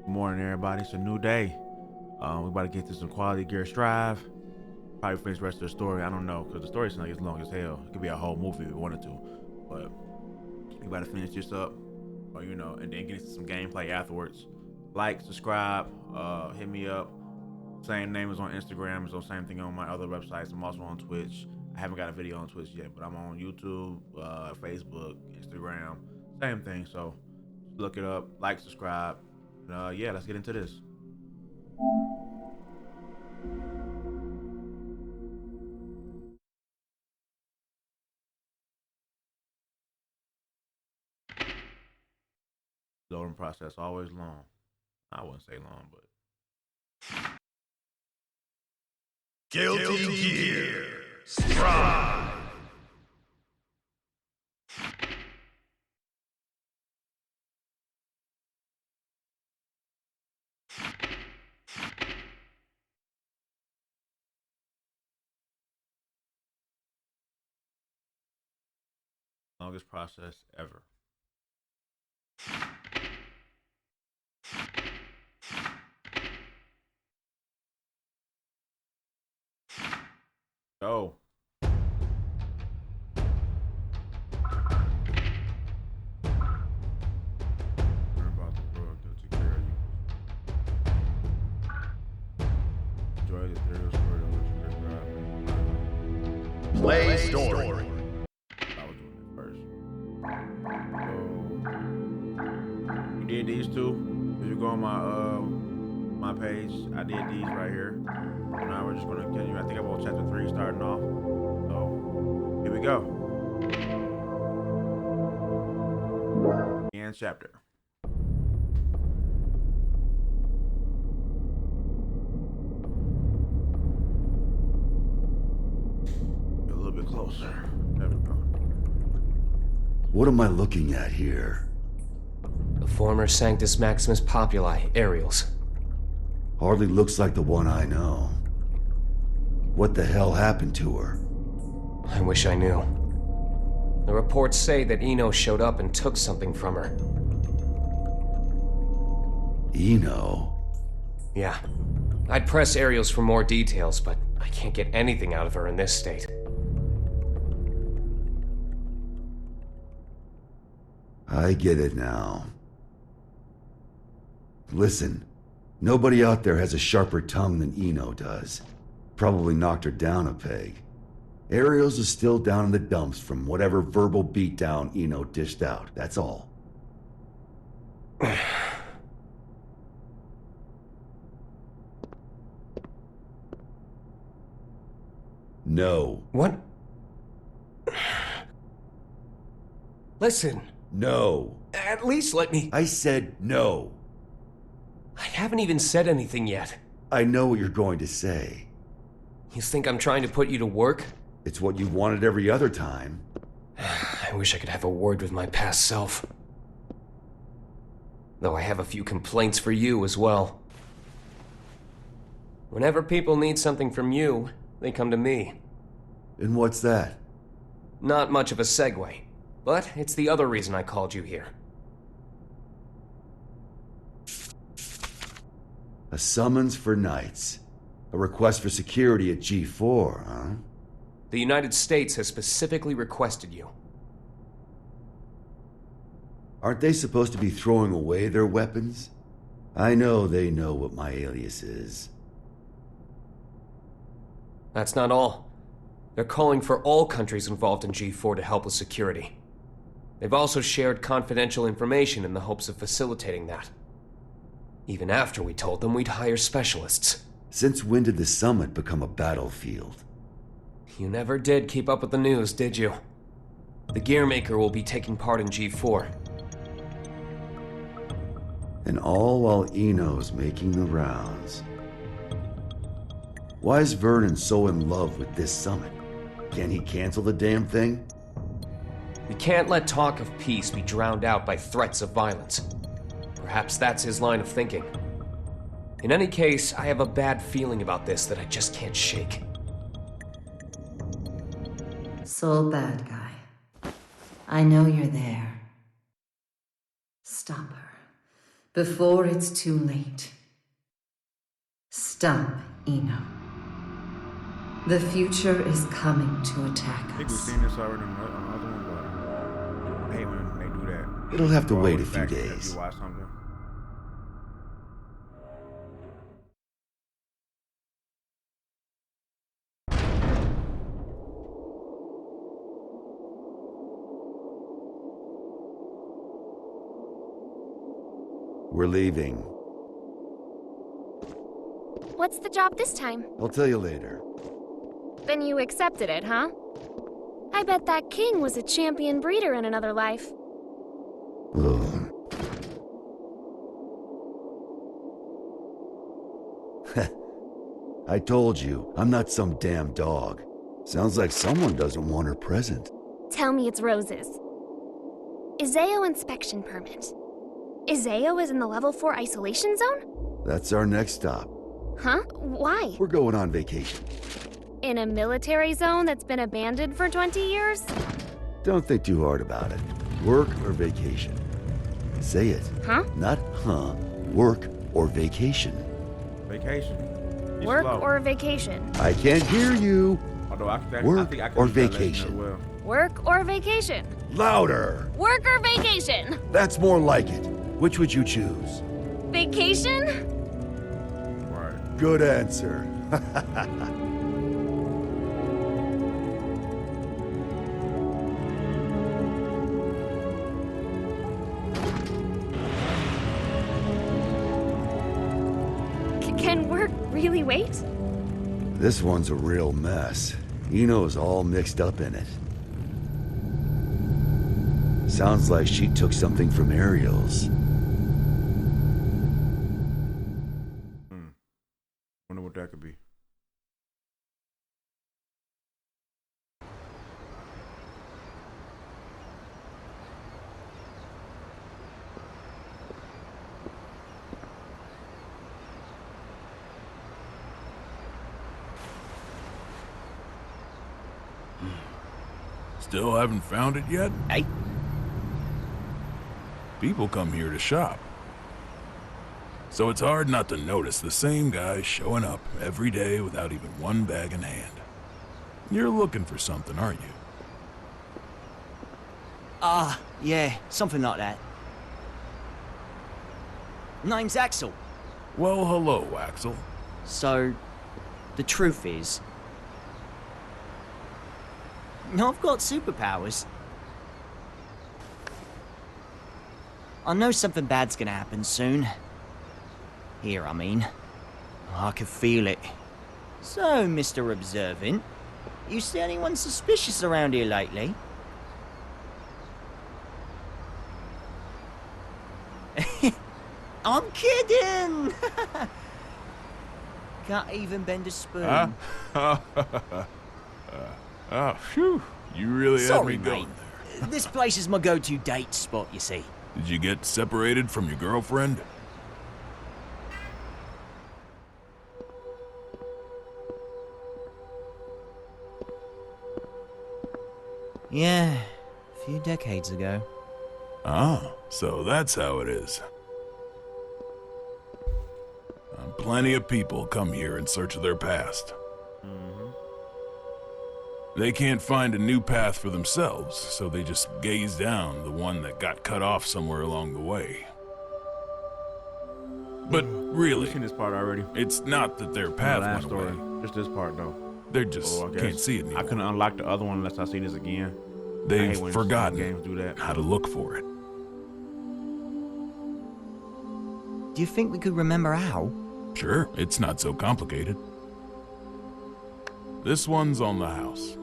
Good morning, everybody. It's a new day. We about to get to some quality gear strive. Probably finish the rest of the story. I don't know, because the story's not as long as hell. It could be a whole movie if we wanted to. But we about to finish this up, or and then get into some gameplay afterwards. Like, subscribe, hit me up. Same name is on Instagram. It's the same thing on my other websites. I'm also on Twitch. I haven't got a video on Twitch yet, but I'm on YouTube, Facebook, Instagram. Same thing. So look it up. Like, subscribe. Yeah, let's get into this. Loading process always long. I wouldn't say long, but Guilty Gear Strive. longest process ever. Go. Learn about the world, guilty gear. Enjoy the ethereal story of which you Play story. I was doing it first. So you did these two. If you go on my page, I did these right here. So now we're just gonna continue. I think I'm on chapter 3 starting off. So here we go. End chapter. Get a little bit closer. There we go. What am I looking at here? The former Sanctus Maximus Populi, Aerials. Hardly looks like the one I know. What the hell happened to her? I wish I knew. The reports say that Eno showed up and took something from her. Eno? Yeah. I'd press Aerials for more details, but I can't get anything out of her in this state. I get it now. Listen, nobody out there has a sharper tongue than Eno does. Probably knocked her down a peg. Aerials is still down in the dumps from whatever verbal beatdown Eno dished out, that's all. No. What? Listen. No. At least let me... I said no. I haven't even said anything yet. I know what you're going to say. You think I'm trying to put you to work? It's what you wanted every other time. I wish I could have a word with my past self. Though I have a few complaints for you as well. Whenever people need something from you, they come to me. And what's that? Not much of a segue, but it's the other reason I called you here. A summons for knights. A request for security at G4, huh? The United States has specifically requested you. Aren't they supposed to be throwing away their weapons? I know they know what my alias is. That's not all. They're calling for all countries involved in G4 to help with security. They've also shared confidential information in the hopes of facilitating that. Even after we told them we'd hire specialists. Since when did the summit become a battlefield? You never did keep up with the news, did you? The Gearmaker will be taking part in G4. And all while Eno's making the rounds. Why is Vernon so in love with this summit? Can he cancel the damn thing? We can't let talk of peace be drowned out by threats of violence. Perhaps that's his line of thinking. In any case, I have a bad feeling about this that I just can't shake. Soul bad guy. I know you're there. Stop her. Before it's too late. Stop, Eno. The future is coming to attack I think we've us. seen this already in another one, but I hate when they do that. It'll have to Go all the wait way a few back after days. you watch something. We're leaving. What's the job this time? I'll tell you later. Then you accepted it, huh? I bet that king was a champion breeder in another life. Ugh. I told you, I'm not some damn dog. Sounds like someone doesn't want her present. Tell me it's roses. Izeo inspection permit. Izeo is in the level 4 isolation zone? That's our next stop. Huh? Why? We're going on vacation. In a military zone that's been abandoned for 20 years? Don't think too hard about it. Work or vacation? Say it. Huh? Not huh. Work or vacation. Vacation. He's Work slow. or vacation? I can't hear you. Although Work I think I can or use that lesson vacation? as well. Work or vacation? Louder. Work or vacation? That's more like it. Which would you choose? Vacation? Right. Good answer. Can work really wait? This one's a real mess. Eno's all mixed up in it. Sounds like she took something from Ariel's. Wonder what that could be. Still haven't found it yet? Hey, People come here to shop. So it's hard not to notice the same guy showing up every day without even one bag in hand. You're looking for something, aren't you? yeah, something like that. Name's Axel. Well, hello, Axel. So, the truth is, I've got superpowers. I know something bad's gonna happen soon. Here, I mean. I can feel it. So, Mr. Observant, you see anyone suspicious around here lately? I'm kidding! Can't even bend a spoon. Oh, phew. You really had Sorry, me going mate. there. This place is my go-to date spot, you see. Did you get separated from your girlfriend? Yeah, a few decades ago. Ah, so that's how it is. Plenty of people come here in search of their past. They can't find a new path for themselves, so they just gaze down the one that got cut off somewhere along the way. But really, We've seen this part already. it's not that their The path last went story. away. Just this part though. They just Oh, I can't guess. see it I anymore. couldn't unlock the other one unless I see this again. I They've hate when forgotten games do that. how to look for it. Do you think we could remember how? Sure, it's not so complicated. This one's on the house.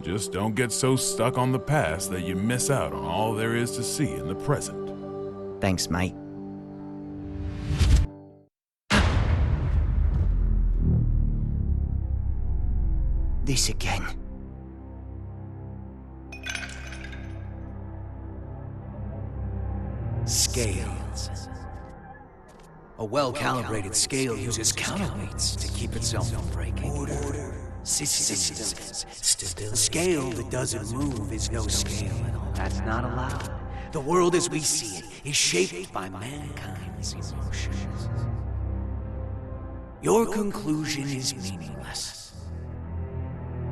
Just don't get so stuck on the past that you miss out on all there is to see in the present. Thanks, mate. This again. Scales. A well-calibrated scale uses counterweights to keep itself from breaking. Order, systems, stability. A scale that doesn't move is no scale at all. That's not allowed. The world as we see it is shaped by mankind's emotions. Your conclusion is meaningless.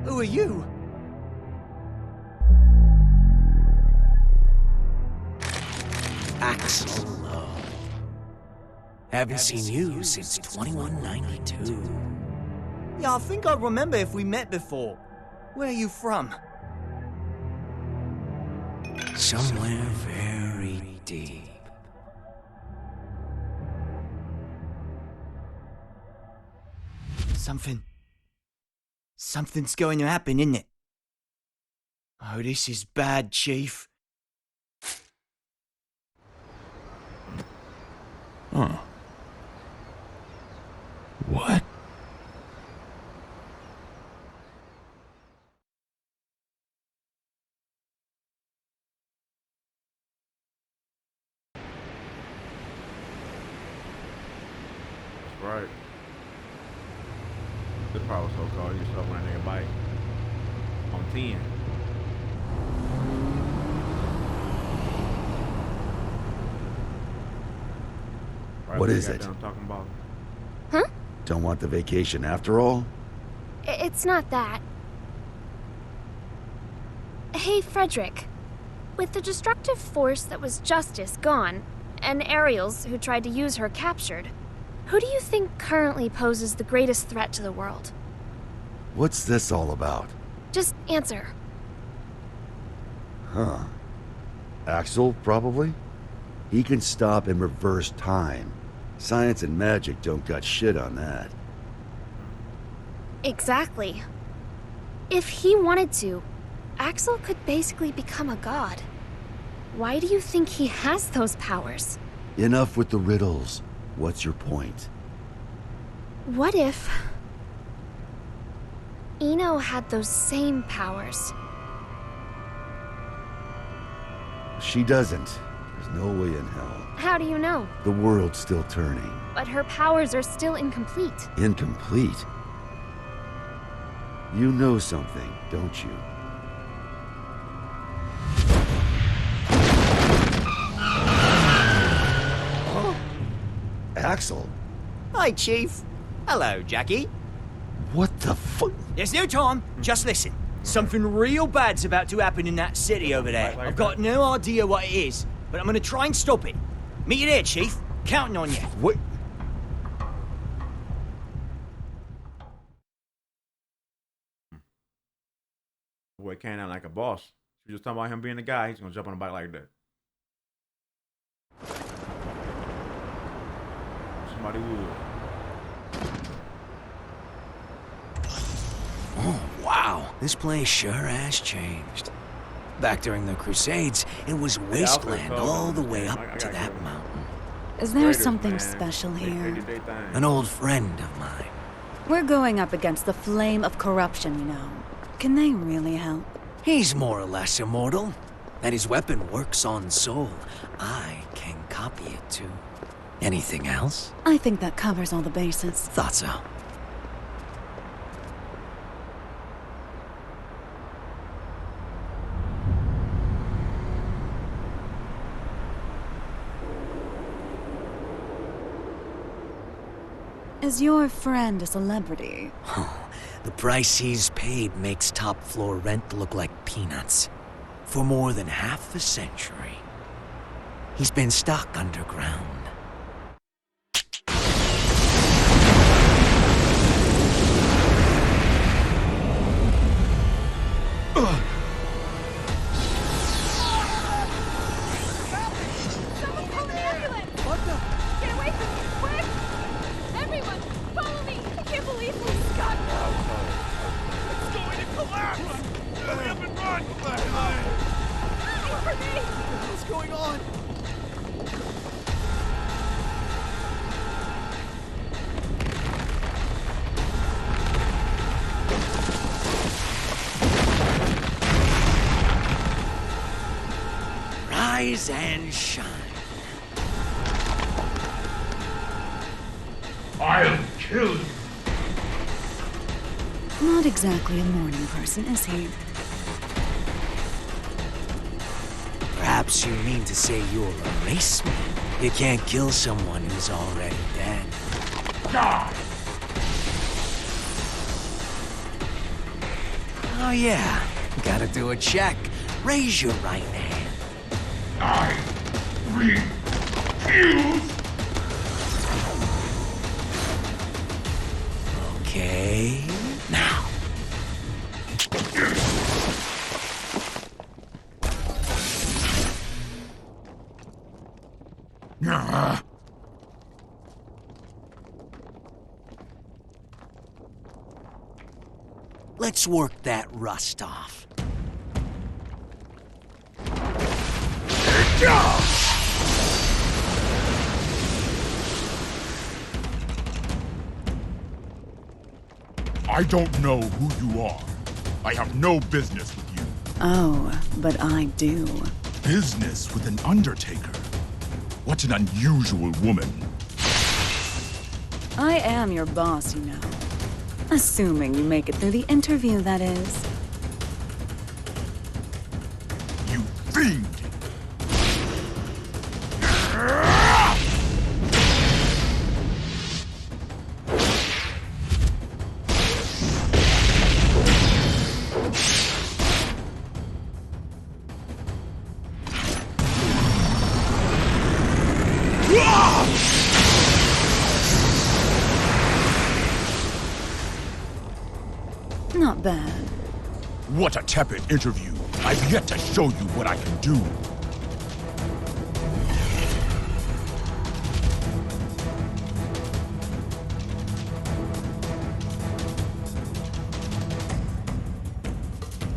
Who are you? Axel Love. Haven't seen you since 2192. Yeah, I think I remember if we met before. Where are you from? Somewhere very deep. Something's going to happen, isn't it? Oh, this is bad, Chief. Huh. What? That's right. This part was so cold. You stuck when that nigga bite. On 10. Right, What we is got it? done talking about. Huh? Don't want the vacation after all? It's not that. Hey, Frederick. With the destructive force that was Justice gone, and Ariels, who tried to use her, captured, who do you think currently poses the greatest threat to the world? What's this all about? Just answer. Huh. Axel, probably? He can stop and reverse time. Science and magic don't got shit on that. Exactly. If he wanted to, Axel could basically become a god. Why do you think he has those powers? Enough with the riddles. What's your point? What if Eno had those same powers? She doesn't. There's no way in hell. How do you know? The world's still turning. But her powers are still incomplete. Incomplete? You know something, don't you? Axel? Hi, Chief. Hello, Jackie. What the fuck? There's no time. Just listen. Something real bad's about to happen in that city over there. I've got no idea what it is, but I'm gonna try and stop it. Meet you there, Chief. Counting on you. What? Boy came out like a boss. She was talking about him being the guy. He's gonna jump on a bike like that. Somebody would. Oh, wow. This place sure has changed. Back during the Crusades, it was wasteland all the way up to that mountain. Is there Raiders, something man. special They here? did their thing. An old friend of mine. We're going up against the flame of corruption, you know. Can they really help? He's more or less immortal, and his weapon works on soul. I can copy it too. Anything else? I think that covers all the bases. Thought so. Is your friend a celebrity? The price he's paid makes top floor rent look like peanuts. For more than half a century, he's been stuck underground. Someone call an ambulance! What the? Get away from me, quick! Everyone, follow me! I can't believe this. God, no! It's going to collapse! Hurry up and run! Wait for me! What's going on? Rise and shine. I'll kill you! Not exactly a morning person, is he? Perhaps Perhaps you mean to say you're a raceman? You can't kill someone who's already dead. Oh yeah, gotta do a check. Raise your right hand. I refuse. Okay, now. Let's work that rust off. I don't know who you are. I have no business with you. Oh, but I do. Business with an undertaker? What an unusual woman. I am your boss, you know. Assuming you make it through the interview, that is. You fiend! Not bad. What a tepid interview. I've yet to show you what I can do.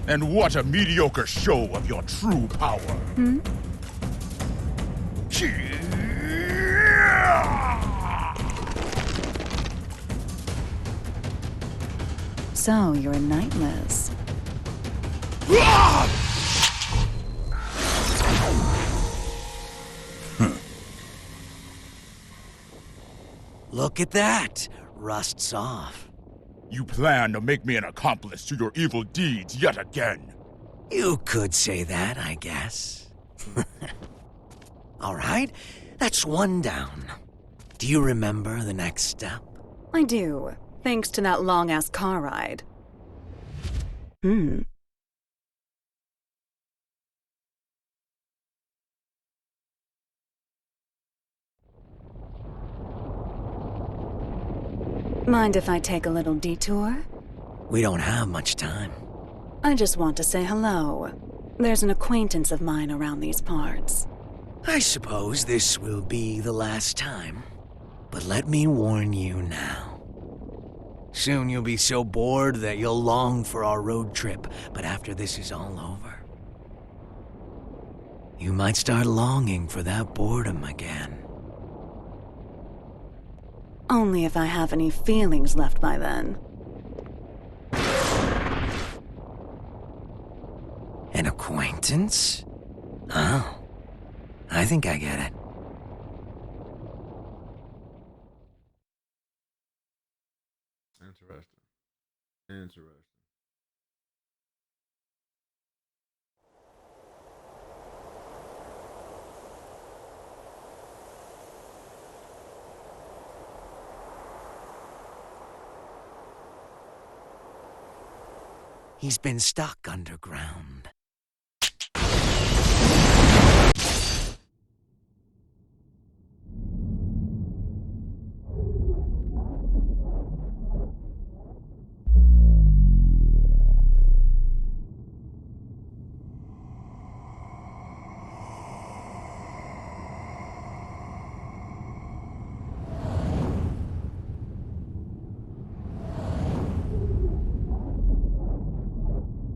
And what a mediocre show of your true power. Hmm? So, you're knightless. Look at that. Rust's off. You plan to make me an accomplice to your evil deeds yet again. You could say that, I guess. All right, that's one down. Do you remember the next step? I do, thanks to that long-ass car ride. Mind if I take a little detour? We don't have much time. I just want to say hello. There's an acquaintance of mine around these parts. I suppose this will be the last time. But let me warn you now. Soon you'll be so bored that you'll long for our road trip, but after this is all over, you might start longing for that boredom again. Only if I have any feelings left by then. An acquaintance? Oh, I think I get it. Interesting. He's been stuck underground.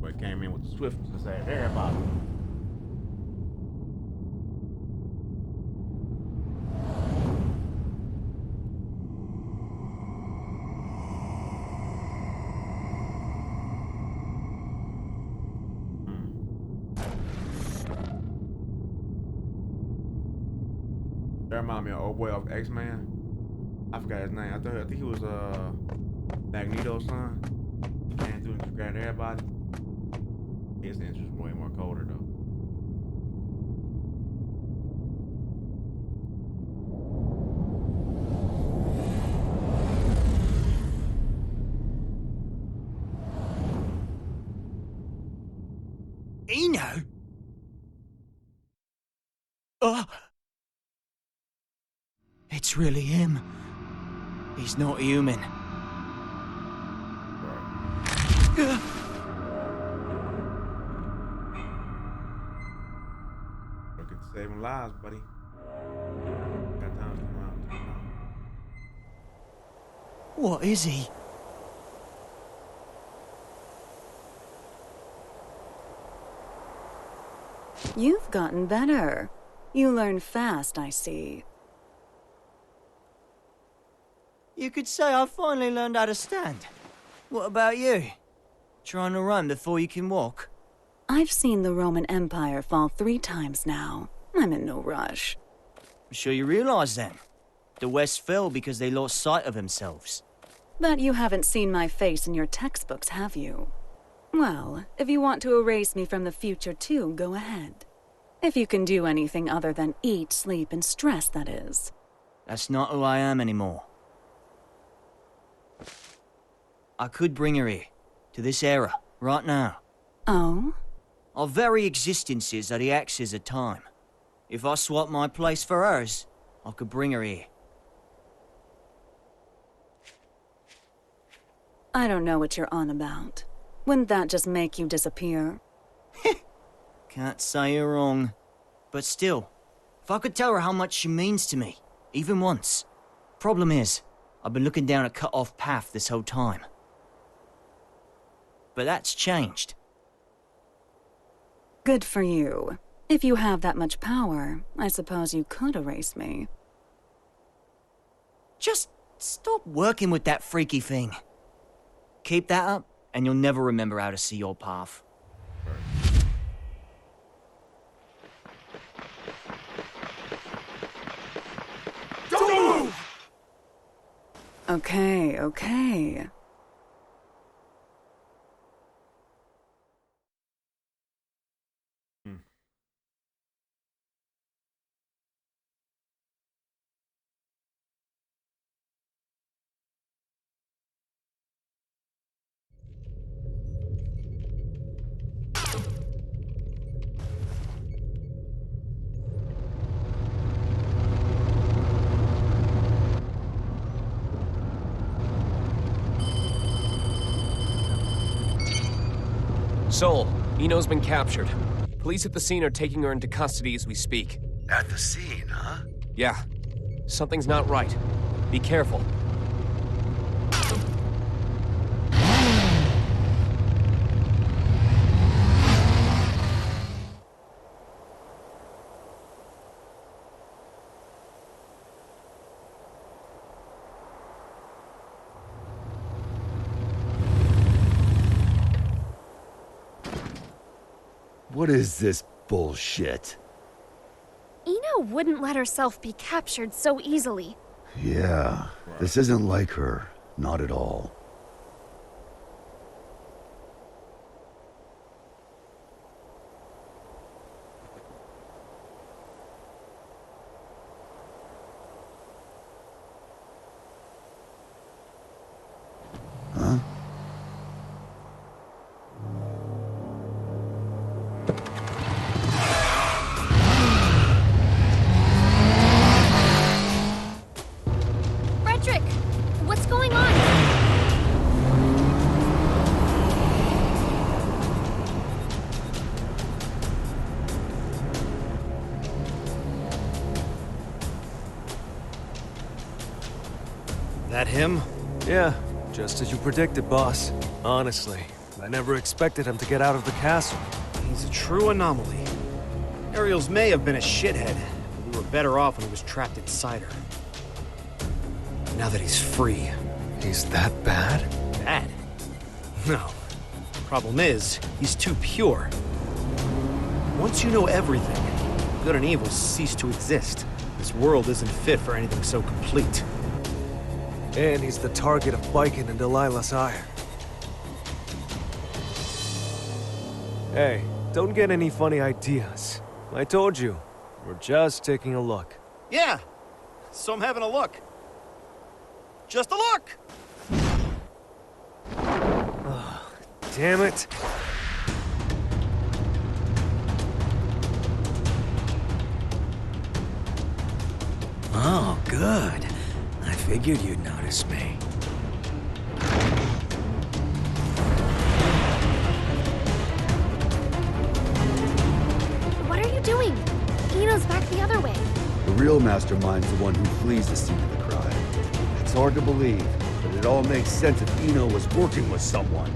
But came in with the swiftness and said, everybody. That remind me of old boy of X-Men. I forgot his name. I think he was Magneto's son. He came through and grabbed everybody. His interest was way more colder though. It's really him. He's not human. Look at saving lives, buddy. Got time to come out. What is he? You've gotten better. You learn fast, I see. You could say I finally learned how to stand. What about you? Trying to run before you can walk? I've seen the Roman Empire fall 3 times now. I'm in no rush. I'm sure you realize then. The West fell because they lost sight of themselves. But you haven't seen my face in your textbooks, have you? Well, if you want to erase me from the future too, go ahead. If you can do anything other than eat, sleep, and stress, that is. That's not who I am anymore. I could bring her here, to this era, right now. Oh? Our very existences are the axes of time. If I swap my place for hers, I could bring her here. I don't know what you're on about. Wouldn't that just make you disappear? Can't say you're wrong. But still, if I could tell her how much she means to me, even once. Problem is, I've been looking down a cut-off path this whole time. But that's changed. Good for you. If you have that much power, I suppose you could erase me. Just stop working with that freaky thing. Keep that up, and you'll never remember how to see your path. Okay. Sol, Eno's been captured. Police at the scene are taking her into custody as we speak. At the scene, huh? Yeah. Something's not right. Be careful. What is this bullshit? Eno wouldn't let herself be captured so easily. Yeah, this isn't like her. Not at all. Huh? Frederick! What's going on? That him? Yeah, just as you predicted, boss. Honestly, I never expected him to get out of the castle. He's a true anomaly. Ariels may have been a shithead, but we were better off when he was trapped inside her. Now that he's free. He's that bad? Bad? No. Problem is, he's too pure. Once you know everything, good and evil cease to exist. This world isn't fit for anything so complete. And he's the target of Biken and Delilah's ire. Hey, don't get any funny ideas. I told you, we're just taking a look. Yeah, so I'm having a look. Just a look! Damn it. Good. I figured you'd notice me. What are you doing? Eno's back the other way. The real mastermind's the one who flees the scene of the crime. It's hard to believe, but it all makes sense if Eno was working with someone.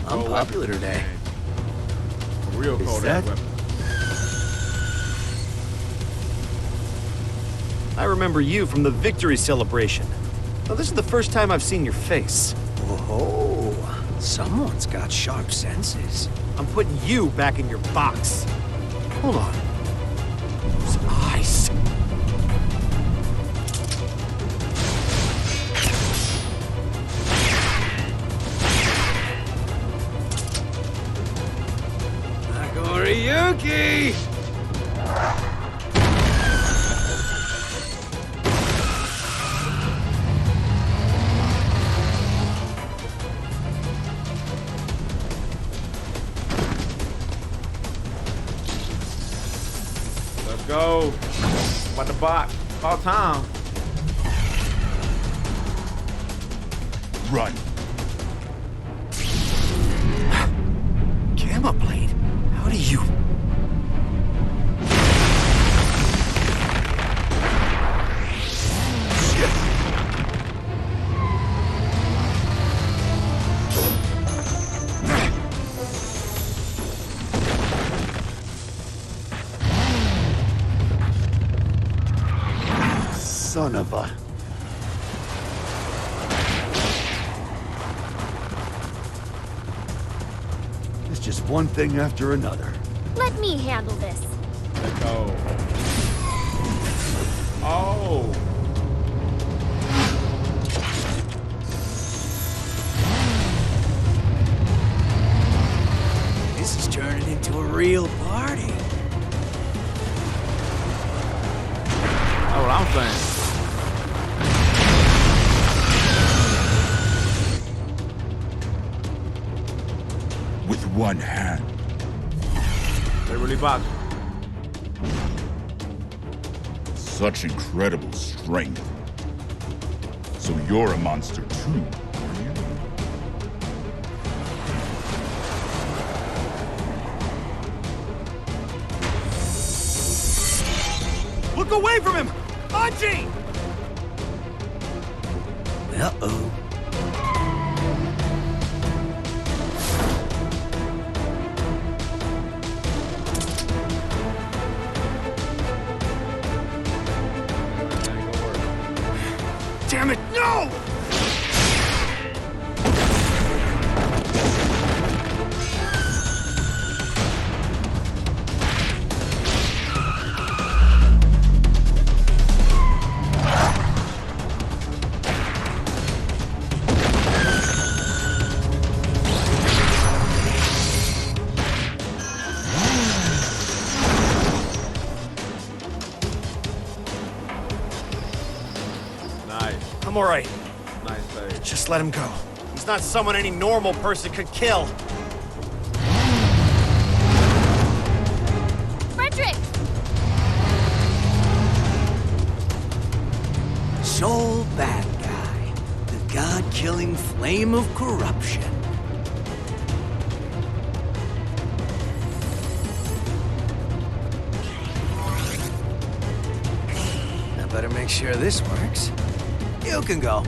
I'm popular today. Real Is cold that- ass weapon. I remember you from the victory celebration. Now, this is the first time I've seen your face. Oh, someone's got sharp senses. I'm putting you back in your box. Hold on. Those eyes. Yuki! Let's go. About the box. About time. Run. Gamma blade? How do you... Son of a... It's just one thing after another. Let me handle this. Let's go. Oh. This is turning into a real party. That's what I'm saying. With one hand. They really box. Such incredible strength. So you're a monster too, are you? Look away from him! Anji! Uh-oh. Damn it, no! Nice. I'm alright. Nice save. Just let him go. He's not someone any normal person could kill. Frederick! Sole bad guy. The god-killing flame of corruption. I better make sure this works. You can go.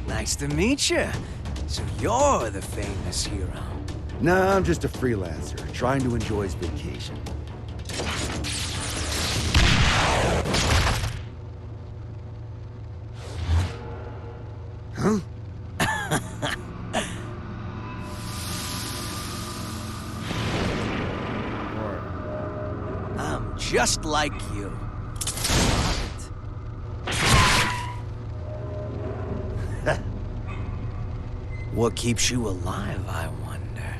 Nice to meet you. So you're the famous hero. Nah, I'm just a freelancer, trying to enjoy his vacation. Huh? I'm just like you. What keeps you alive, I wonder?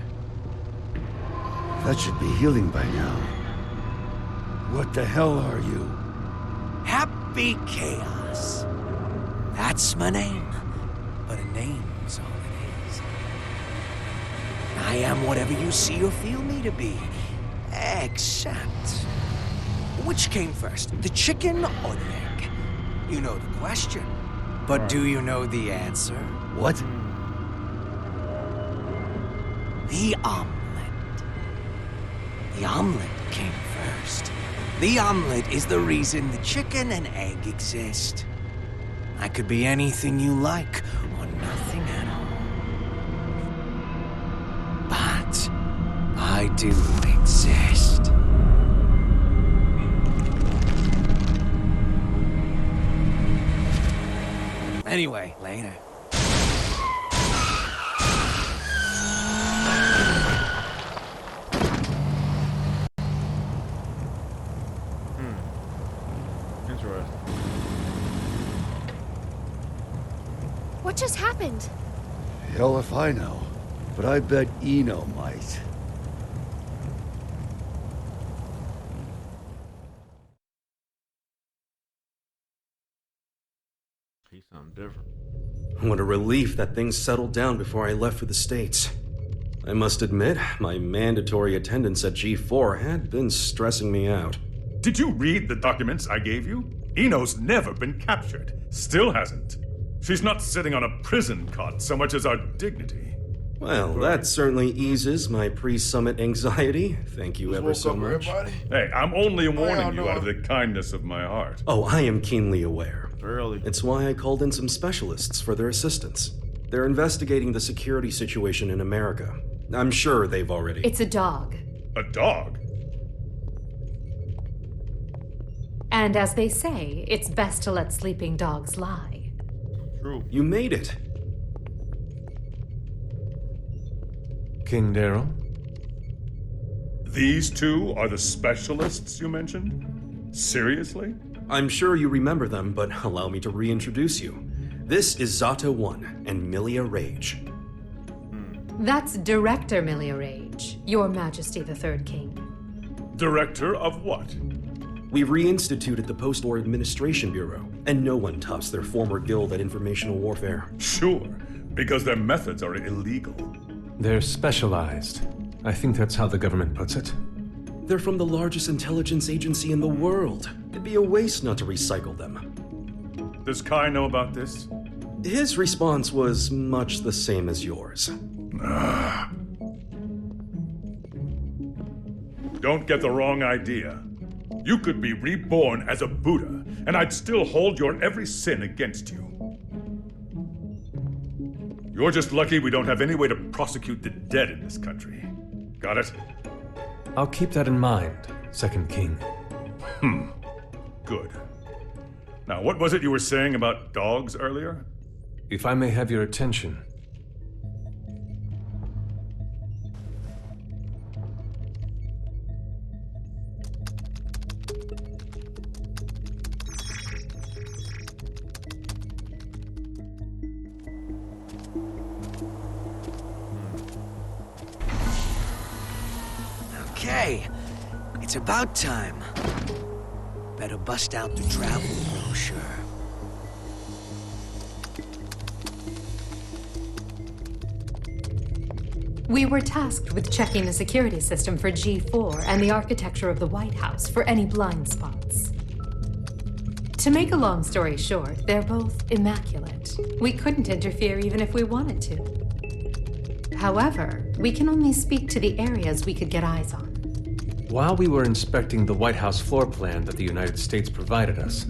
That should be healing by now. What the hell are you? Happy Chaos. That's my name. But a name's all it is. I am whatever you see or feel me to be. Except... which came first, the chicken or the egg? You know the question. But do you know the answer? What? The omelet. The omelet came first. The omelet is the reason the chicken and egg exist. I could be anything you like, or nothing at all. But I do exist. Anyway, later. Interesting. What just happened? Hell if I know. But I bet Eno might. He's something different. What a relief that things settled down before I left for the States. I must admit, my mandatory attendance at G4 had been stressing me out. Did you read the documents I gave you? Eno's never been captured. Still hasn't. She's not sitting on a prison cot so much as our dignity. Well, that certainly eases my pre-summit anxiety. Thank you ever so much. Hey, I'm only warning you out of the kindness of my heart. Oh, I am keenly aware. Early. It's why I called in some specialists for their assistance. They're investigating the security situation in America. I'm sure they've already... It's a dog. A dog? And as they say, it's best to let sleeping dogs lie. True. You made it. King Daryl? These two are the specialists you mentioned? Seriously? I'm sure you remember them, but allow me to reintroduce you. This is Zata 1 and Milia Rage. That's Director Milia Rage, Your Majesty the Third King. Director of what? We reinstituted the Post-War Administration Bureau, and no one tops their former guild at informational warfare. Sure, because their methods are illegal. They're specialized. I think that's how the government puts it. They're from the largest intelligence agency in the world. It'd be a waste not to recycle them. Does Kai know about this? His response was much the same as yours. Don't get the wrong idea. You could be reborn as a Buddha, and I'd still hold your every sin against you. You're just lucky we don't have any way to prosecute the dead in this country. Got it? I'll keep that in mind, Second King. Good. Now, what was it you were saying about dogs earlier? If I may have your attention. Okay, it's about time. Better bust out the travel brochure. We were tasked with checking the security system for G4 and the architecture of the White House for any blind spots. To make a long story short, they're both immaculate. We couldn't interfere even if we wanted to. However, we can only speak to the areas we could get eyes on. While we were inspecting the White House floor plan that the United States provided us,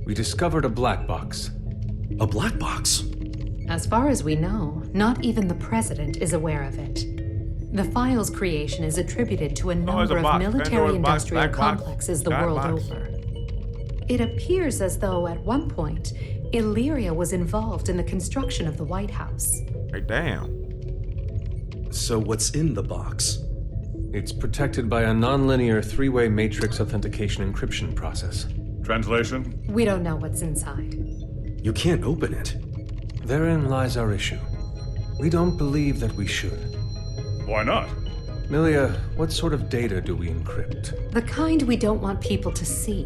we discovered a black box. A black box? As far as we know, not even the president is aware of it. The file's creation is attributed to a number of military-industrial complexes the world over. It appears as though, at one point, Illyria was involved in the construction of the White House. Hey, damn. So what's in the box? It's protected by a nonlinear three-way matrix authentication encryption process. Translation? We don't know what's inside. You can't open it. Therein lies our issue. We don't believe that we should. Why not? Milia, what sort of data do we encrypt? The kind we don't want people to see.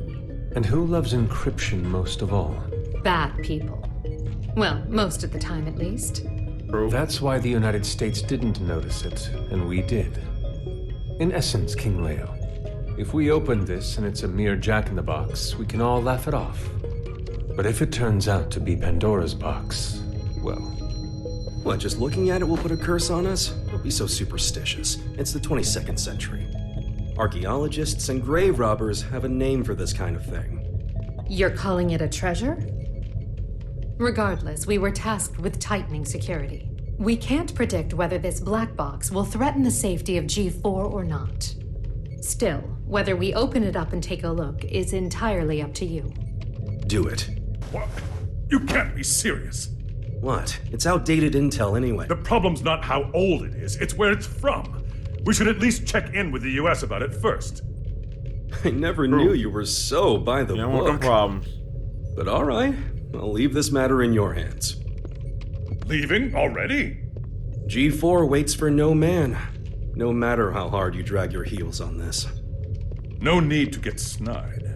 And who loves encryption most of all? Bad people. Well, most of the time at least. That's why the United States didn't notice it, and we did. In essence, King Leo, if we open this and it's a mere jack-in-the-box, we can all laugh it off. But if it turns out to be Pandora's box, well... What, just looking at it will put a curse on us? Don't be so superstitious. It's the 22nd century. Archaeologists and grave robbers have a name for this kind of thing. You're calling it a treasure? Regardless, we were tasked with tightening security. We can't predict whether this black box will threaten the safety of G4 or not. Still, whether we open it up and take a look is entirely up to you. Do it. What? You can't be serious. What? It's outdated intel anyway. The problem's not how old it is, it's where it's from. We should at least check in with the US about it first. I never knew you were so by the book. Want problems. But all right, I'll leave this matter in your hands. Leaving already? G4 waits for no man, no matter how hard you drag your heels on this. No need to get snide.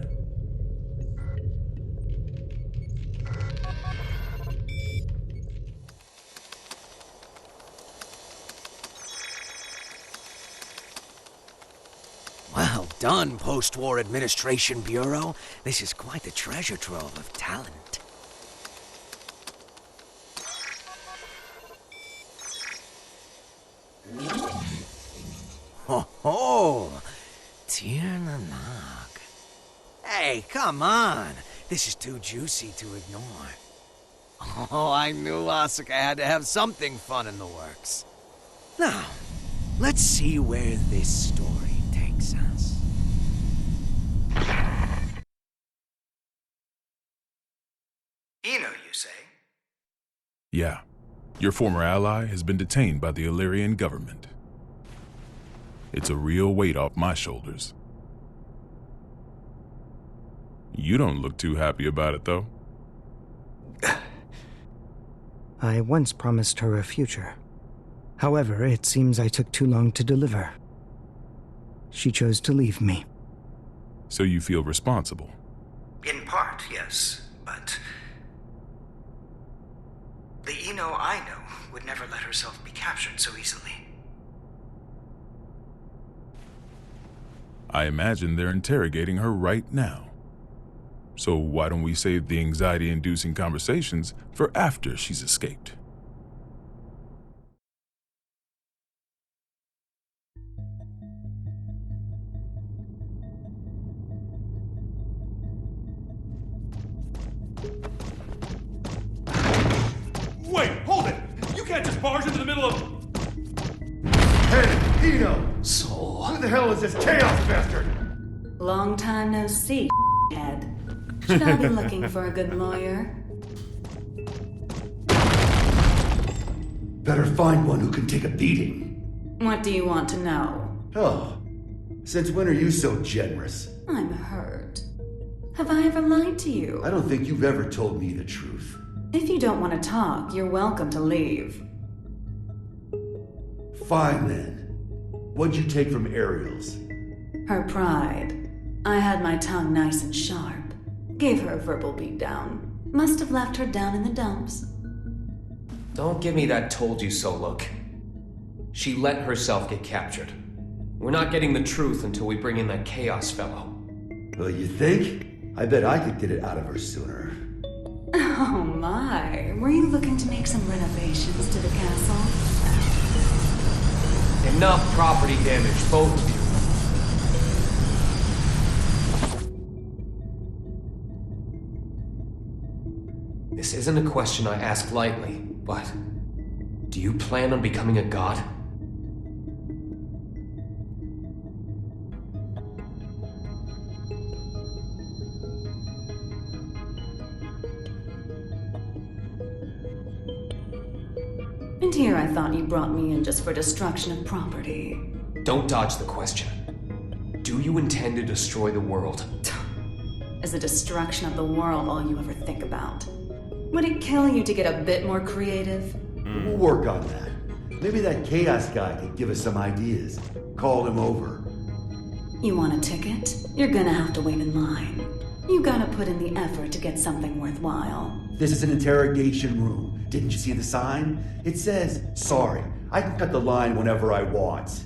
Well done, Post-War Administration Bureau. This is quite the treasure trove of talent. Ho ho! Tiernanog. Hey, come on! This is too juicy to ignore. Oh, I knew Asuka had to have something fun in the works. Now, let's see where this story takes us. Eno, you say? Yeah. Your former ally has been detained by the Illyrian government. It's a real weight off my shoulders. You don't look too happy about it, though. I once promised her a future. However, it seems I took too long to deliver. She chose to leave me. So you feel responsible? In part, yes, but... the Eno I know would never let herself be captured so easily. I imagine they're interrogating her right now. So why don't we save the anxiety-inducing conversations for after she's escaped? Wait, hold it! You can't just barge into the middle of... Hey, Eno! So... Who the hell is this chaos bastard? Long time no see, head. Should I be looking for a good lawyer? Better find one who can take a beating. What do you want to know? Oh, since when are you so generous? I'm hurt. Have I ever lied to you? I don't think you've ever told me the truth. If you don't want to talk, you're welcome to leave. Fine then. What'd you take from Ariel's? Her pride. I had my tongue nice and sharp. Gave her a verbal beatdown. Must have left her down in the dumps. Don't give me that told you so look. She let herself get captured. We're not getting the truth until we bring in that Chaos fellow. Well, you think? I bet I could get it out of her sooner. Oh my. Were you looking to make some renovations to the castle? Enough property damage, both of you. This isn't a question I ask lightly. But do you plan on becoming a god? And here I thought you brought me in just for destruction of property. Don't dodge the question. Do you intend to destroy the world? Is the destruction of the world all you ever think about? Would it kill you to get a bit more creative? We'll work on that. Maybe that Chaos guy could give us some ideas. Call him over. You want a ticket? You're gonna have to wait in line. You gotta put in the effort to get something worthwhile. This is an interrogation room. Didn't you see the sign? It says, sorry, I can cut the line whenever I want.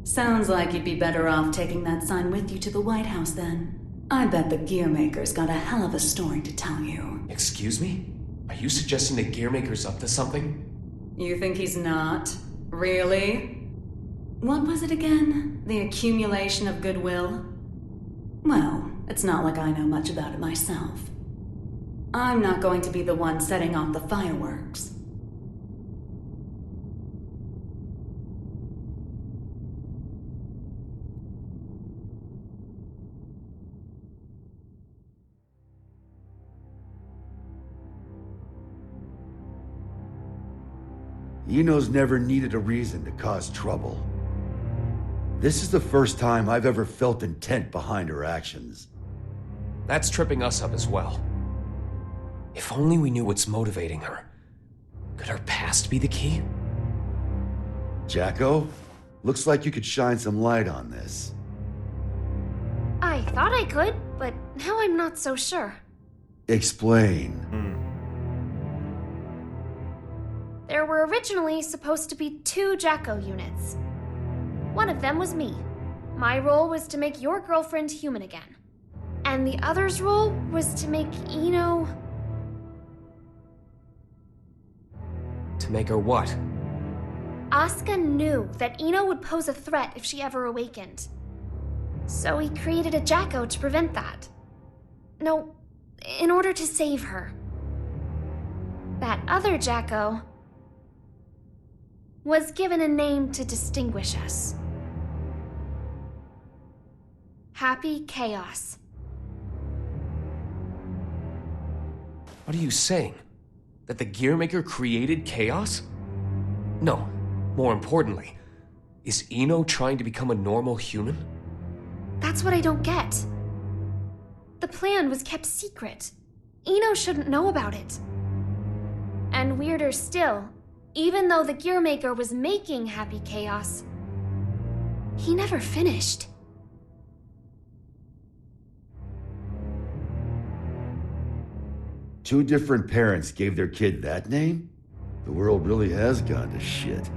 Sounds like you'd be better off taking that sign with you to the White House then. I bet the Gearmaker's got a hell of a story to tell you. Excuse me? Are you suggesting the Gearmaker's up to something? You think he's not? Really? What was it again? The accumulation of goodwill? Well, it's not like I know much about it myself. I'm not going to be the one setting off the fireworks. Eno's never needed a reason to cause trouble. This is the first time I've ever felt intent behind her actions. That's tripping us up as well. If only we knew what's motivating her. Could her past be the key? Jacko, looks like you could shine some light on this. I thought I could, but now I'm not so sure. Explain. There were originally supposed to be 2 Jacko units. One of them was me. My role was to make your girlfriend human again. And the other's role was to make Eno... To make her what? Asuka knew that Eno would pose a threat if she ever awakened. So he created a Jacko to prevent that. No, in order to save her. That other Jacko was given a name to distinguish us. Happy Chaos. What are you saying? That the Gearmaker created chaos? No, more importantly, is Eno trying to become a normal human? That's what I don't get. The plan was kept secret. Eno shouldn't know about it. And weirder still, even though the Gearmaker was making Happy Chaos, he never finished. Two different parents gave their kid that name? The world really has gone to shit.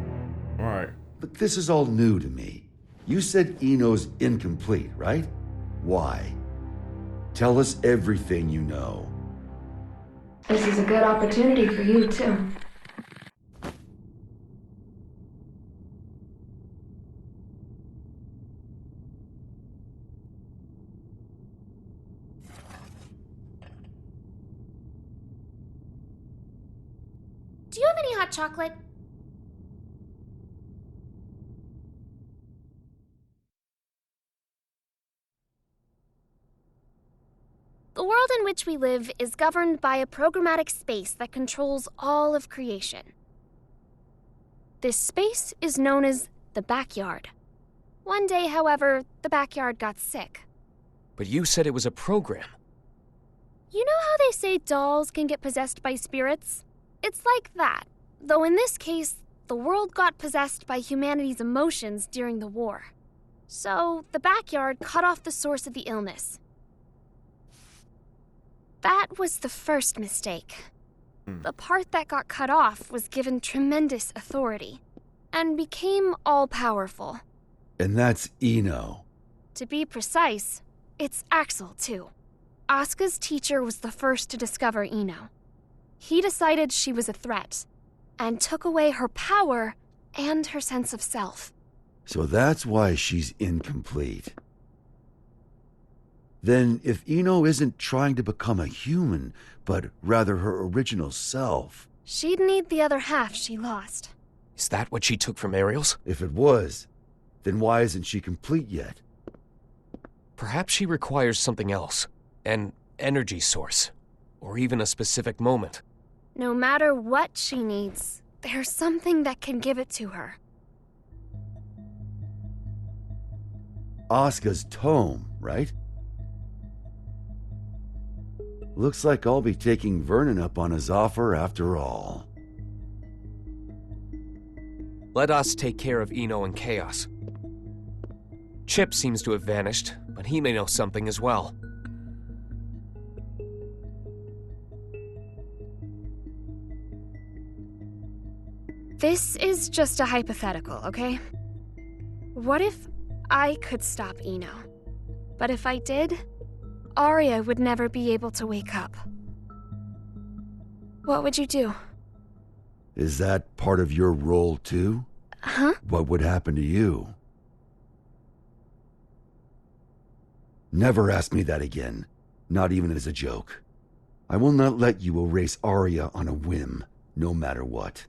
Right. But this is all new to me. You said Eno's incomplete, right? Why? Tell us everything you know. This is a good opportunity for you, too. Do you have any hot chocolate? The world in which we live is governed by a programmatic space that controls all of creation. This space is known as the backyard. One day, however, the backyard got sick. But you said it was a program. You know how they say dolls can get possessed by spirits? It's like that, though in this case, the world got possessed by humanity's emotions during the war. So, the backyard cut off the source of the illness. That was the first mistake. The part that got cut off was given tremendous authority, and became all-powerful. And that's Eno. To be precise, it's Axel, too. Asuka's teacher was the first to discover Eno. He decided she was a threat, and took away her power and her sense of self. So that's why she's incomplete. Then, if Eno isn't trying to become a human, but rather her original self... She'd need the other half she lost. Is that what she took from Ariel's? If it was, then why isn't she complete yet? Perhaps she requires something else. An energy source. Or even a specific moment. No matter what she needs, there's something that can give it to her. Asuka's tome, right? Looks like I'll be taking Vernon up on his offer after all. Let us take care of Eno and Chaos. Chip seems to have vanished, but he may know something as well. This is just a hypothetical, okay? What if I could stop Eno? But if I did, Arya would never be able to wake up. What would you do? Is that part of your role too? Huh? What would happen to you? Never ask me that again, not even as a joke. I will not let you erase Arya on a whim, no matter what.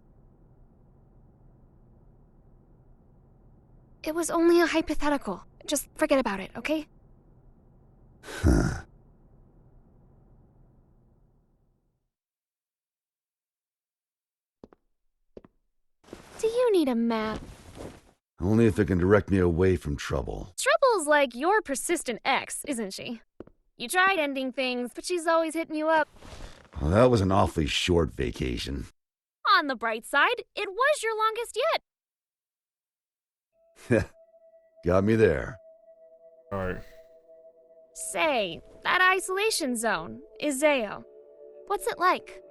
It was only a hypothetical. Just forget about it, okay? Huh. Do you need a map? Only if it can direct me away from trouble. Trouble's like your persistent ex, isn't she? You tried ending things, but she's always hitting you up. Well, that was an awfully short vacation. On the bright side, it was your longest yet. Got me there. Alright. Say, that isolation zone, Izeo. What's it like?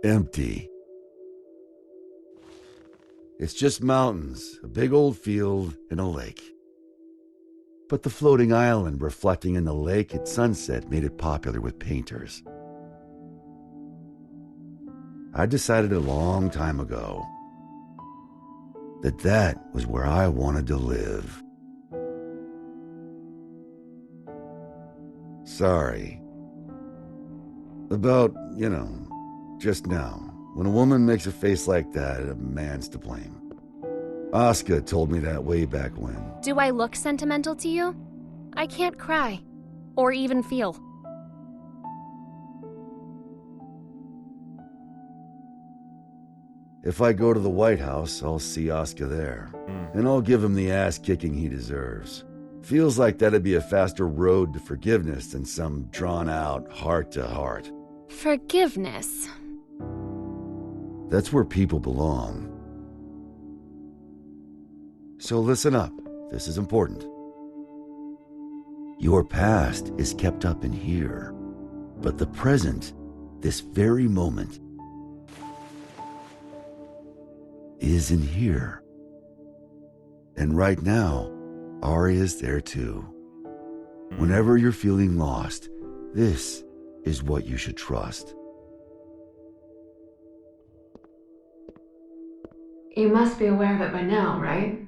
Empty. It's just mountains, a big old field, and a lake. But the floating island reflecting in the lake at sunset made it popular with painters. I decided a long time ago that was where I wanted to live. Sorry. About, just now. When a woman makes a face like that, a man's to blame. Asuka told me that way back when. Do I look sentimental to you? I can't cry. Or even feel. If I go to the White House, I'll see Asuka there. And I'll give him the ass-kicking he deserves. Feels like that'd be a faster road to forgiveness than some drawn-out heart-to-heart. Forgiveness. That's where people belong. So listen up. This is important. Your past is kept up in here. But the present, this very moment, is in here. And right now, Arya's there too. Whenever you're feeling lost, this is what you should trust. You must be aware of it by now, right?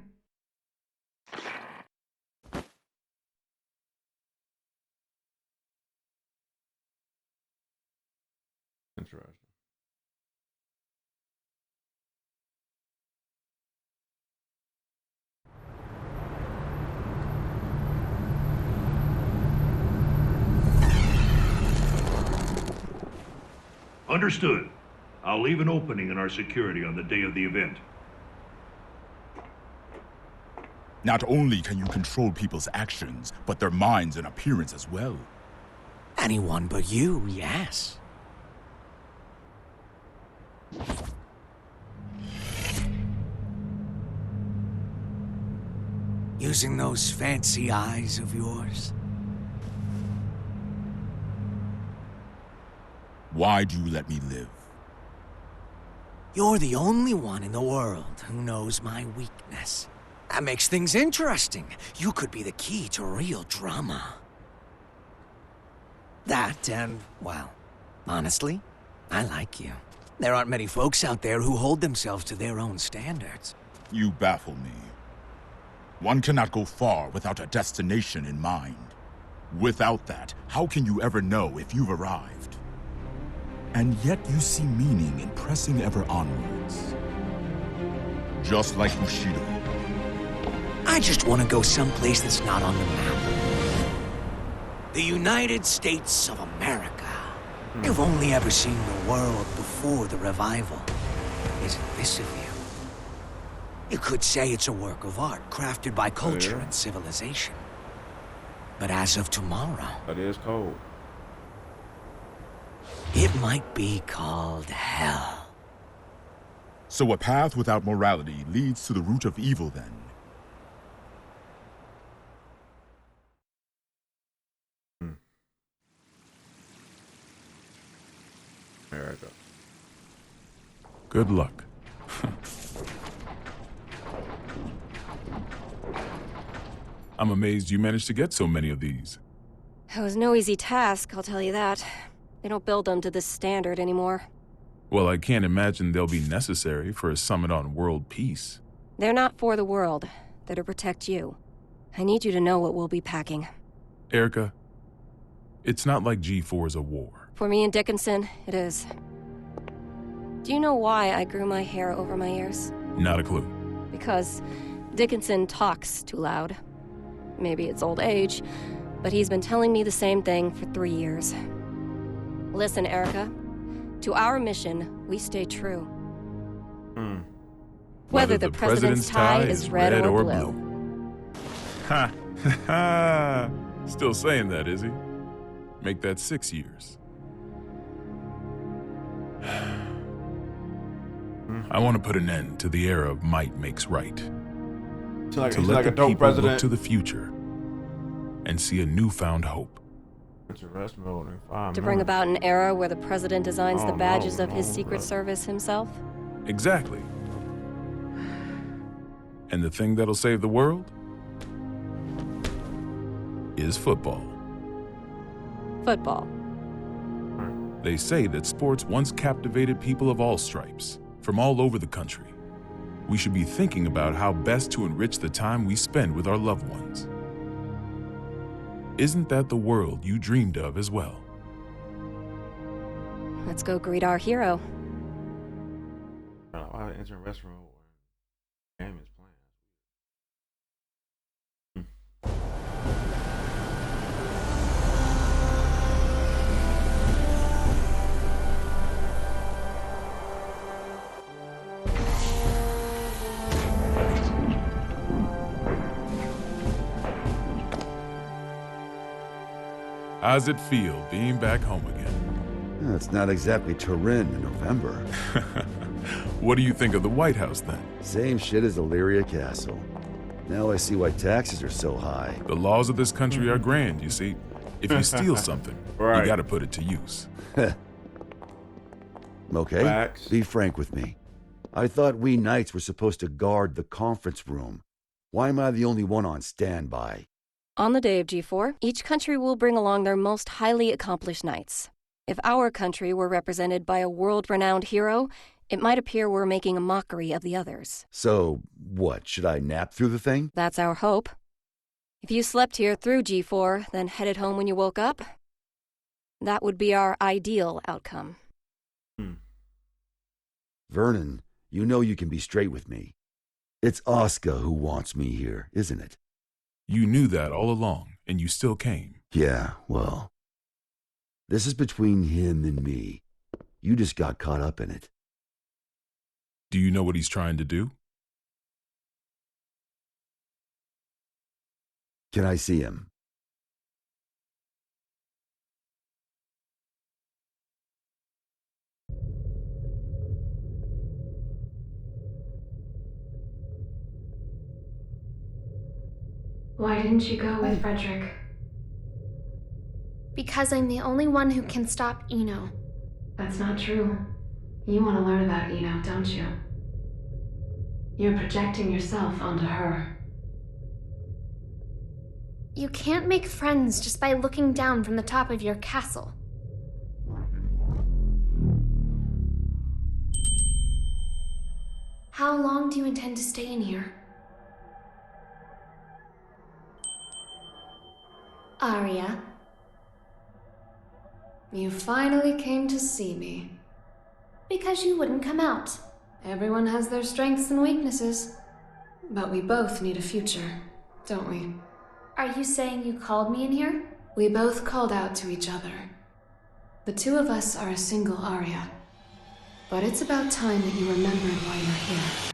Interesting. Understood. I'll leave an opening in our security on the day of the event. Not only can you control people's actions, but their minds and appearance as well. Anyone but you, yes. Using those fancy eyes of yours? Why do you let me live? You're the only one in the world who knows my weakness. That makes things interesting. You could be the key to real drama. That and, well, honestly, I like you. There aren't many folks out there who hold themselves to their own standards. You baffle me. One cannot go far without a destination in mind. Without that, how can you ever know if you've arrived? And yet you see meaning in pressing ever onwards. Just like Bushido. I just want to go someplace that's not on the map. The United States of America. You've only ever seen the world before the revival. Isn't this a view? You could say it's a work of art crafted by culture and civilization. But as of tomorrow... That is cold. It might be called hell. So a path without morality leads to the root of evil, then? America. Good luck. I'm amazed you managed to get so many of these. It was no easy task, I'll tell you that. They don't build them to this standard anymore. Well, I can't imagine they'll be necessary for a summit on world peace. They're not for the world. They're to protect you. I need you to know what we'll be packing. Erica, it's not like G4 is a war. For me and Dickinson, it is. Do you know why I grew my hair over my ears? Not a clue. Because Dickinson talks too loud. Maybe it's old age, but he's been telling me the same thing for 3 years. Listen, Erica. To our mission, we stay true. Whether the president's tie is red or blue. Ha! Ha! Still saying that, is he? Make that 6 years. I want to put an end to the era of might makes right. To let the people look to the future and see a newfound hope. To bring about an era where the president designs the badges of his Secret Service himself? Exactly. And the thing that'll save the world is football. Football. They say that sports once captivated people of all stripes, from all over the country. We should be thinking about how best to enrich the time we spend with our loved ones. Isn't that the world you dreamed of as well? Let's go greet our hero. I enter a restaurant when game is How's it feel being back home again? It's not exactly Turin in November. What do you think of the White House, then? Same shit as Illyria Castle. Now I see why taxes are so high. The laws of this country are grand, you see. If you steal something, you gotta put it to use. Okay, Facts. Be frank with me. I thought we knights were supposed to guard the conference room. Why am I the only one on standby? On the day of G4, each country will bring along their most highly accomplished knights. If our country were represented by a world-renowned hero, it might appear we're making a mockery of the others. So, what, should I nap through the thing? That's our hope. If you slept here through G4, then headed home when you woke up, that would be our ideal outcome. Vernon, you know you can be straight with me. It's Oscar who wants me here, isn't it? You knew that all along, and you still came. Yeah, well, this is between him and me. You just got caught up in it. Do you know what he's trying to do? Can I see him? Why didn't you go with Frederick? Because I'm the only one who can stop Eno. That's not true. You want to learn about Eno, don't you? You're projecting yourself onto her. You can't make friends just by looking down from the top of your castle. How long do you intend to stay in here? Arya? You finally came to see me. Because you wouldn't come out. Everyone has their strengths and weaknesses. But we both need a future, don't we? Are you saying you called me in here? We both called out to each other. The two of us are a single Arya. But it's about time that you remembered why you're here.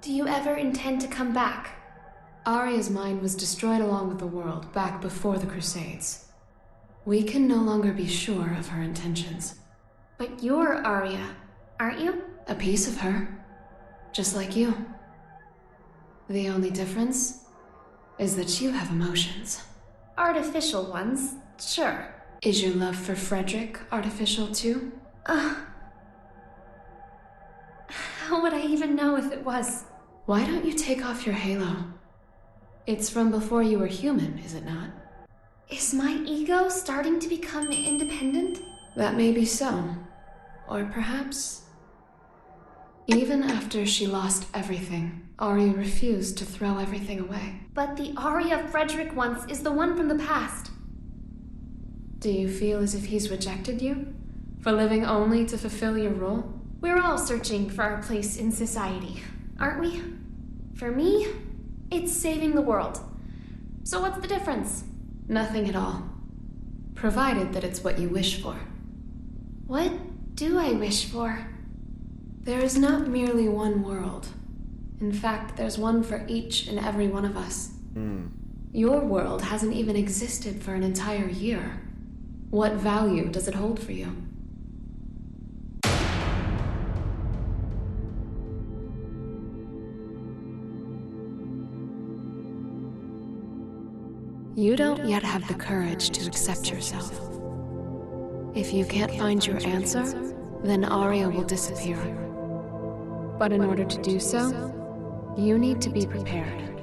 Do you ever intend to come back? Arya's mind was destroyed along with the world back before the Crusades. We can no longer be sure of her intentions. But you're Arya, aren't you? A piece of her. Just like you. The only difference is that you have emotions. Artificial ones, sure. Is your love for Frederick artificial too? How would I even know if it was? Why don't you take off your halo? It's from before you were human, is it not? Is my ego starting to become independent? That may be so. Or perhaps... Even after she lost everything, Arya refused to throw everything away. But the Arya Frederick wants is the one from the past. Do you feel as if he's rejected you? For living only to fulfill your role? We're all searching for our place in society, aren't we? For me, it's saving the world. So what's the difference? Nothing at all. Provided that it's what you wish for. What do I wish for? There is not merely one world. In fact, there's one for each and every one of us. Your world hasn't even existed for an entire year. What value does it hold for you? You don't yet have the courage to accept yourself. If you can't find your answer, then Arya will disappear. But in order to do so, you need to be prepared.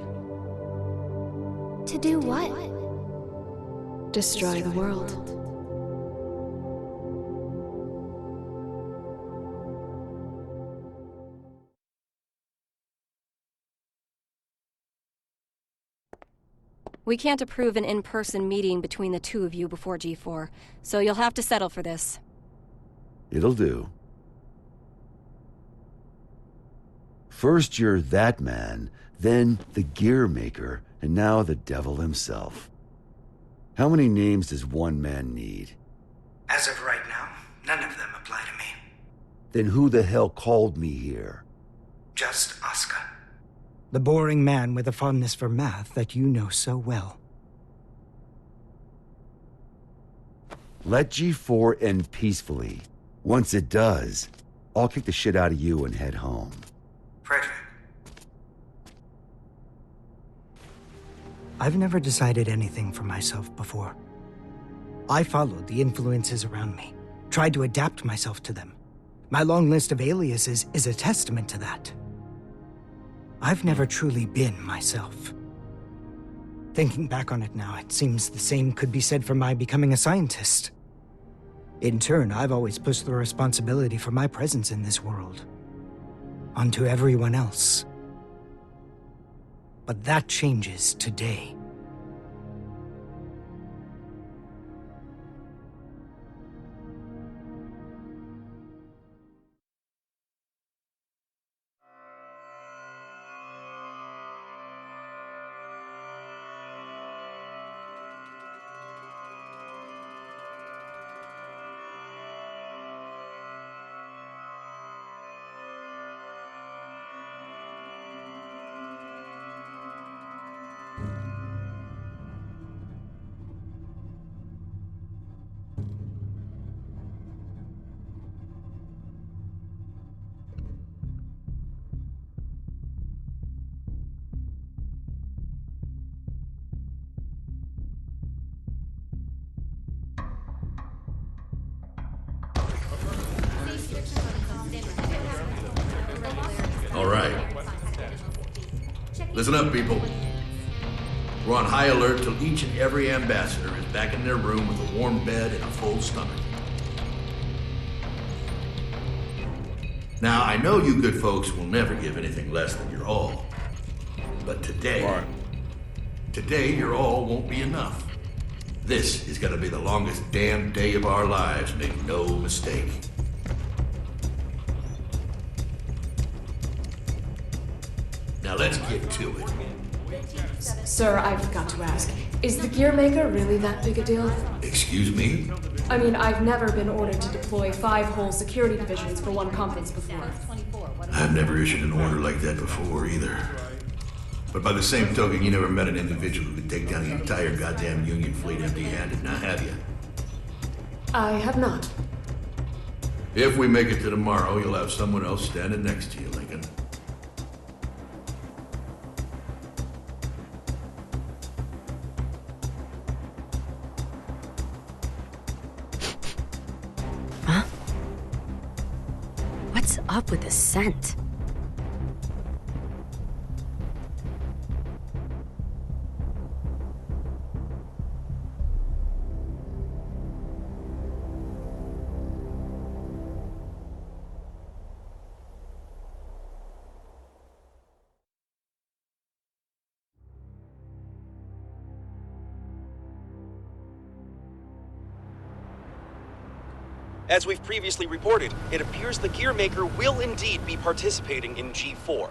To do what? Destroy the world. We can't approve an in-person meeting between the two of you before G4, so you'll have to settle for this. It'll do. First you're that man, then the gear maker, and now the devil himself. How many names does one man need? As of right now, none of them apply to me. Then who the hell called me here? Just Asuka. The boring man with a fondness for math that you know so well. Let G4 end peacefully. Once it does, I'll kick the shit out of you and head home. Frederick. I've never decided anything for myself before. I followed the influences around me, tried to adapt myself to them. My long list of aliases is a testament to that. I've never truly been myself. Thinking back on it now, it seems the same could be said for my becoming a scientist. In turn, I've always pushed the responsibility for my presence in this world onto everyone else. But that changes today. All right. Listen up, people. We're on high alert till each and every ambassador is back in their room with a warm bed and a full stomach. Now, I know you good folks will never give anything less than your all. But today, your all won't be enough. This is gonna be the longest damn day of our lives, make no mistake. Now let's get to it. Sir, I've got to ask, is the gear maker really that big a deal? Excuse me? I mean, I've never been ordered to deploy 5 whole security divisions for one conference before. I've never issued an order like that before either. But by the same token, you never met an individual who could take down the entire goddamn Union fleet empty-handed, now have you? I have not. If we make it to tomorrow, you'll have someone else standing next to you, Lincoln. What's up with the scent? As we've previously reported, it appears the Gearmaker will indeed be participating in G4.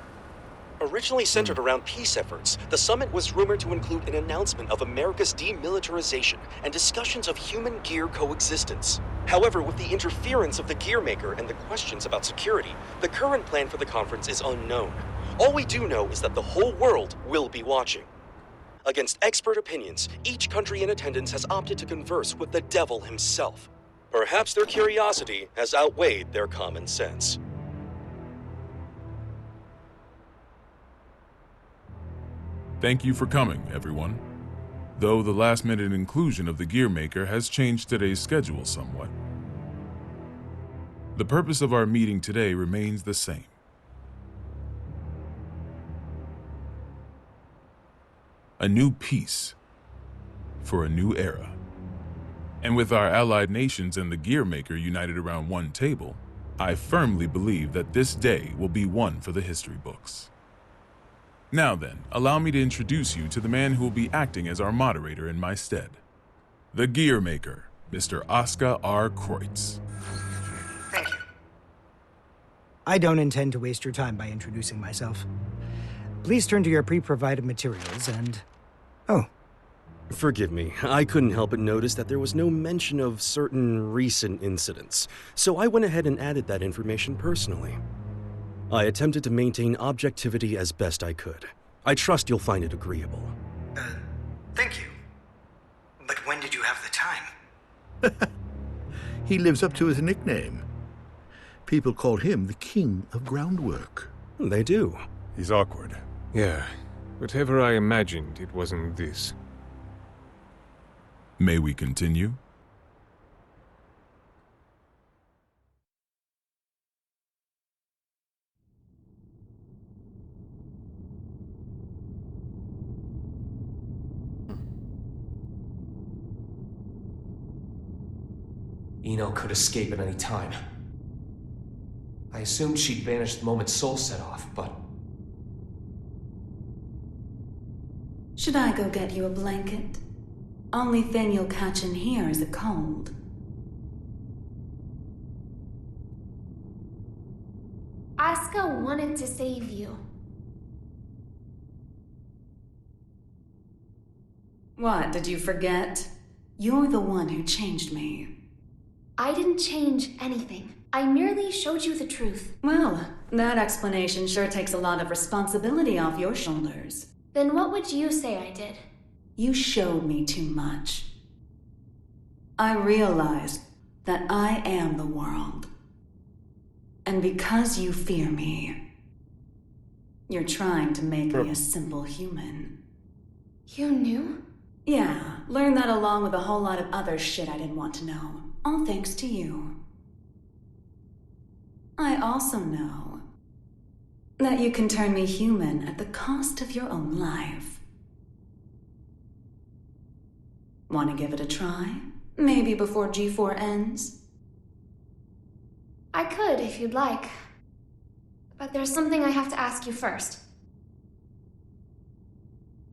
Originally centered around peace efforts, the summit was rumored to include an announcement of America's demilitarization and discussions of human-gear coexistence. However, with the interference of the Gearmaker and the questions about security, the current plan for the conference is unknown. All we do know is that the whole world will be watching. Against expert opinions, each country in attendance has opted to converse with the devil himself. Perhaps their curiosity has outweighed their common sense. Thank you for coming, everyone. Though the last-minute inclusion of the Gearmaker has changed today's schedule somewhat. The purpose of our meeting today remains the same. A new peace for a new era. And with our allied nations and the Gearmaker united around one table, I firmly believe that this day will be one for the history books. Now then, allow me to introduce you to the man who will be acting as our moderator in my stead. The Gearmaker, Mr. Oscar R. Kreutz. Thank you. I don't intend to waste your time by introducing myself. Please turn to your pre-provided materials and... Oh. Forgive me, I couldn't help but notice that there was no mention of certain recent incidents, so I went ahead and added that information personally. I attempted to maintain objectivity as best I could. I trust you'll find it agreeable. Thank you. But when did you have the time? He lives up to his nickname. People call him the King of Groundwork. They do. He's awkward. Yeah, whatever I imagined, it wasn't this. May we continue? Eno could escape at any time. I assumed she'd vanished the moment Soul set off, but... Should I go get you a blanket? Only thing you'll catch in here is a cold. Asuka wanted to save you. What, did you forget? You're the one who changed me. I didn't change anything. I merely showed you the truth. Well, that explanation sure takes a lot of responsibility off your shoulders. Then what would you say I did? You showed me too much. I realized that I am the world. And because you fear me, you're trying to make me a simple human. You knew? Yeah, learned that along with a whole lot of other shit I didn't want to know. All thanks to you. I also know that you can turn me human at the cost of your own life. Want to give it a try? Maybe before G4 ends? I could, if you'd like. But there's something I have to ask you first.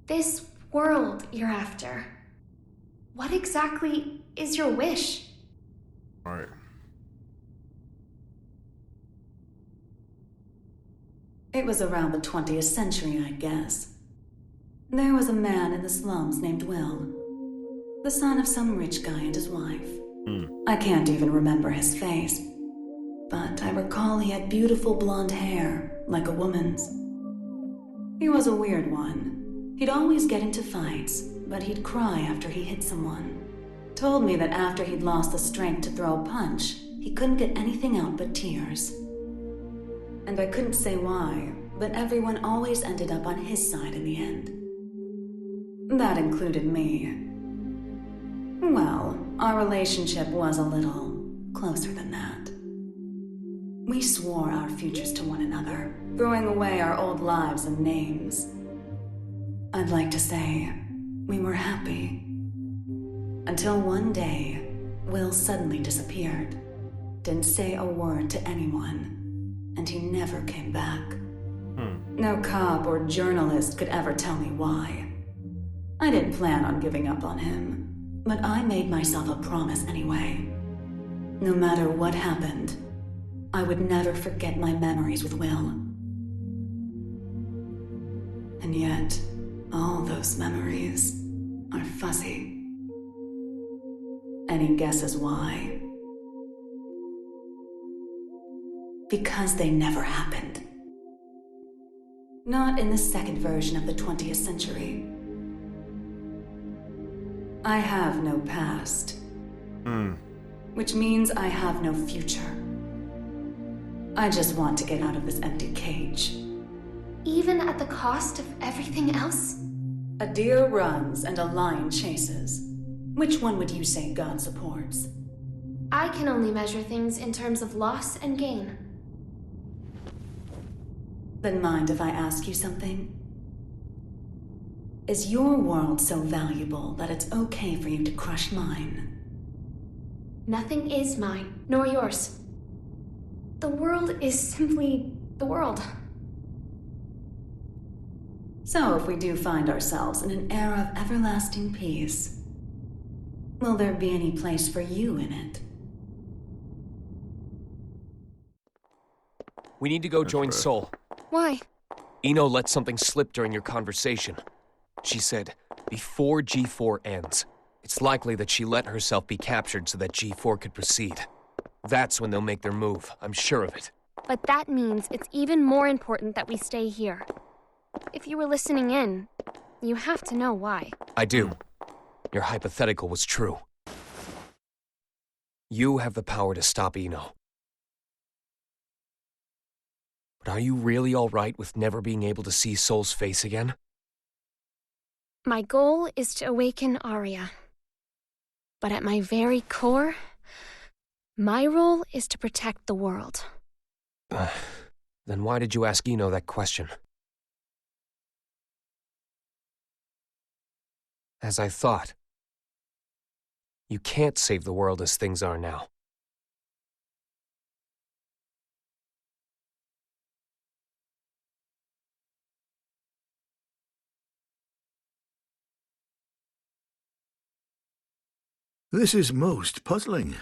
This world you're after, What exactly is your wish? All right. It was around the 20th century, I guess. There was a man in the slums named Will, the son of some rich guy and his wife. I can't even remember his face, but I recall he had beautiful blonde hair, like a woman's. He was a weird one. He'd always get into fights, but he'd cry after he hit someone. Told me that after he'd lost the strength to throw a punch, he couldn't get anything out but tears. And I couldn't say why, but everyone always ended up on his side in the end. That included me. Well, our relationship was a little closer than that. We swore our futures to one another, throwing away our old lives and names. I'd like to say we were happy. Until one day, Will suddenly disappeared. Didn't say a word to anyone, and he never came back. No cop or journalist could ever tell me why. I didn't plan on giving up on him, but I made myself a promise anyway. No matter what happened, I would never forget my memories with Will. And yet, all those memories are fuzzy. Any guesses why? Because they never happened. Not in the second version of the 20th century. I have no past. Which means I have no future. I just want to get out of this empty cage. Even at the cost of everything else? A deer runs and a lion chases. Which one would you say God supports? I can only measure things in terms of loss and gain. Then mind if I ask you something? Is your world so valuable that it's okay for you to crush mine? Nothing is mine, nor yours. The world is simply the world. So if we do find ourselves in an era of everlasting peace, will there be any place for you in it? We need to go join Sol. Why? Eno let something slip during your conversation. She said, before G4 ends. It's likely that she let herself be captured so that G4 could proceed. That's when they'll make their move, I'm sure of it. But that means it's even more important that we stay here. If you were listening in, you have to know why. I do. Your hypothetical was true. You have the power to stop Eno. But are you really all right with never being able to see Sol's face again? My goal is to awaken Arya. But at my very core, my role is to protect the world. Then why did you ask Eno that question? As I thought, you can't save the world as things are now. This is most puzzling.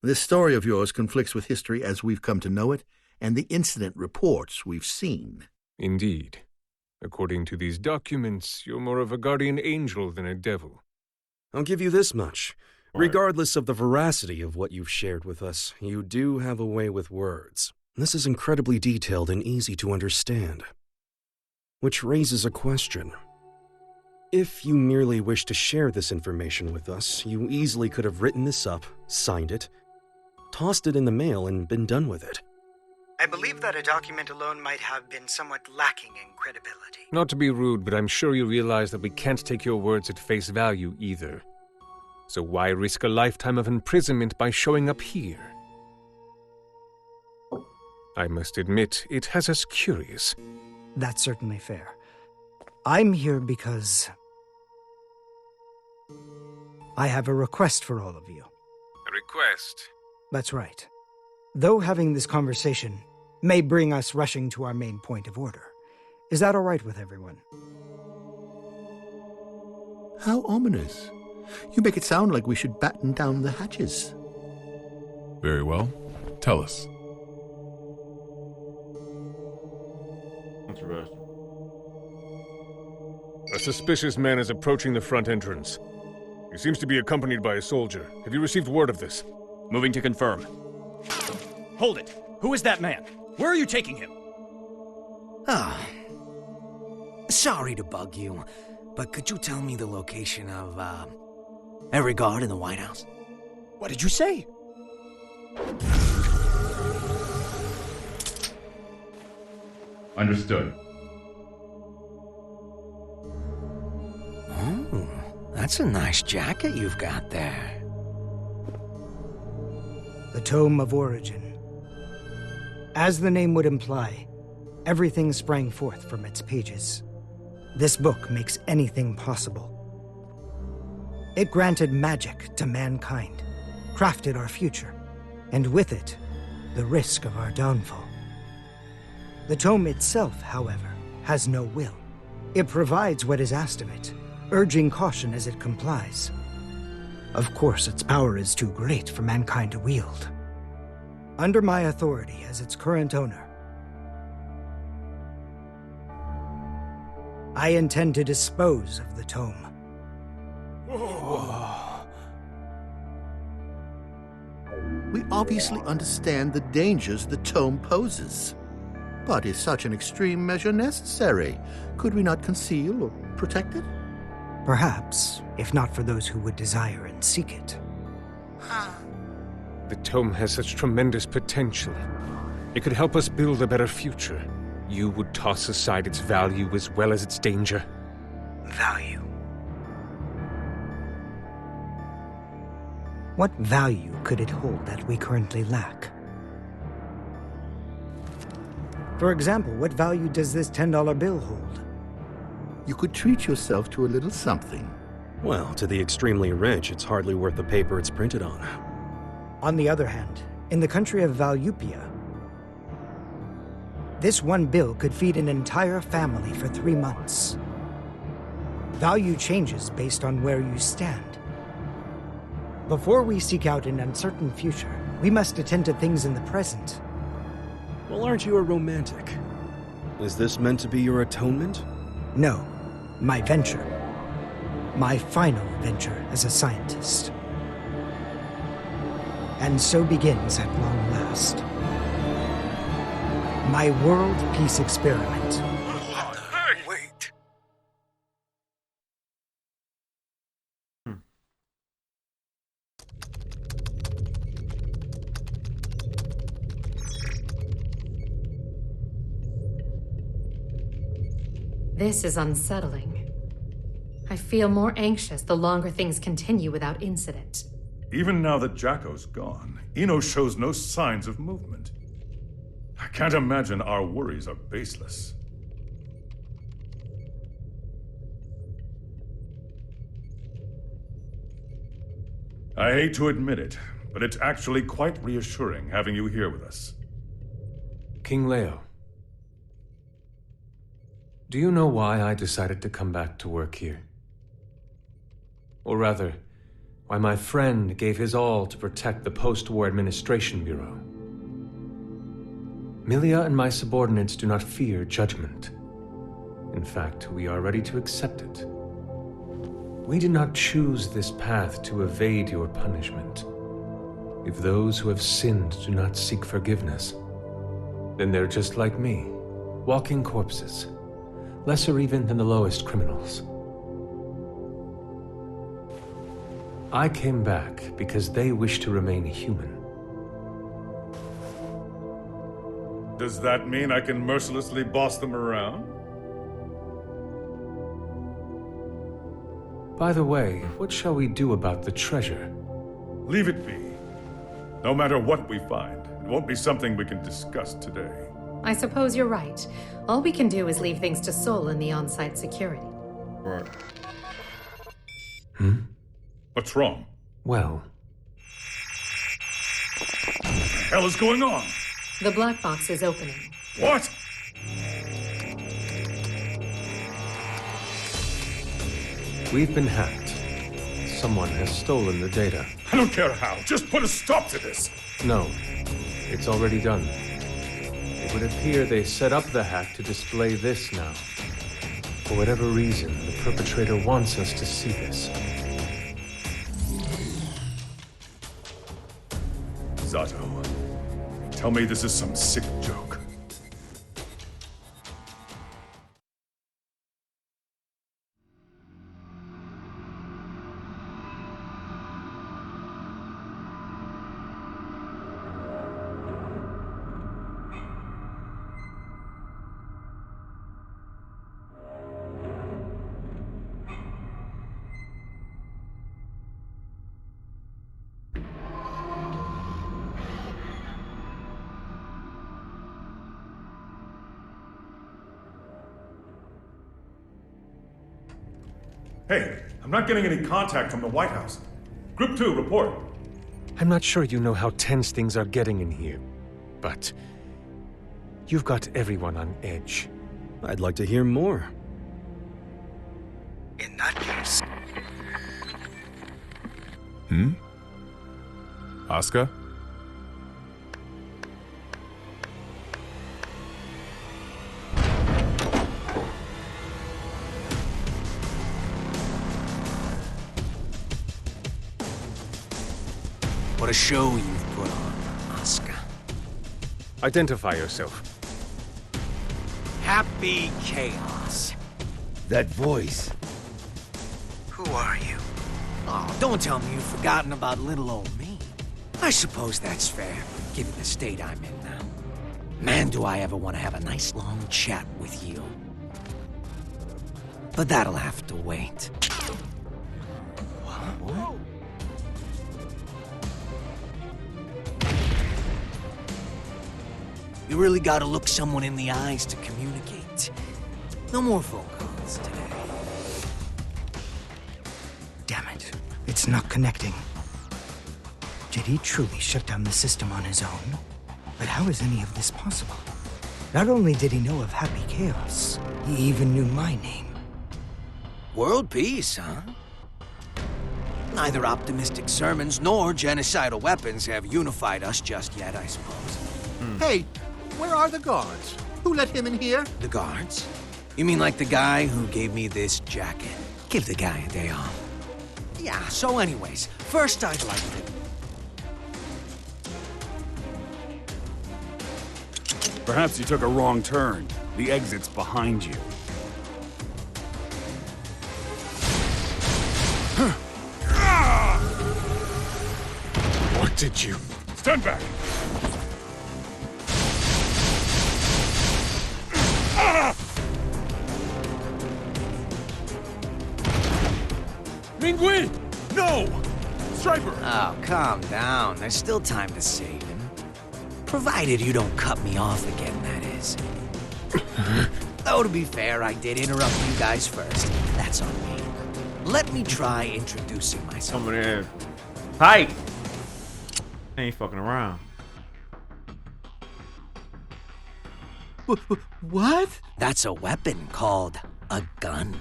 This story of yours conflicts with history as we've come to know it, and the incident reports we've seen. Indeed. According to these documents, you're more of a guardian angel than a devil. I'll give you this much. Regardless of the veracity of what you've shared with us, you do have a way with words. This is incredibly detailed and easy to understand. Which raises a question. If you merely wish to share this information with us, you easily could have written this up, signed it, tossed it in the mail, and been done with it. I believe that a document alone might have been somewhat lacking in credibility. Not to be rude, but I'm sure you realize that we can't take your words at face value either. So why risk a lifetime of imprisonment by showing up here? I must admit, it has us curious. That's certainly fair. I'm here because I have a request for all of you. A request? That's right. Though having this conversation may bring us rushing to our main point of order, is that all right with everyone? How ominous. You make it sound like we should batten down the hatches. Very well. Tell us. Interesting. A suspicious man is approaching the front entrance. He seems to be accompanied by a soldier. Have you received word of this? Moving to confirm. Hold it! Who is that man? Where are you taking him? Ah. Sorry to bug you, but could you tell me the location of, every guard in the White House? What did you say? Understood. Oh, that's a nice jacket you've got there. The Tome of Origin. As the name would imply, everything sprang forth from its pages. This book makes anything possible. It granted magic to mankind, crafted our future, and with it, the risk of our downfall. The tome itself, however, has no will. It provides what is asked of it, urging caution as it complies. Of course, its power is too great for mankind to wield. Under my authority as its current owner, I intend to dispose of the tome. We obviously understand the dangers the tome poses. But is such an extreme measure necessary? Could we not conceal or protect it? Perhaps, if not for those who would desire and seek it. The tome has such tremendous potential. It could help us build a better future. You would toss aside its value as well as its danger. Value. What value could it hold that we currently lack? For example, what value does this $10 bill hold? You could treat yourself to a little something. Well, to the extremely rich, it's hardly worth the paper it's printed on. On the other hand, in the country of Valyupia, this one bill could feed an entire family for 3 months. Value changes based on where you stand. Before we seek out an uncertain future, we must attend to things in the present. Well, aren't you a romantic? Is this meant to be your atonement? No, my venture. My final venture as a scientist. And so begins at long last my world peace experiment. Wait. This is unsettling. I feel more anxious the longer things continue without incident. Even now that Jacko's gone, Eno shows no signs of movement. I can't imagine our worries are baseless. I hate to admit it, but it's actually quite reassuring having you here with us. King Leo, do you know why I decided to come back to work here? Or rather, why my friend gave his all to protect the Post-War Administration Bureau? Milia and my subordinates do not fear judgment. In fact, we are ready to accept it. We did not choose this path to evade your punishment. If those who have sinned do not seek forgiveness, then they're just like me, walking corpses, lesser even than the lowest criminals. I came back because they wish to remain human. Does that mean I can mercilessly boss them around? By the way, what shall we do about the treasure? Leave it be. No matter what we find, it won't be something we can discuss today. I suppose you're right. All we can do is leave things to Sol and the on-site security. Right. Hmm? What's wrong? Well, What the hell is going on? The black box is opening. What? We've been hacked. Someone has stolen the data. I don't care how. Just put a stop to this. No, it's already done. It would appear they set up the hack to display this now. For whatever reason, the perpetrator wants us to see this. Zato, tell me this is some sick joke. Hey, I'm not getting any contact from the White House. Group 2, report. I'm not sure you know how tense things are getting in here, but you've got everyone on edge. I'd like to hear more. In that case... Oscar? What a show you've put on, Oscar. Identify yourself. Happy Chaos. That voice. Who are you? Oh, don't tell me you've forgotten about little old me. I suppose that's fair, given the state I'm in now. Man, do I ever want to have a nice long chat with you. But that'll have to wait. What? You really gotta look someone in the eyes to communicate. No more phone calls today. Damn it. It's not connecting. Did he truly shut down the system on his own? But how is any of this possible? Not only did he know of Happy Chaos, he even knew my name. World peace, huh? Neither optimistic sermons nor genocidal weapons have unified us just yet, I suppose. Hey, where are the guards? Who let him in here? The guards? You mean like the guy who gave me this jacket? Give the guy a day off. Yeah, so anyways, first I'd like to... Perhaps you took a wrong turn. The exit's behind you. What did you... Stand back! Mingui! No! Striper! Oh, calm down. There's still time to save him. Provided you don't cut me off again, that is. Though, to be fair, I did interrupt you guys first. That's on me. Let me try introducing myself. Coming in tight. Ain't fucking around. What? That's a weapon called a gun.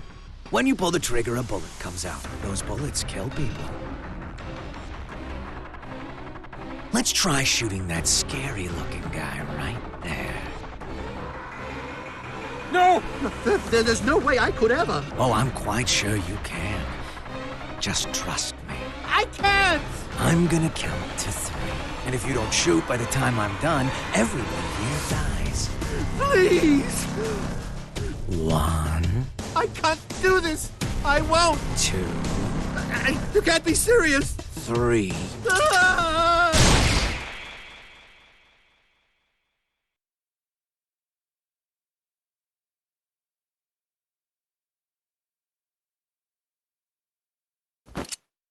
When you pull the trigger, a bullet comes out. Those bullets kill people. Let's try shooting that scary-looking guy right there. No! There's no way I could ever. Oh, I'm quite sure you can. Just trust me. I can't! I'm gonna count to 3. And if you don't shoot by the time I'm done, everyone here dies. Please! 1. I can't do this! I won't! 2. You can't be serious! 3. Ah!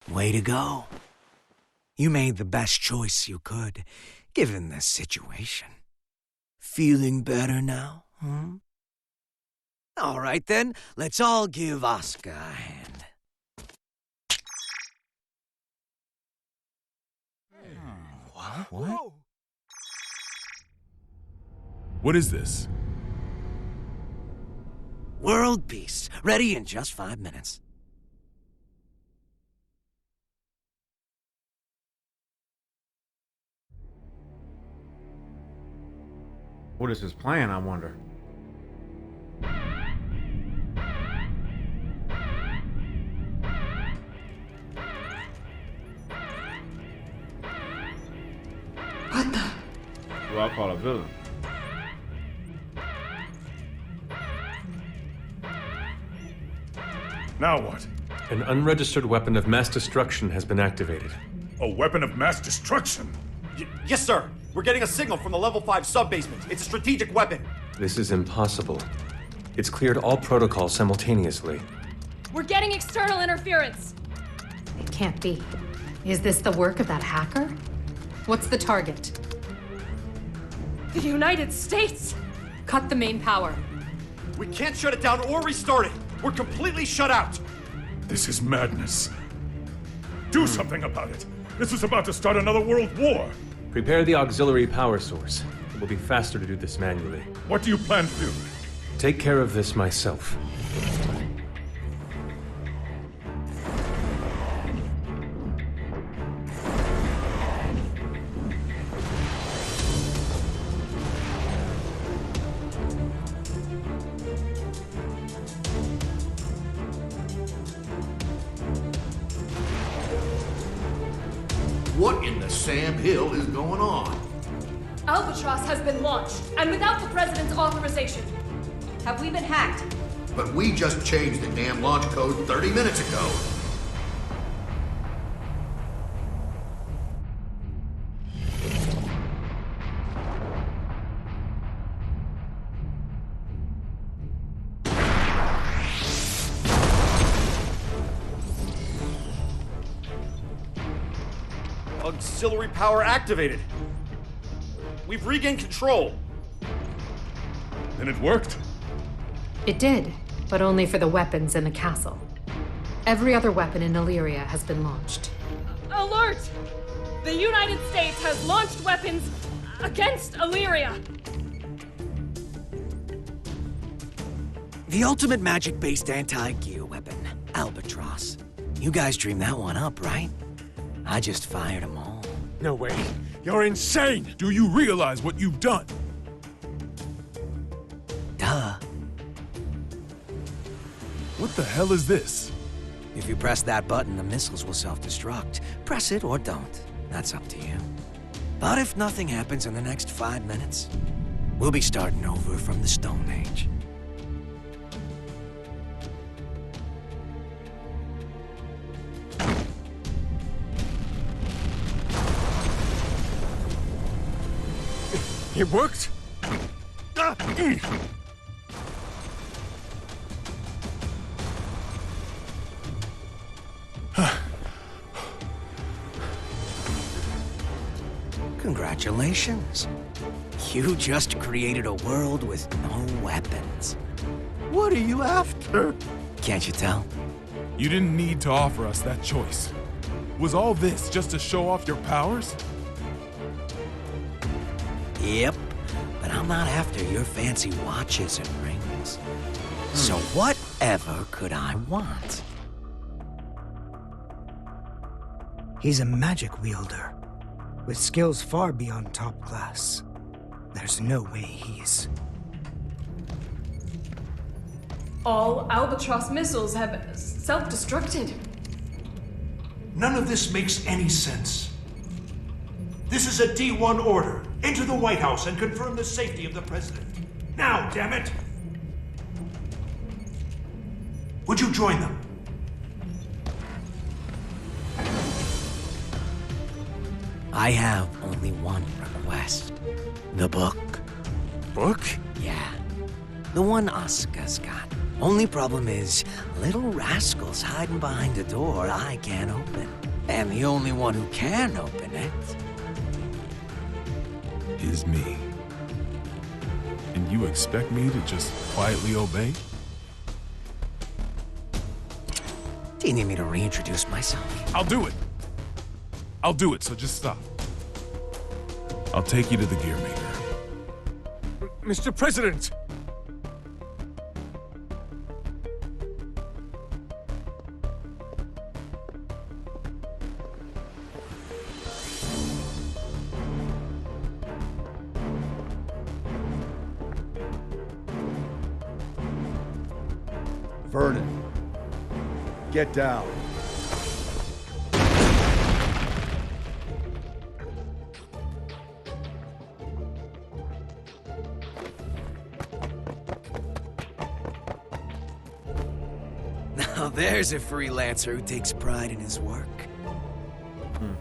Way to go. You made the best choice you could, given the situation. Feeling better now, huh? All right then, let's all give Oscar a hand. What? What is this? World peace, ready in just 5 minutes. What is his plan, I wonder? What the? Who I call a villain. Now what? An unregistered weapon of mass destruction has been activated. A weapon of mass destruction? Yes, sir. We're getting a signal from the level 5 sub-basement. It's a strategic weapon. This is impossible. It's cleared all protocols simultaneously. We're getting external interference. It can't be. Is this the work of that hacker? What's the target? The United States! Cut the main power. We can't shut it down or restart it. We're completely shut out. This is madness. Do something about it. This is about to start another world war. Prepare the auxiliary power source. It will be faster to do this manually. What do you plan to do? Take care of this myself. What in the Sam Hill is going on? Albatross has been launched, and without the President's authorization. Have we been hacked? But we just changed the damn launch code 30 minutes ago. Auxiliary power activated. We've regained control. Then it worked? It did, but only for the weapons in the castle. Every other weapon in Illyria has been launched. Alert! The United States has launched weapons against Illyria. The ultimate magic-based anti-gear weapon, Albatross. You guys dreamed that one up, right? I just fired them all. No way. You're insane! Do you realize what you've done? Duh. What the hell is this? If you press that button, the missiles will self-destruct. Press it or don't. That's up to you. But if nothing happens in the next 5 minutes, we'll be starting over from the Stone Age. It worked? Congratulations. You just created a world with no weapons. What are you after? Can't you tell? You didn't need to offer us that choice. Was all this just to show off your powers? Yep, but I'm not after your fancy watches and rings. So whatever could I want? He's a magic wielder, with skills far beyond top class. There's no way he's... All Albatross missiles have self-destructed. None of this makes any sense. This is a D1 order. Enter the White House and confirm the safety of the president. Now, damn it! Would you join them? I have only one request. The book. Book? Yeah. The one Asuka's got. Only problem is, little rascal's hiding behind a door I can't open. And the only one who can open it is me. And you expect me to just quietly obey? Do you need me to reintroduce myself? I'll do it. I'll do it, so just stop. I'll take you to the gear maker. Mr. President! Vernon, get down. Now there's a freelancer who takes pride in his work.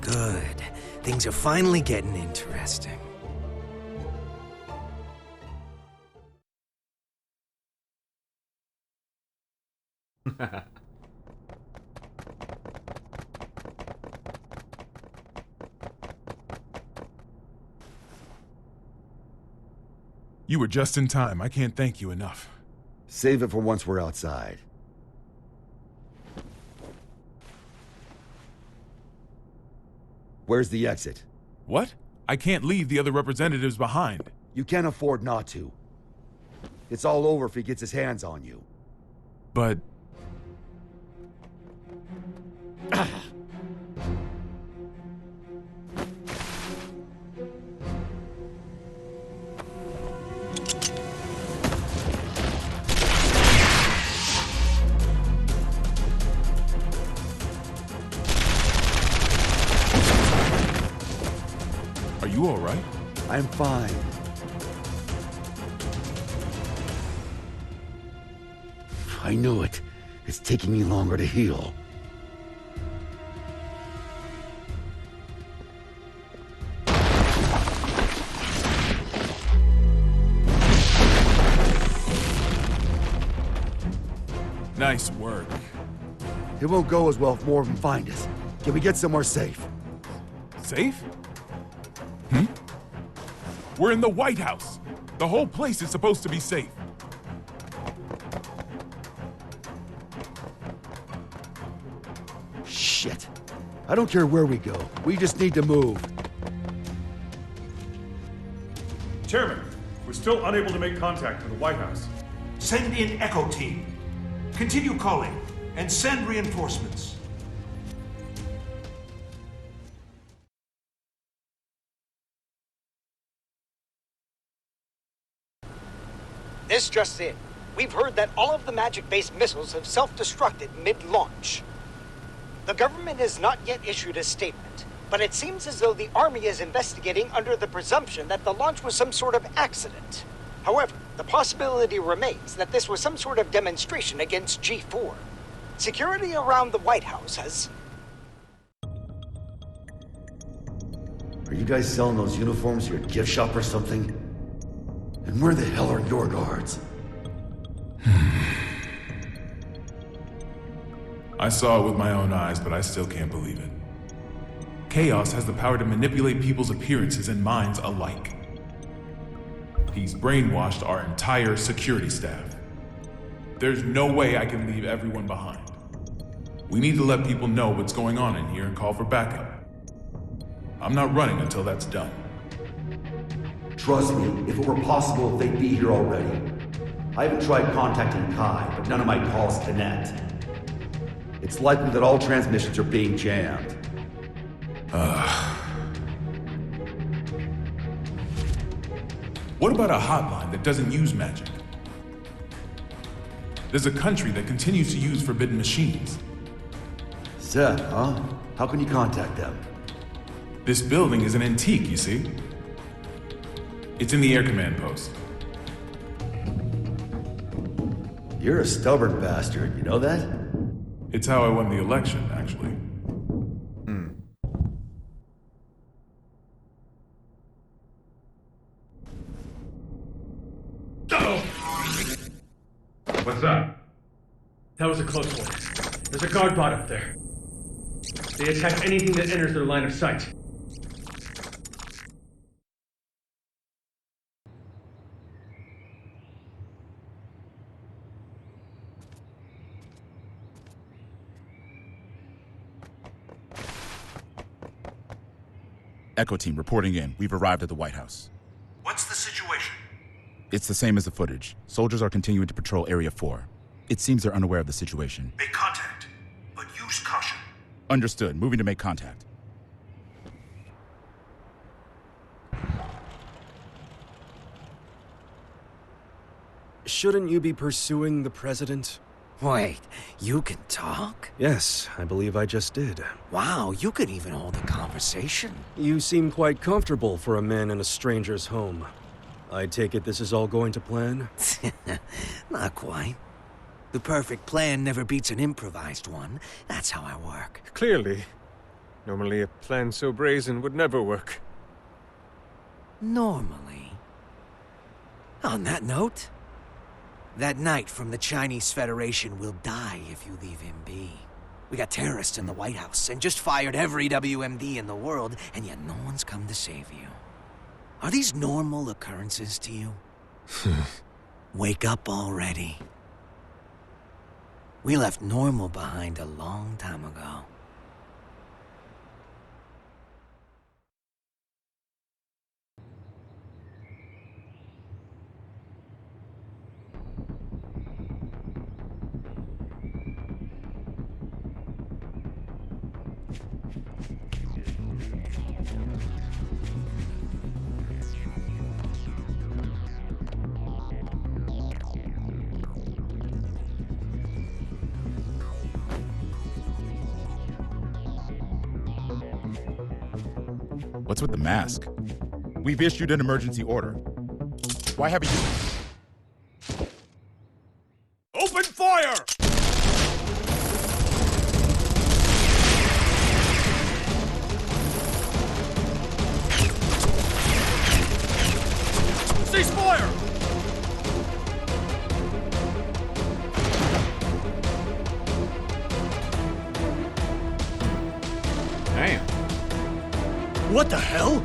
Good. Things are finally getting interesting. You were just in time. I can't thank you enough. Save it for once we're outside. Where's the exit? What? I can't leave the other representatives behind. You can't afford not to. It's all over if he gets his hands on you. But... Are you all right? I'm fine. I knew it. It's taking me longer to heal. Nice work. It won't go as well if more of them find us. Can we get somewhere safe? Safe? We're in the White House. The whole place is supposed to be safe. Shit. I don't care where we go. We just need to move. Chairman, we're still unable to make contact with the White House. Send in Echo Team. Continue calling and send reinforcements. This just in. We've heard that all of the magic-based missiles have self-destructed mid-launch. The government has not yet issued a statement, but it seems as though the Army is investigating under the presumption that the launch was some sort of accident. However, the possibility remains that this was some sort of demonstration against G4. Security around the White House has... Are you guys selling those uniforms to your gift shop or something? And where the hell are your guards? I saw it with my own eyes, but I still can't believe it. Chaos has the power to manipulate people's appearances and minds alike. He's brainwashed our entire security staff. There's no way I can leave everyone behind. We need to let people know what's going on in here and call for backup. I'm not running until that's done. Trust me, if it were possible, they'd be here already. I haven't tried contacting Kai, but none of my calls connect. It's likely that all transmissions are being jammed. What about a hotline that doesn't use magic? There's a country that continues to use forbidden machines. Seth, huh? How can you contact them? This building is an antique, you see? It's in the air command post. You're a stubborn bastard, you know that? It's how I won the election, actually. What's up? That was a close one. There's a guard bot up there. They attack anything that enters their line of sight. Echo Team reporting in. We've arrived at the White House. What's the situation? It's the same as the footage. Soldiers are continuing to patrol Area 4. It seems they're unaware of the situation. Make contact, but use caution. Understood. Moving to make contact. Shouldn't you be pursuing the president? Wait, you can talk? Yes, I believe I just did. Wow, you could even hold a conversation. You seem quite comfortable for a man in a stranger's home. I take it this is all going to plan? Not quite. The perfect plan never beats an improvised one. That's how I work. Clearly. Normally a plan so brazen would never work. Normally. On that note, that knight from the Chinese Federation will die if you leave him be. We got terrorists in the White House and just fired every WMD in the world, and yet no one's come to save you. Are these normal occurrences to you? Wake up already. We left normal behind a long time ago. What's with the mask? We've issued an emergency order. Why haven't you... Open fire! Cease fire! Damn. What the hell?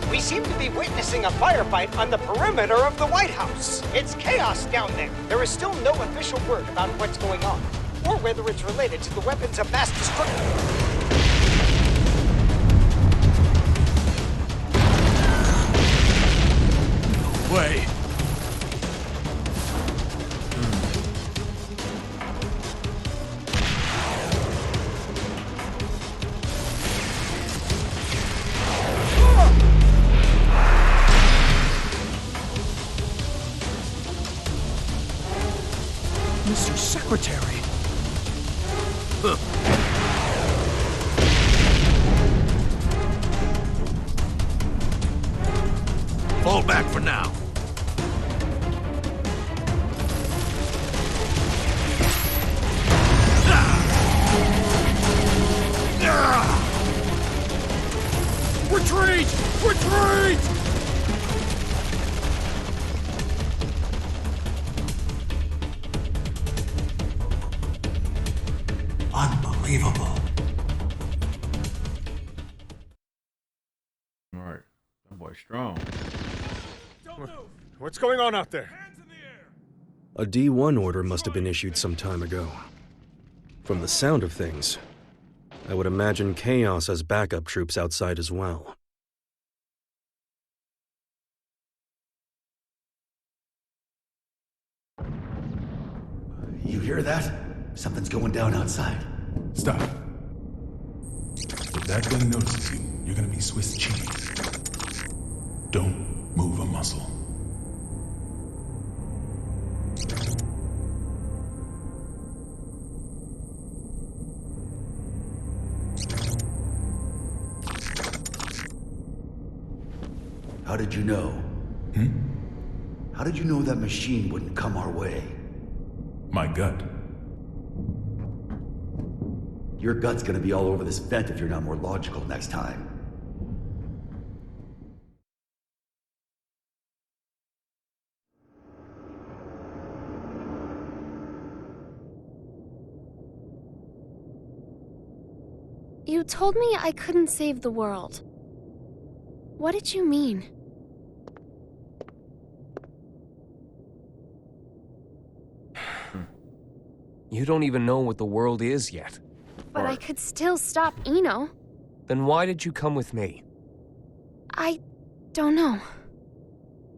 We seem to be witnessing a firefight on the perimeter of the White House. It's chaos down there. There is still no official word about what's going on, or whether it's related to the weapons of mass destruction. Way. Mr. Secretary. Fall back for now. Retreat! Retreat! Unbelievable. All right. That boy's strong. What's going on out there? A D1 order must have been issued some time ago. From the sound of things, I would imagine Chaos has backup troops outside as well. You hear that? Something's going down outside. Stop. If that gun notices you, you're gonna be Swiss cheese. Don't move a muscle. How did you know? How did you know that machine wouldn't come our way? My gut. Your gut's gonna be all over this vent if you're not more logical next time. You told me I couldn't save the world. What did you mean? You don't even know what the world is yet. But I could still stop Eno. Then why did you come with me? I don't know.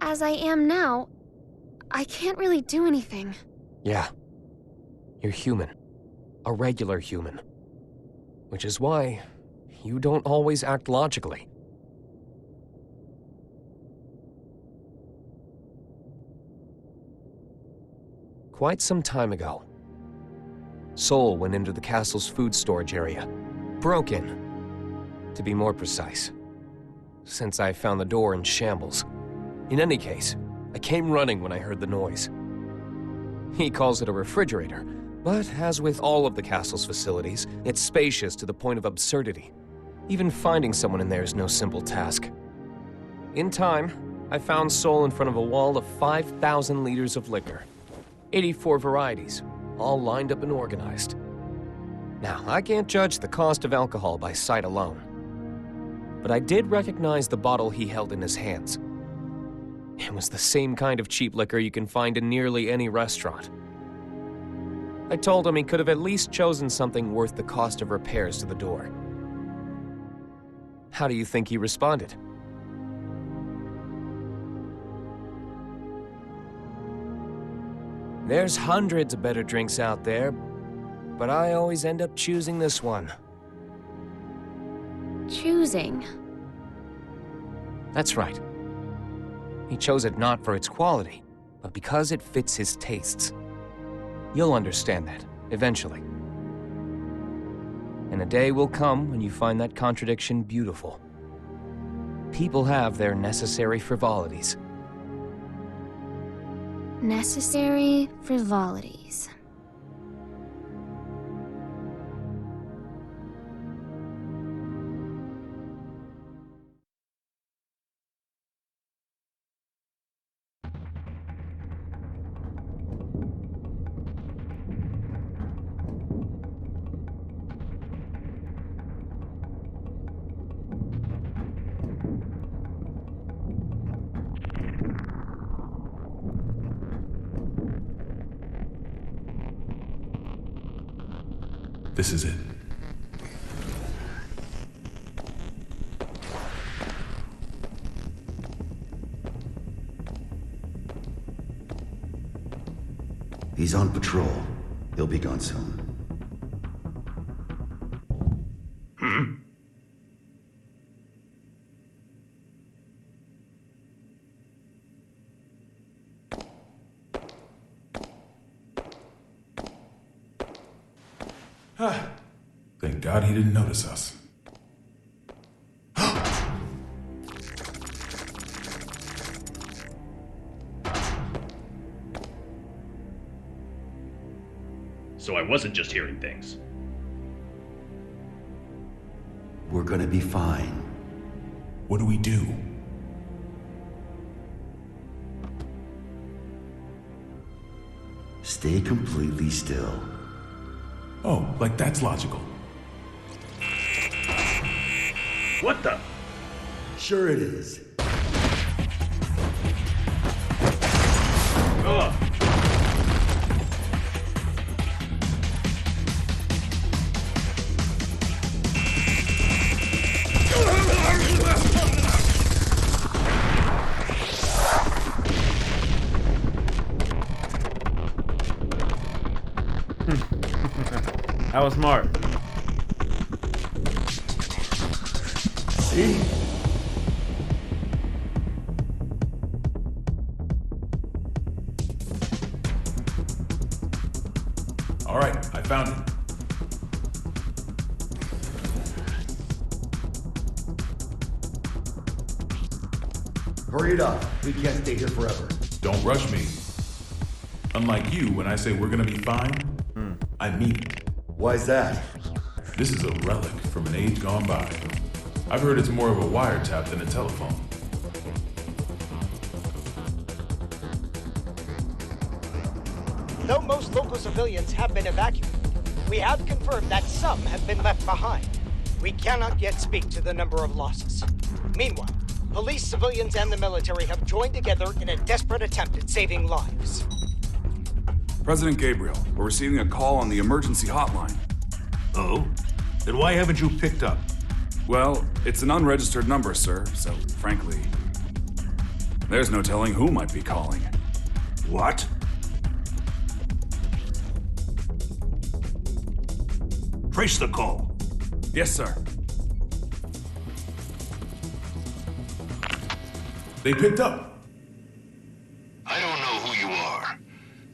As I am now, I can't really do anything. Yeah. You're human. A regular human. Which is why you don't always act logically. Quite some time ago, Sol went into the castle's food storage area. Broke in, to be more precise, since I found the door in shambles. In any case, I came running when I heard the noise. He calls it a refrigerator, but as with all of the castle's facilities, it's spacious to the point of absurdity. Even finding someone in there is no simple task. In time, I found Sol in front of a wall of 5,000 liters of liquor. 84 varieties, all lined up and organized. Now, I can't judge the cost of alcohol by sight alone, but I did recognize the bottle he held in his hands. It was the same kind of cheap liquor you can find in nearly any restaurant. I told him he could have at least chosen something worth the cost of repairs to the door. How do you think he responded? There's hundreds of better drinks out there, but I always end up choosing this one. Choosing? That's right. He chose it not for its quality, but because it fits his tastes. You'll understand that, eventually. And a day will come when you find that contradiction beautiful. People have their necessary frivolities. Necessary frivolities. This is it. He's on patrol. He'll be gone soon. Thank God he didn't notice us. So I wasn't just hearing things. We're gonna be fine. What do we do? Stay completely still. Oh, like that's logical. What the? Sure it is. Ugh. That was smart. See? All right, I found it. Hurry it up. We can't stay here forever. Don't rush me. Unlike you, when I say we're gonna be fine, I mean it. Why's that? This is a relic from an age gone by. I've heard it's more of a wiretap than a telephone. Though most local civilians have been evacuated, we have confirmed that some have been left behind. We cannot yet speak to the number of losses. Meanwhile, police, civilians, and the military have joined together in a desperate attempt at saving lives. President Gabriel, we're receiving a call on the emergency hotline. Oh? Then why haven't you picked up? Well, it's an unregistered number, sir, so frankly, there's no telling who might be calling. What? Trace the call. Yes, sir. They picked up. I don't know who you are,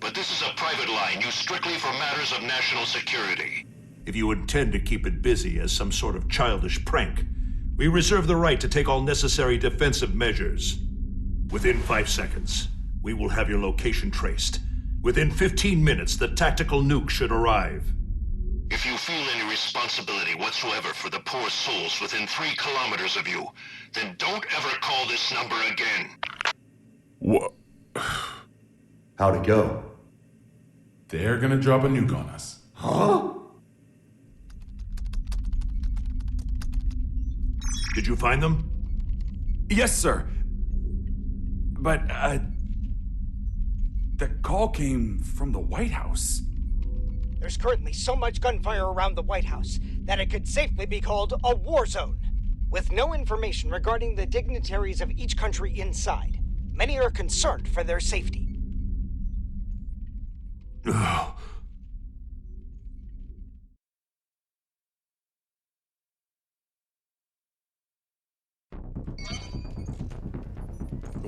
but this This is a private line used strictly for matters of national security. If you intend to keep it busy as some sort of childish prank, we reserve the right to take all necessary defensive measures. Within 5 seconds, we will have your location traced. Within 15 minutes, the tactical nuke should arrive. If you feel any responsibility whatsoever for the poor souls within 3 kilometers of you, then don't ever call this number again. What? How'd it go? They're gonna drop a nuke on us. Huh? Did you find them? Yes, sir. But, the call came from the White House. There's currently so much gunfire around the White House that it could safely be called a war zone. With no information regarding the dignitaries of each country inside, many are concerned for their safety. The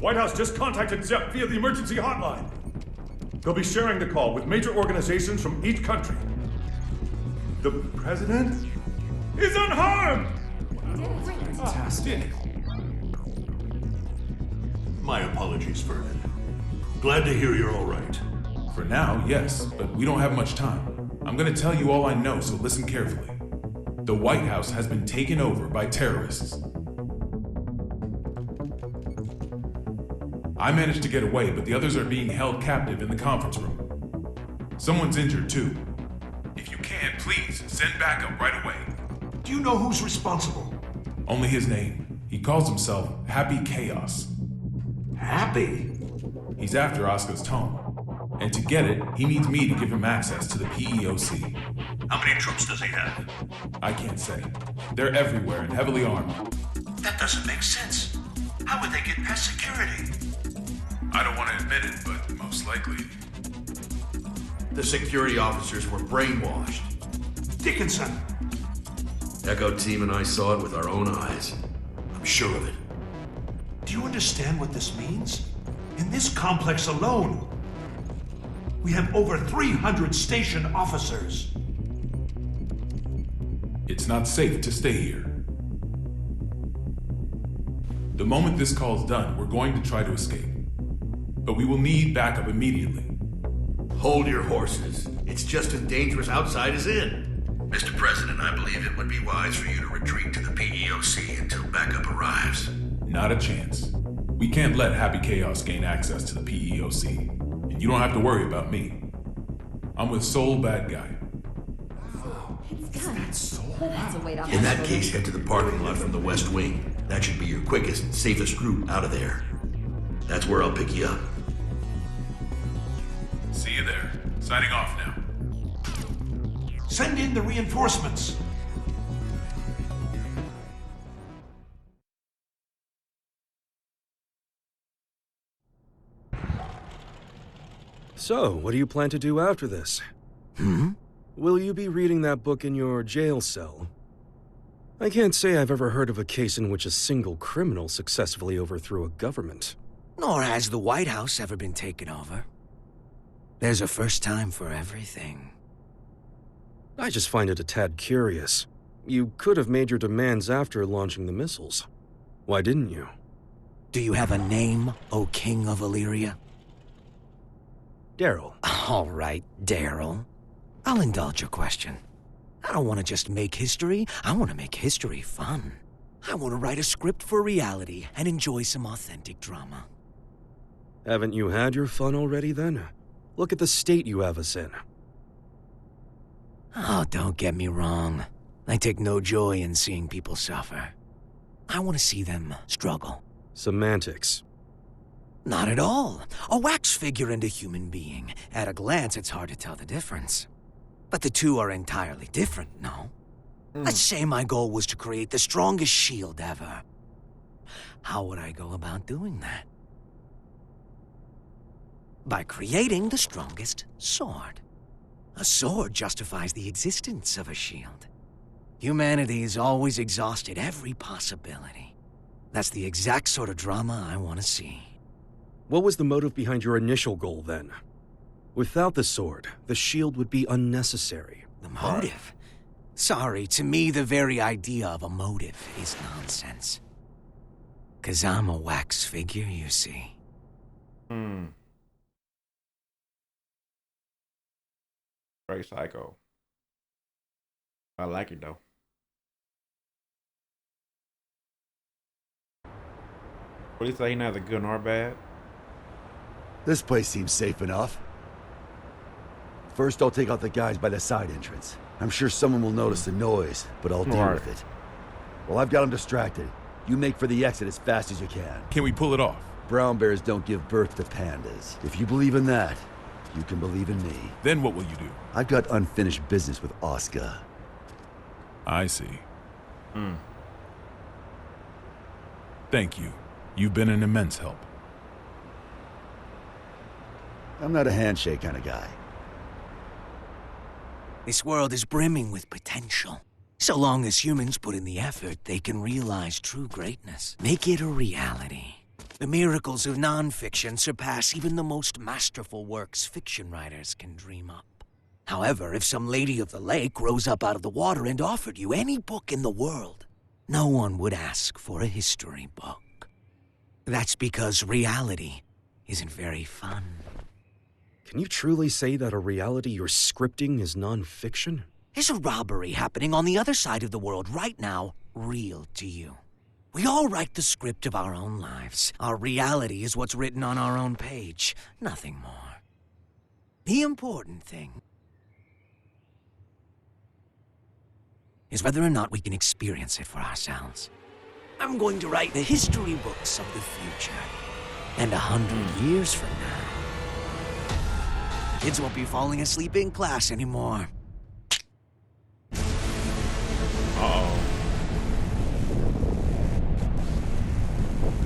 White House just contacted Zepp via the emergency hotline. They'll be sharing the call with major organizations from each country. The president is unharmed! Fantastic. My apologies, Vernon. Glad to hear you're all right. For now, yes, but we don't have much time. I'm gonna tell you all I know, so listen carefully. The White House has been taken over by terrorists. I managed to get away, but the others are being held captive in the conference room. Someone's injured too. If you can, please, send backup right away. Do you know who's responsible? Only his name. He calls himself Happy Chaos. Happy? He's after Oscar's tome. And to get it, he needs me to give him access to the PEOC. How many troops does he have? I can't say. They're everywhere and heavily armed. That doesn't make sense. How would they get past security? I don't want to admit it, but most likely. The security officers were brainwashed. Dickinson! Echo Team and I saw it with our own eyes. I'm sure of it. Do you understand what this means? In this complex alone, we have over 300 station officers. It's not safe to stay here. The moment this call's done, we're going to try to escape. But we will need backup immediately. Hold your horses. It's just as dangerous outside as in. Mr. President, I believe it would be wise for you to retreat to the PEOC until backup arrives. Not a chance. We can't let Happy Chaos gain access to the PEOC. And you don't have to worry about me. I'm with Soul Bad Guy. In that case, head to the parking lot from the West Wing. That should be your quickest and safest route out of there. That's where I'll pick you up. See you there. Signing off now. Send in the reinforcements. So, what do you plan to do after this? Will you be reading that book in your jail cell? I can't say I've ever heard of a case in which a single criminal successfully overthrew a government. Nor has the White House ever been taken over. There's a first time for everything. I just find it a tad curious. You could have made your demands after launching the missiles. Why didn't you? Do you have a name, O King of Illyria? Daryl. All right, Daryl. I'll indulge your question. I don't want to just make history, I want to make history fun. I want to write a script for reality and enjoy some authentic drama. Haven't you had your fun already then? Look at the state you have us in. Oh, don't get me wrong. I take no joy in seeing people suffer. I want to see them struggle. Semantics. Not at all. A wax figure and a human being. At a glance, it's hard to tell the difference. But the two are entirely different, no? Let's say my goal was to create the strongest shield ever. How would I go about doing that? By creating the strongest sword. A sword justifies the existence of a shield. Humanity has always exhausted every possibility. That's the exact sort of drama I want to see. What was the motive behind your initial goal, then? Without the sword, the shield would be unnecessary. The motive? Sorry, to me the very idea of a motive is nonsense. 'Cause I'm a wax figure, you see. Very psycho. I like it though. What do you say? He neither good nor bad. This place seems safe enough. First, I'll take out the guys by the side entrance. I'm sure someone will notice the noise, but I'll deal with it. Well, I've got them distracted. You make for the exit as fast as you can. Can we pull it off? Brown bears don't give birth to pandas. If you believe in that, you can believe in me. Then what will you do? I've got unfinished business with Oscar. I see. Thank you. You've been an immense help. I'm not a handshake kind of guy. This world is brimming with potential. So long as humans put in the effort, they can realize true greatness. Make it a reality. The miracles of nonfiction surpass even the most masterful works fiction writers can dream up. However, if some lady of the lake rose up out of the water and offered you any book in the world, no one would ask for a history book. That's because reality isn't very fun. Can you truly say that a reality you're scripting is nonfiction? Is a robbery happening on the other side of the world right now real to you? We all write the script of our own lives. Our reality is what's written on our own page, nothing more. The important thing is whether or not we can experience it for ourselves. I'm going to write the history books of the future. And 100 years from now, kids won't be falling asleep in class anymore. Uh-oh.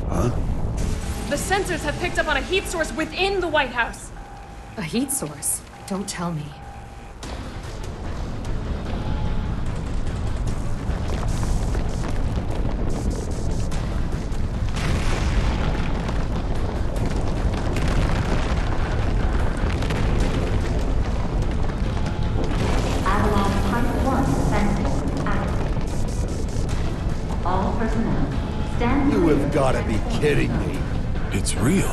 Huh? The sensors have picked up on a heat source within the White House. A heat source? Don't tell me. You have got to be kidding me. It's real.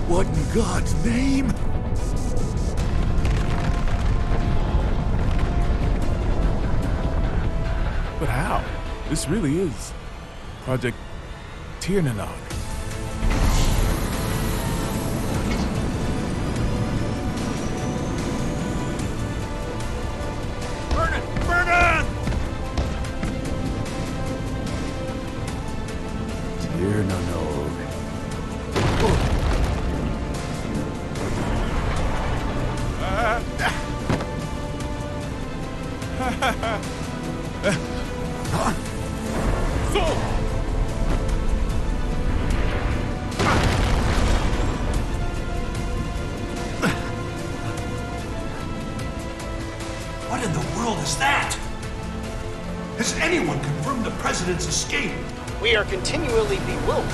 What in God's name? But how? This really is Project Tiernanog. Burn it! Burn it! Tiernanog. What in the world is that? Has anyone confirmed the president's escape? We are continually bewildered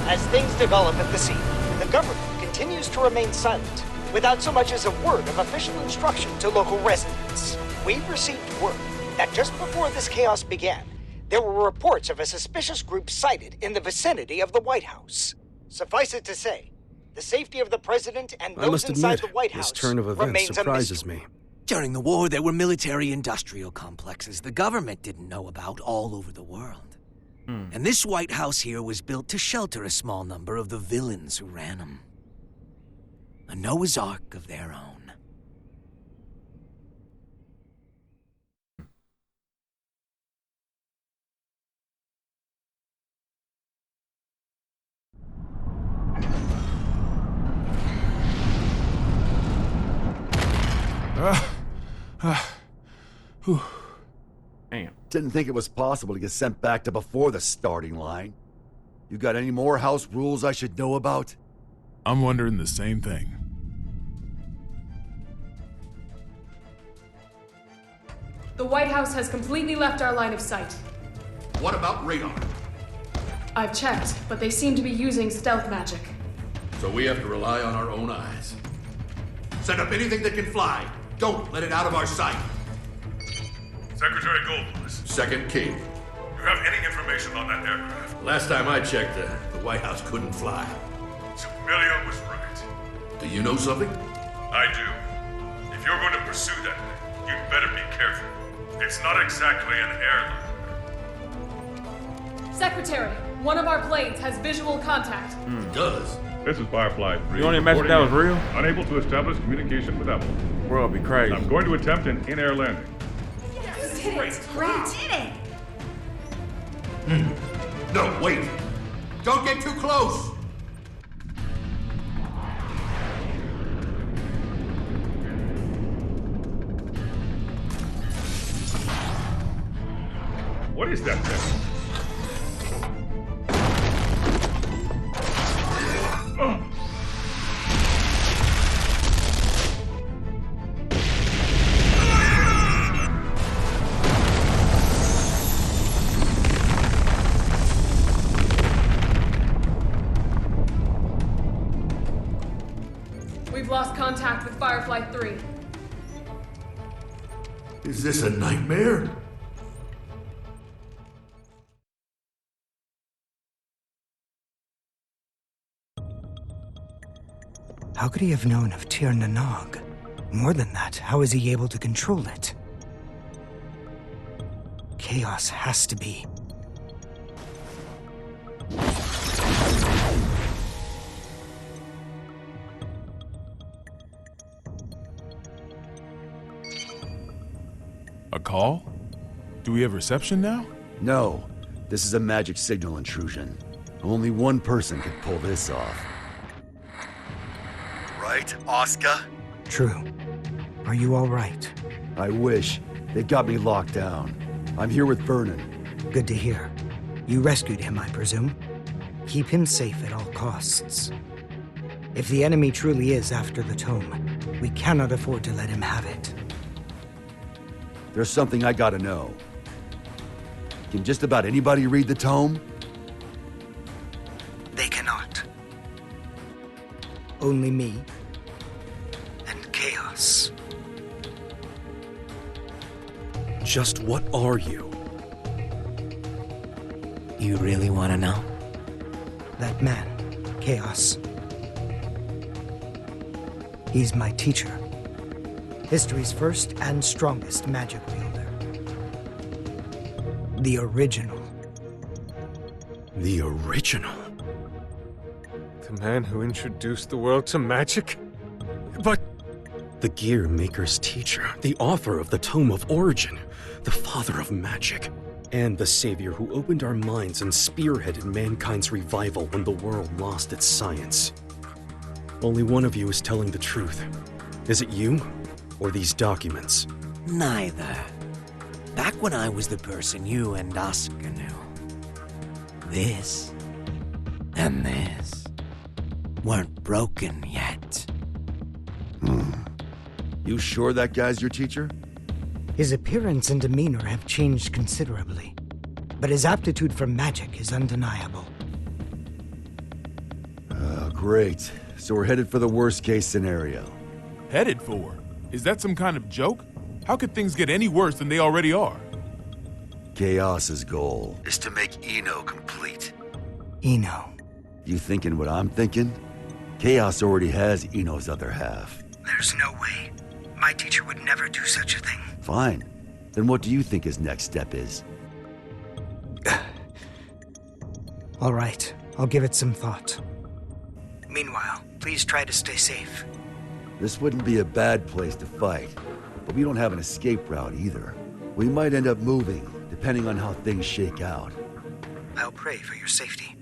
as things develop at the scene. The government continues to remain silent, without so much as a word of official instruction to local residents. We've received word that just before this chaos began, there were reports of a suspicious group sighted in the vicinity of the White House. Suffice it to say, the safety of the president and I those must inside admit, the White this House turn of events remains a surprises mystery. me. During the war, there were military-industrial complexes the government didn't know about all over the world. And this White House here was built to shelter a small number of the villains who ran them. A Noah's Ark of their own. Damn. Didn't think it was possible to get sent back to before the starting line. You got any more house rules I should know about? I'm wondering the same thing. The White House has completely left our line of sight. What about radar? I've checked, but they seem to be using stealth magic. So we have to rely on our own eyes. Set up anything that can fly. Don't let it out of our sight. Secretary Goldfuss, Second King. you have any information on that aircraft? Last time I checked, the White House couldn't fly. Civilian was right. Do you know something? I do. If you're going to pursue that, you'd better be careful. It's not exactly an airline. Secretary, one of our planes has visual contact. Does? This is Firefly 3. You only imagine that was real? Unable to establish communication with Apple. World be crazy. I'm going to attempt an in-air landing. Great. No, wait. Don't get too close. What is that thing? We've lost contact with Firefly 3. Is this a nightmare? How could he have known of Tir Nanog? More than that, how is he able to control it? Chaos has to be. A call? Do we have reception now? No, this is a magic signal intrusion. Only one person could pull this off. Right, Oscar? True. Are you all right? I wish. They got me locked down. I'm here with Vernon. Good to hear. You rescued him, I presume? Keep him safe at all costs. If the enemy truly is after the tome, we cannot afford to let him have it. There's something I gotta know. Can just about anybody read the tome? They cannot. Only me and Chaos. Just what are you? You really want to know? That man, Chaos. He's my teacher. History's first and strongest magic wielder. The original. The original? The man who introduced the world to magic? But... The Gear Maker's teacher, the author of the Tome of Origin, the father of magic, and the savior who opened our minds and spearheaded mankind's revival when the world lost its science. Only one of you is telling the truth. Is it you, or these documents? Neither. Back when I was the person you and Oscar knew, this and this weren't broken yet. You sure that guy's your teacher? His appearance and demeanor have changed considerably, but his aptitude for magic is undeniable. Great. So we're headed for the worst case scenario. Headed for? Is that some kind of joke? How could things get any worse than they already are? Chaos's goal is to make Eno complete. Eno. You thinking what I'm thinking? Chaos already has Eno's other half. There's no way. My teacher would never do such a thing. Fine. Then what do you think his next step is? All right, I'll give it some thought. Meanwhile, please try to stay safe. This wouldn't be a bad place to fight, but we don't have an escape route either. We might end up moving, depending on how things shake out. I'll pray for your safety.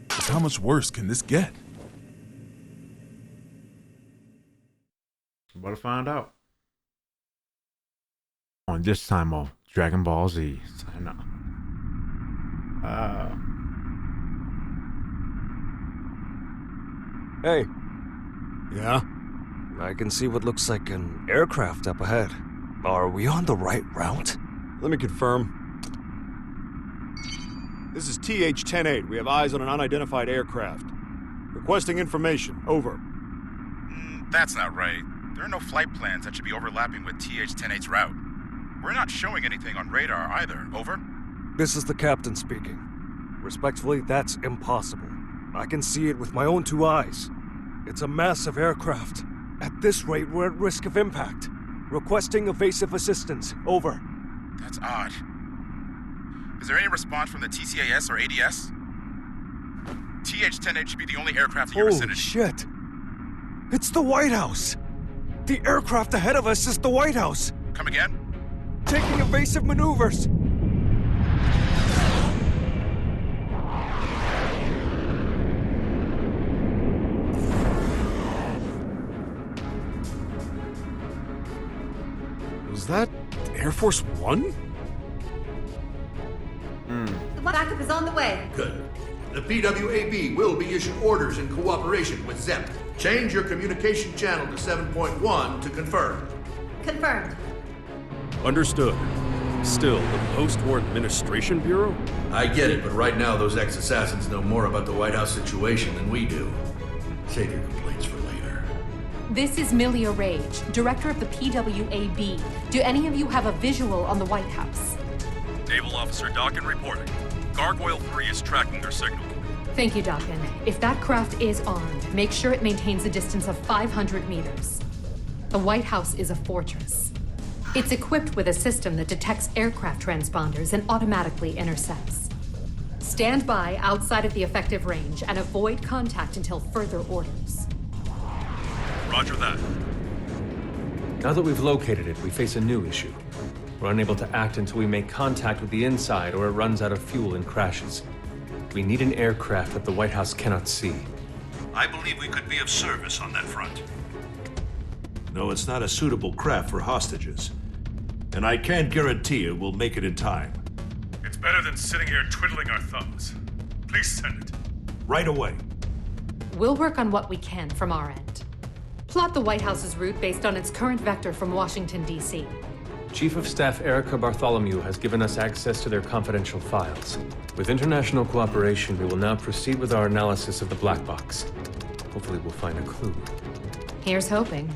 Just how much worse can this get? About to find out. On this time of Dragon Ball Z. Sign up. Hey. Yeah? I can see what looks like an aircraft up ahead. Are we on the right route? Let me confirm. This is TH-108. We have eyes on an unidentified aircraft. Requesting information. Over. That's not right. There are no flight plans that should be overlapping with TH-108's route. We're not showing anything on radar either. Over. This is the captain speaking. Respectfully, that's impossible. I can see it with my own 2 eyes. It's a massive aircraft. At this rate, we're at risk of impact. Requesting evasive assistance. Over. That's odd. Is there any response from the TCAS or ADS? TH-108 should be the only aircraft in your Holy vicinity. shit! It's the White House! The aircraft ahead of us is the White House! Come again? Taking evasive maneuvers! Was that Air Force One? The backup is on the way. Good. The PWAB will be issued orders in cooperation with ZEP. Change your communication channel to 7.1 to confirm. Confirmed. Understood. Still, the Post-War Administration Bureau? I get it, but right now those ex-assassins know more about the White House situation than we do. Save your complaints for later. This is Milia Rage, director of the PWAB. Do any of you have a visual on the White House? Naval Officer Dawkin reporting. Gargoyle 3 is tracking their signal. Thank you, Dawkin. If that craft is armed, make sure it maintains a distance of 500 meters. The White House is a fortress. It's equipped with a system that detects aircraft transponders and automatically intercepts. Stand by outside of the effective range and avoid contact until further orders. Roger that. Now that we've located it, we face a new issue. We're unable to act until we make contact with the inside or it runs out of fuel and crashes. We need an aircraft that the White House cannot see. I believe we could be of service on that front. No, it's not a suitable craft for hostages. And I can't guarantee you we'll make it in time. It's better than sitting here twiddling our thumbs. Please send it. Right away. We'll work on what we can from our end. Plot the White House's route based on its current vector from Washington, D.C. Chief of Staff Erica Bartholomew has given us access to their confidential files. With international cooperation, we will now proceed with our analysis of the black box. Hopefully we'll find a clue. Here's hoping.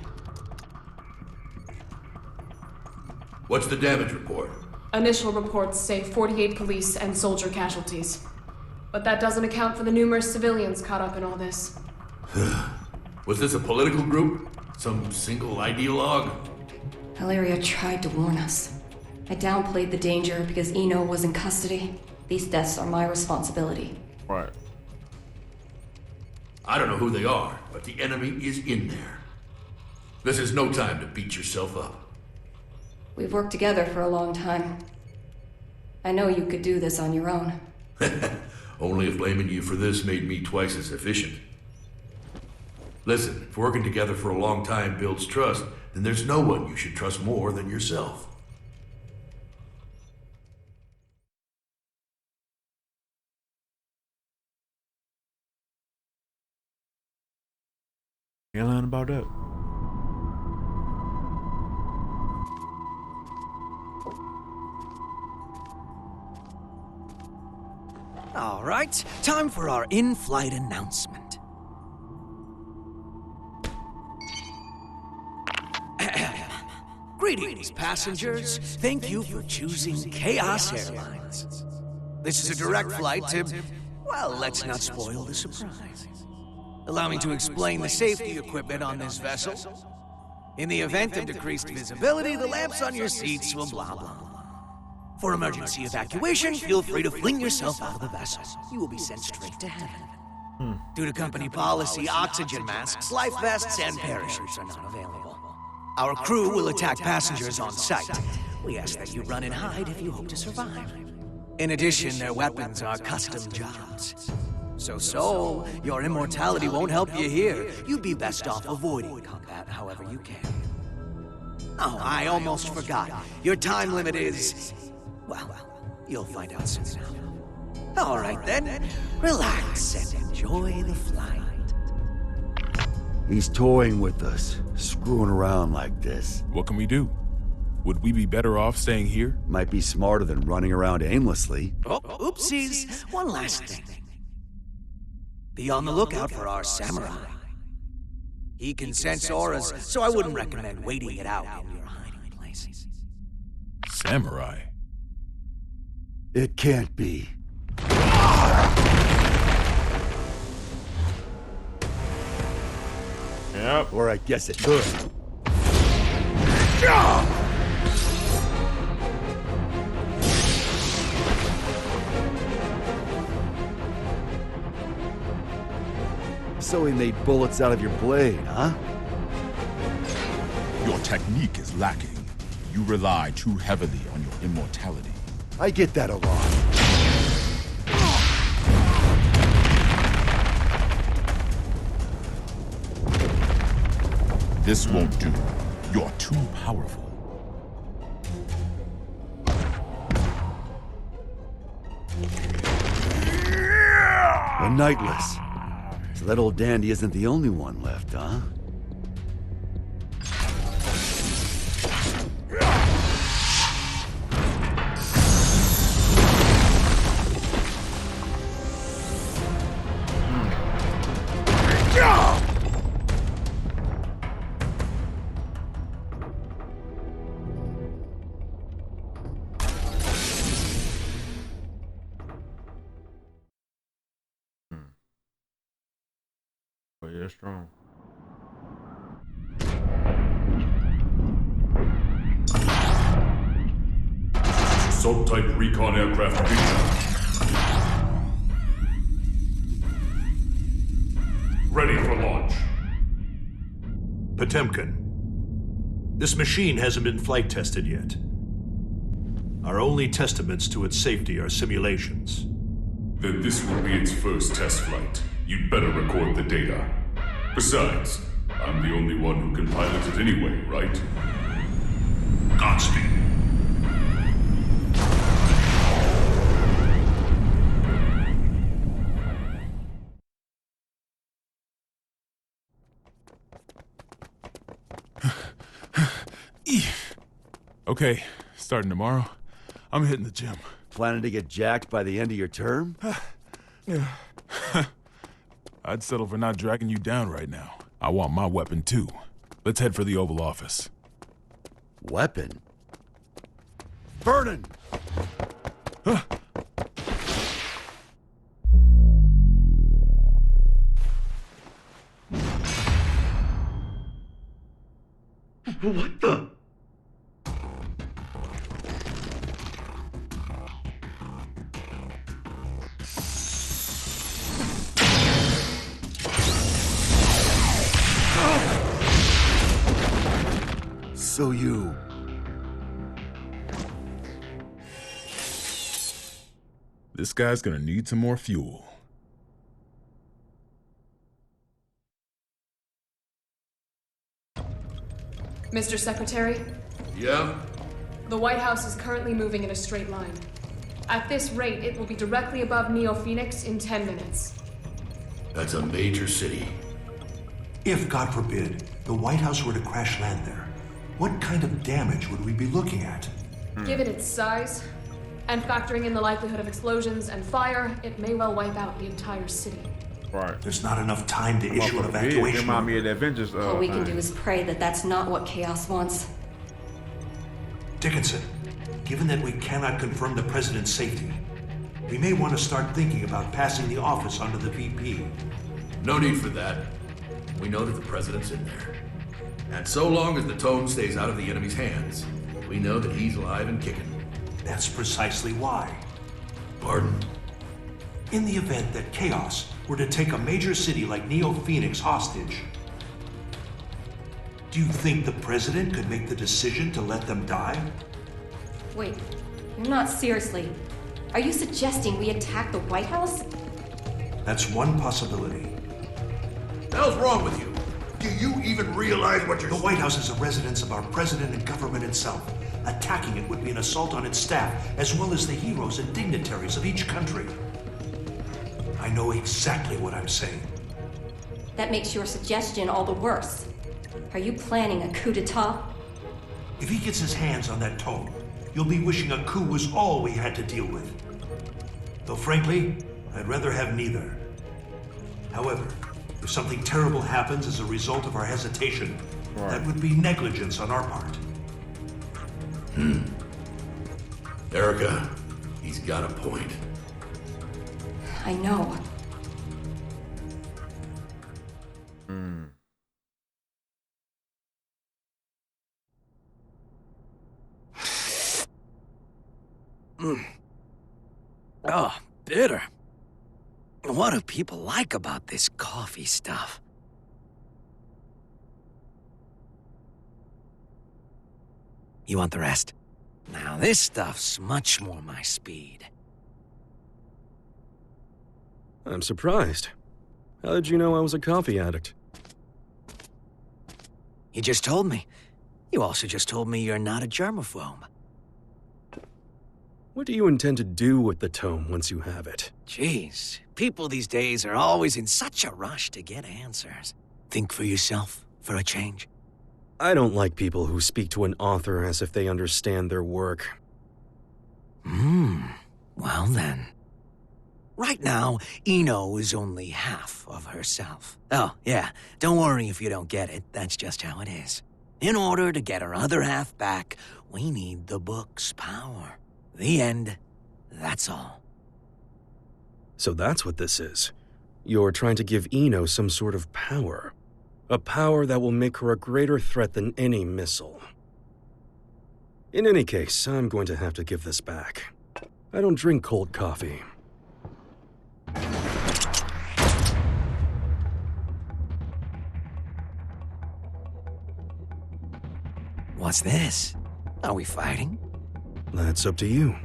What's the damage report? Initial reports say 48 police and soldier casualties. But that doesn't account for the numerous civilians caught up in all this. Was this a political group? Some single ideologue? Hilaria tried to warn us. I downplayed the danger because Eno was in custody. These deaths are my responsibility. Right. I don't know who they are, but the enemy is in there. This is no time to beat yourself up. We've worked together for a long time. I know you could do this on your own. Only if blaming you for this made me twice as efficient. Listen, if working together for a long time builds trust, then there's no one you should trust more than yourself. Can't learn about that. All right, time for our in-flight announcement. Greetings, passengers. Thank you for choosing Chaos Airlines. This is a direct flight to, well, let's not spoil the surprise. Allow me to explain the safety equipment on this vessel. In the event of decreased visibility, the lamps on your seats will blah, blah, blah. For emergency evacuation, feel free to fling yourself out of the vessel. You will be sent straight to heaven. Due to company policy, oxygen masks, life vests, and parachutes are not available. Our crew will attack passengers on sight. We ask that you run and hide if you hope to survive. In addition, their weapons are custom jobs. So, your immortality won't help you here. You'd be best off avoiding combat however you can. Oh, I almost forgot. Your time limit is... well, you'll find out soon enough. All right then, relax and enjoy the flight. He's toying with us, screwing around like this. What can we do? Would we be better off staying here? Might be smarter than running around aimlessly. Oh, oopsies. One last thing. Be on the lookout for our samurai. He can sense auras, so I wouldn't recommend waiting it out in your hiding places. Samurai? It can't be. Yep. Or I guess it could. So he made bullets out of your blade, huh? Your technique is lacking. You rely too heavily on your immortality. I get that a lot. This won't do. You're too powerful. The Nightless. So that old dandy isn't the only one left, huh? But yeah, strong. Assault-type recon aircraft ready for launch. Potemkin, this machine hasn't been flight tested yet. Our only testaments to its safety are simulations. Then this will be its first test flight. You'd better record the data. Besides, I'm the only one who can pilot it anyway, right? Godspeed. Okay, starting tomorrow, I'm hitting the gym. Planning to get jacked by the end of your term? Yeah. I'd settle for not dragging you down right now. I want my weapon too. Let's head for the Oval Office. Weapon? Vernon! What the? So you... This guy's gonna need some more fuel. Mr. Secretary? Yeah? The White House is currently moving in a straight line. At this rate, it will be directly above Neo-Phoenix in 10 minutes. That's a major city. If, God forbid, the White House were to crash land there, what kind of damage would we be looking at? Given its size, and factoring in the likelihood of explosions and fire, it may well wipe out the entire city. Right. There's not enough time to issue an It evacuation. remind me of the Avengers. All we can thing. do is pray that that's not what Chaos wants. Dickinson, given that we cannot confirm the president's safety, we may want to start thinking about passing the office onto the VP. No need for that. We know that the president's in there. And so long as the tone stays out of the enemy's hands, we know that he's alive and kicking. That's precisely why. Pardon? In the event that Chaos were to take a major city like Neo-Phoenix hostage, do you think the president could make the decision to let them die? Wait, you're not seriously. Are you suggesting we attack the White House? That's one possibility. The hell's wrong with you? Do you even realize what you're... The White House is a residence of our president and government itself. Attacking it would be an assault on its staff, as well as the heroes and dignitaries of each country. I know exactly what I'm saying. That makes your suggestion all the worse. Are you planning a coup d'etat? If he gets his hands on that tome, you'll be wishing a coup was all we had to deal with. Though frankly, I'd rather have neither. However, if something terrible happens as a result of our hesitation, that would be negligence on our part. Erica, he's got a point. I know. Oh, bitter. What do people like about this coffee stuff? You want the rest? Now this stuff's much more my speed. I'm surprised. How did you know I was a coffee addict? You just told me. You also just told me you're not a germaphobe. What do you intend to do with the tome once you have it? Jeez, people these days are always in such a rush to get answers. Think for yourself, for a change. I don't like people who speak to an author as if they understand their work. Well then. Right now, Eno is only half of herself. Oh, yeah, don't worry if you don't get it, that's just how it is. In order to get her other half back, we need the book's power. The end, that's all. So that's what this is. You're trying to give Eno some sort of power. A power that will make her a greater threat than any missile. In any case, I'm going to have to give this back. I don't drink cold coffee. What's this? Are we fighting? That's up to you.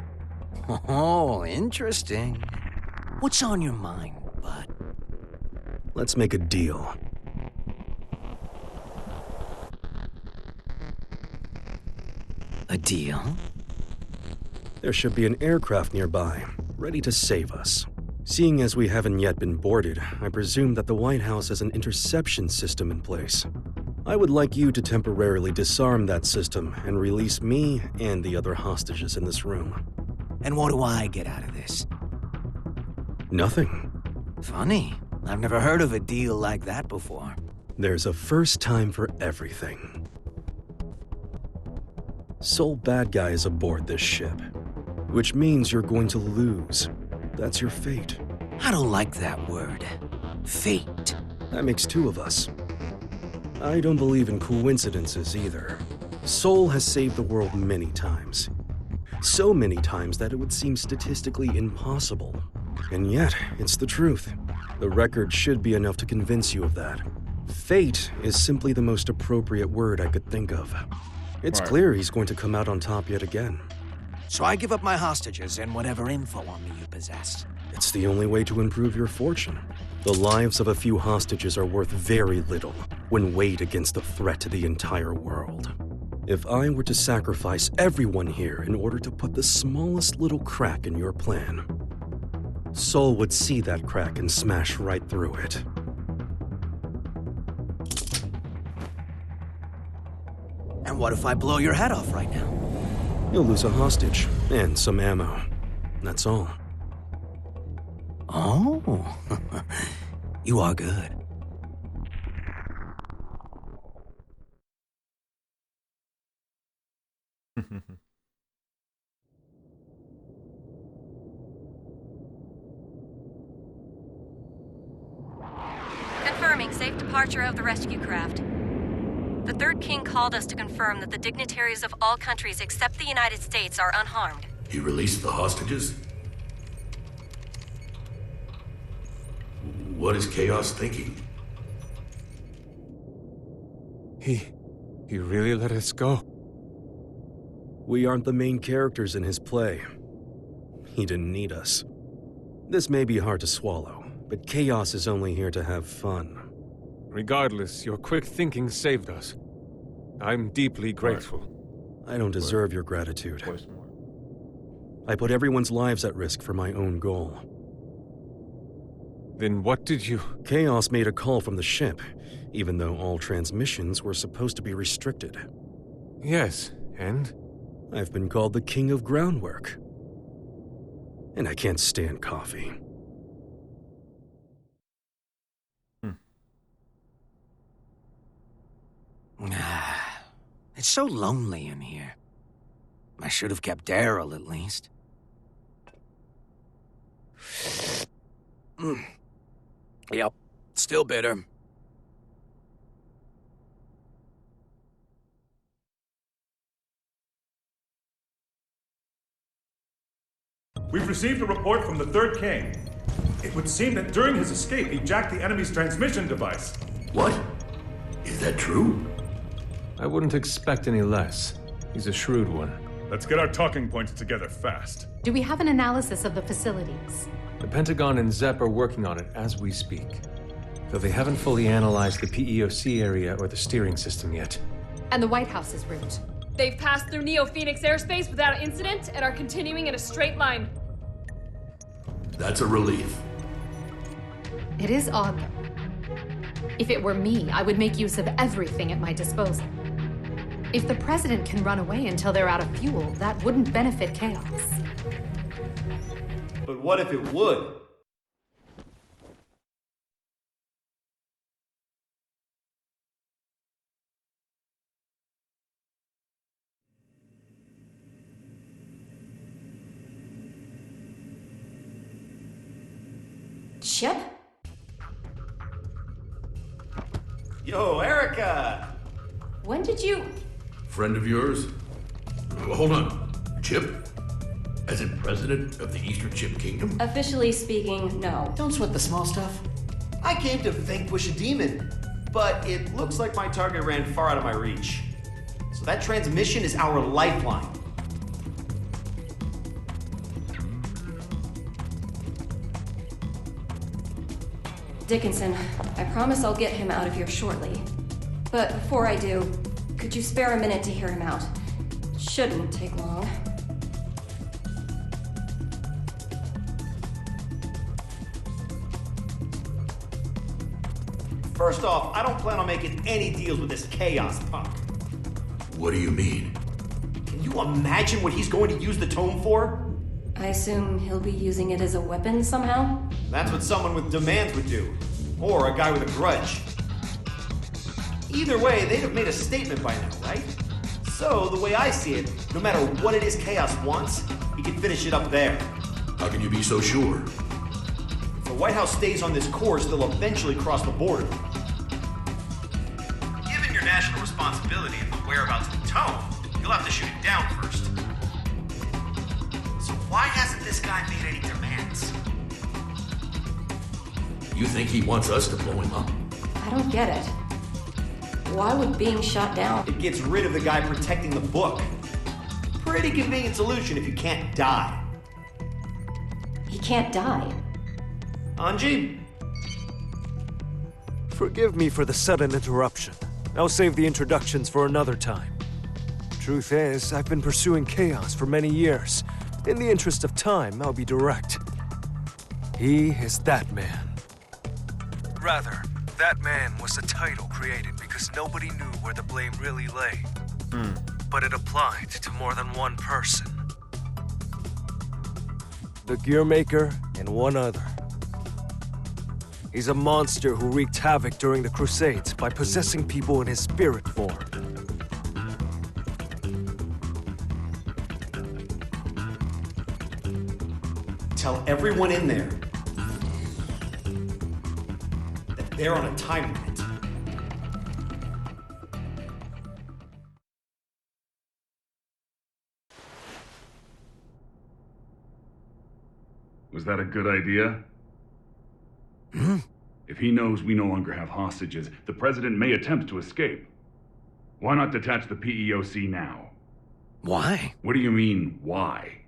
Oh, interesting. What's on your mind, bud? Let's make a deal. A deal? There should be an aircraft nearby, ready to save us. Seeing as we haven't yet been boarded, I presume that the White House has an interception system in place. I would like you to temporarily disarm that system and release me and the other hostages in this room. And what do I get out of this? Nothing. Funny. I've never heard of a deal like that before. There's a first time for everything. Sole bad guy is aboard this ship, which means you're going to lose. That's your fate. I don't like that word. Fate. That makes two of us. I don't believe in coincidences either. Sol has saved the world many times. So many times that it would seem statistically impossible. And yet, it's the truth. The record should be enough to convince you of that. Fate is simply the most appropriate word I could think of. It's clear he's going to come out on top yet again. So I give up my hostages and whatever info on me you possess. It's the only way to improve your fortune. The lives of a few hostages are worth very little when weighed against the threat to the entire world. If I were to sacrifice everyone here in order to put the smallest little crack in your plan, Sol would see that crack and smash right through it. And what if I blow your head off right now? You'll lose a hostage and some ammo. That's all. Oh, you are good. Confirming safe departure of the rescue craft. The Third King called us to confirm that the dignitaries of all countries except the United States are unharmed. He released the hostages? What is Chaos thinking? He really let us go? We aren't the main characters in his play. He didn't need us. This may be hard to swallow, but Chaos is only here to have fun. Regardless, your quick thinking saved us. I'm deeply grateful. I don't deserve your gratitude. I put everyone's lives at risk for my own goal. Then what did you... Chaos made a call from the ship, even though all transmissions were supposed to be restricted. Yes, and? I've been called the King of Groundwork. And I can't stand coffee. It's so lonely in here. I should have kept Daryl, at least. Yep, still bitter. We've received a report from the Third King. It would seem that during his escape, he jacked the enemy's transmission device. What? Is that true? I wouldn't expect any less. He's a shrewd one. Let's get our talking points together fast. Do we have an analysis of the facilities? The Pentagon and ZEP are working on it as we speak, though they haven't fully analyzed the PEOC area or the steering system yet. And the White House's route? They've passed through Neo-Phoenix airspace without incident and are continuing in a straight line. That's a relief. It is odd, though. If it were me, I would make use of everything at my disposal. If the president can run away until they're out of fuel, that wouldn't benefit Chaos. But what if it would? Chip? Yo, Erica! When did you... Friend of yours? Hold on. Chip? As in president of the Eastern Chip Kingdom? Officially speaking, no. Don't sweat the small stuff. I came to vanquish a demon, but it looks like my target ran far out of my reach. So that transmission is our lifeline. Dickinson, I promise I'll get him out of here shortly. But before I do, could you spare a minute to hear him out? Shouldn't take long. First off, I don't plan on making any deals with this chaos punk. What do you mean? Can you imagine what he's going to use the tome for? I assume he'll be using it as a weapon somehow? That's what someone with demands would do. Or a guy with a grudge. Either way, they'd have made a statement by now, right? So, the way I see it, no matter what it is Chaos wants, he can finish it up there. How can you be so sure? If the White House stays on this course, they'll eventually cross the border. Given your national responsibility and the whereabouts of the tome, you'll have to shoot it down first. So why hasn't this guy made any demands? You think he wants us to blow him up? I don't get it. Why would being shot down? It gets rid of the guy protecting the book. Pretty convenient solution if you can't die. He can't die. Anji? Forgive me for the sudden interruption. I'll save the introductions for another time. Truth is, I've been pursuing Chaos for many years. In the interest of time, I'll be direct. He is that man. Rather, that man was a title created because nobody knew where the blame really lay. But it applied to more than one person. The Gearmaker and one other. He's a monster who wreaked havoc during the Crusades by possessing people in his spirit form. Tell everyone in there that they're on a time limit. Was that a good idea? If he knows we no longer have hostages, the president may attempt to escape. Why not detach the PEOC now? Why? What do you mean, why?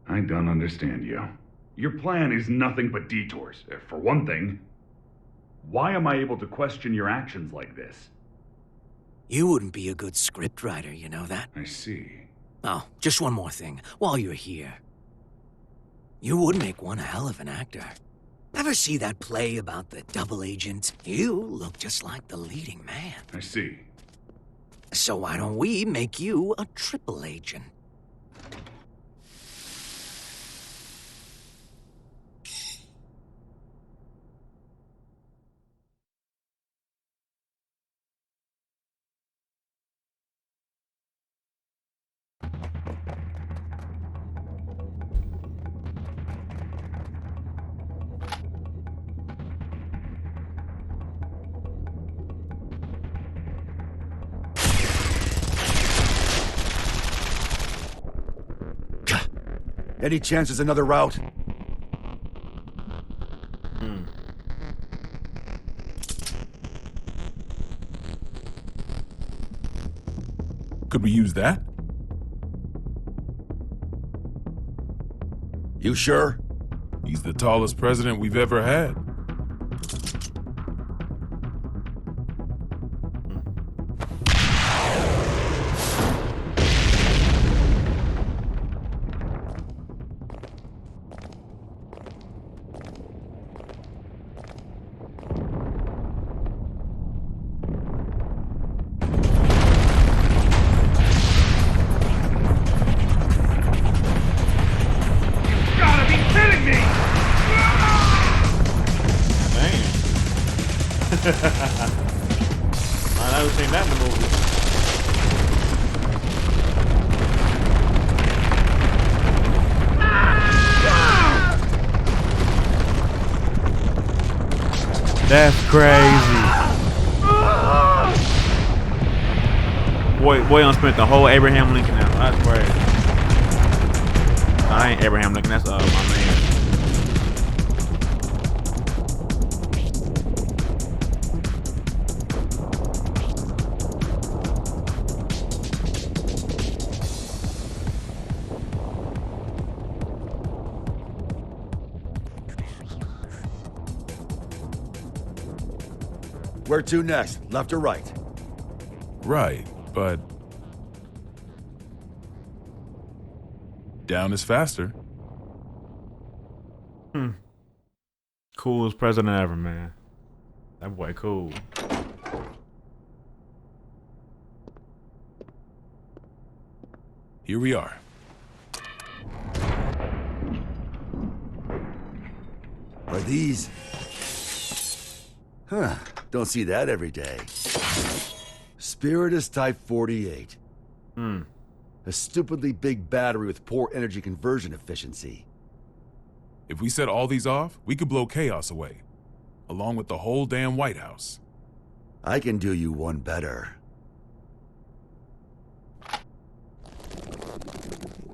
I don't understand you. Your plan is nothing but detours. For one thing, why am I able to question your actions like this? You wouldn't be a good scriptwriter, you know that? I see. Oh, just one more thing, while you're here. You would make one hell of an actor. Ever see that play about the double agent? You look just like the leading man. I see. So why don't we make you a triple agent? Any chance there's another route? Could we use that? You sure? He's the tallest president we've ever had. Gotta be kidding me! I never seen that in the movie. That's crazy. Boy on spent the whole Abraham Lincoln out. That's crazy. I ain't Abraham Lincoln. That's my man. Where to next? Left or right? Right, but down is faster. Coolest president ever, man. That boy cool. Here we are. Are these? Huh. Don't see that every day. Spiritus Type 48. A stupidly big battery with poor energy conversion efficiency. If we set all these off, we could blow chaos away, along with the whole damn White House. I can do you one better.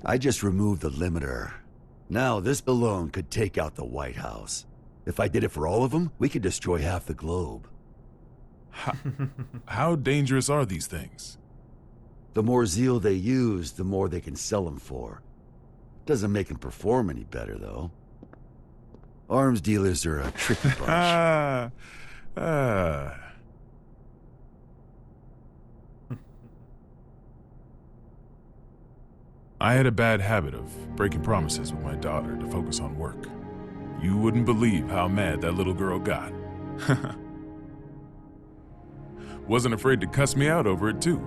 I just removed the limiter. Now this alone could take out the White House. If I did it for all of them, we could destroy half the globe. How dangerous are these things? The more zeal they use, the more they can sell them for. Doesn't make them perform any better, though. Arms dealers are a tricky bunch. I had a bad habit of breaking promises with my daughter to focus on work. You wouldn't believe how mad that little girl got. Wasn't afraid to cuss me out over it, too.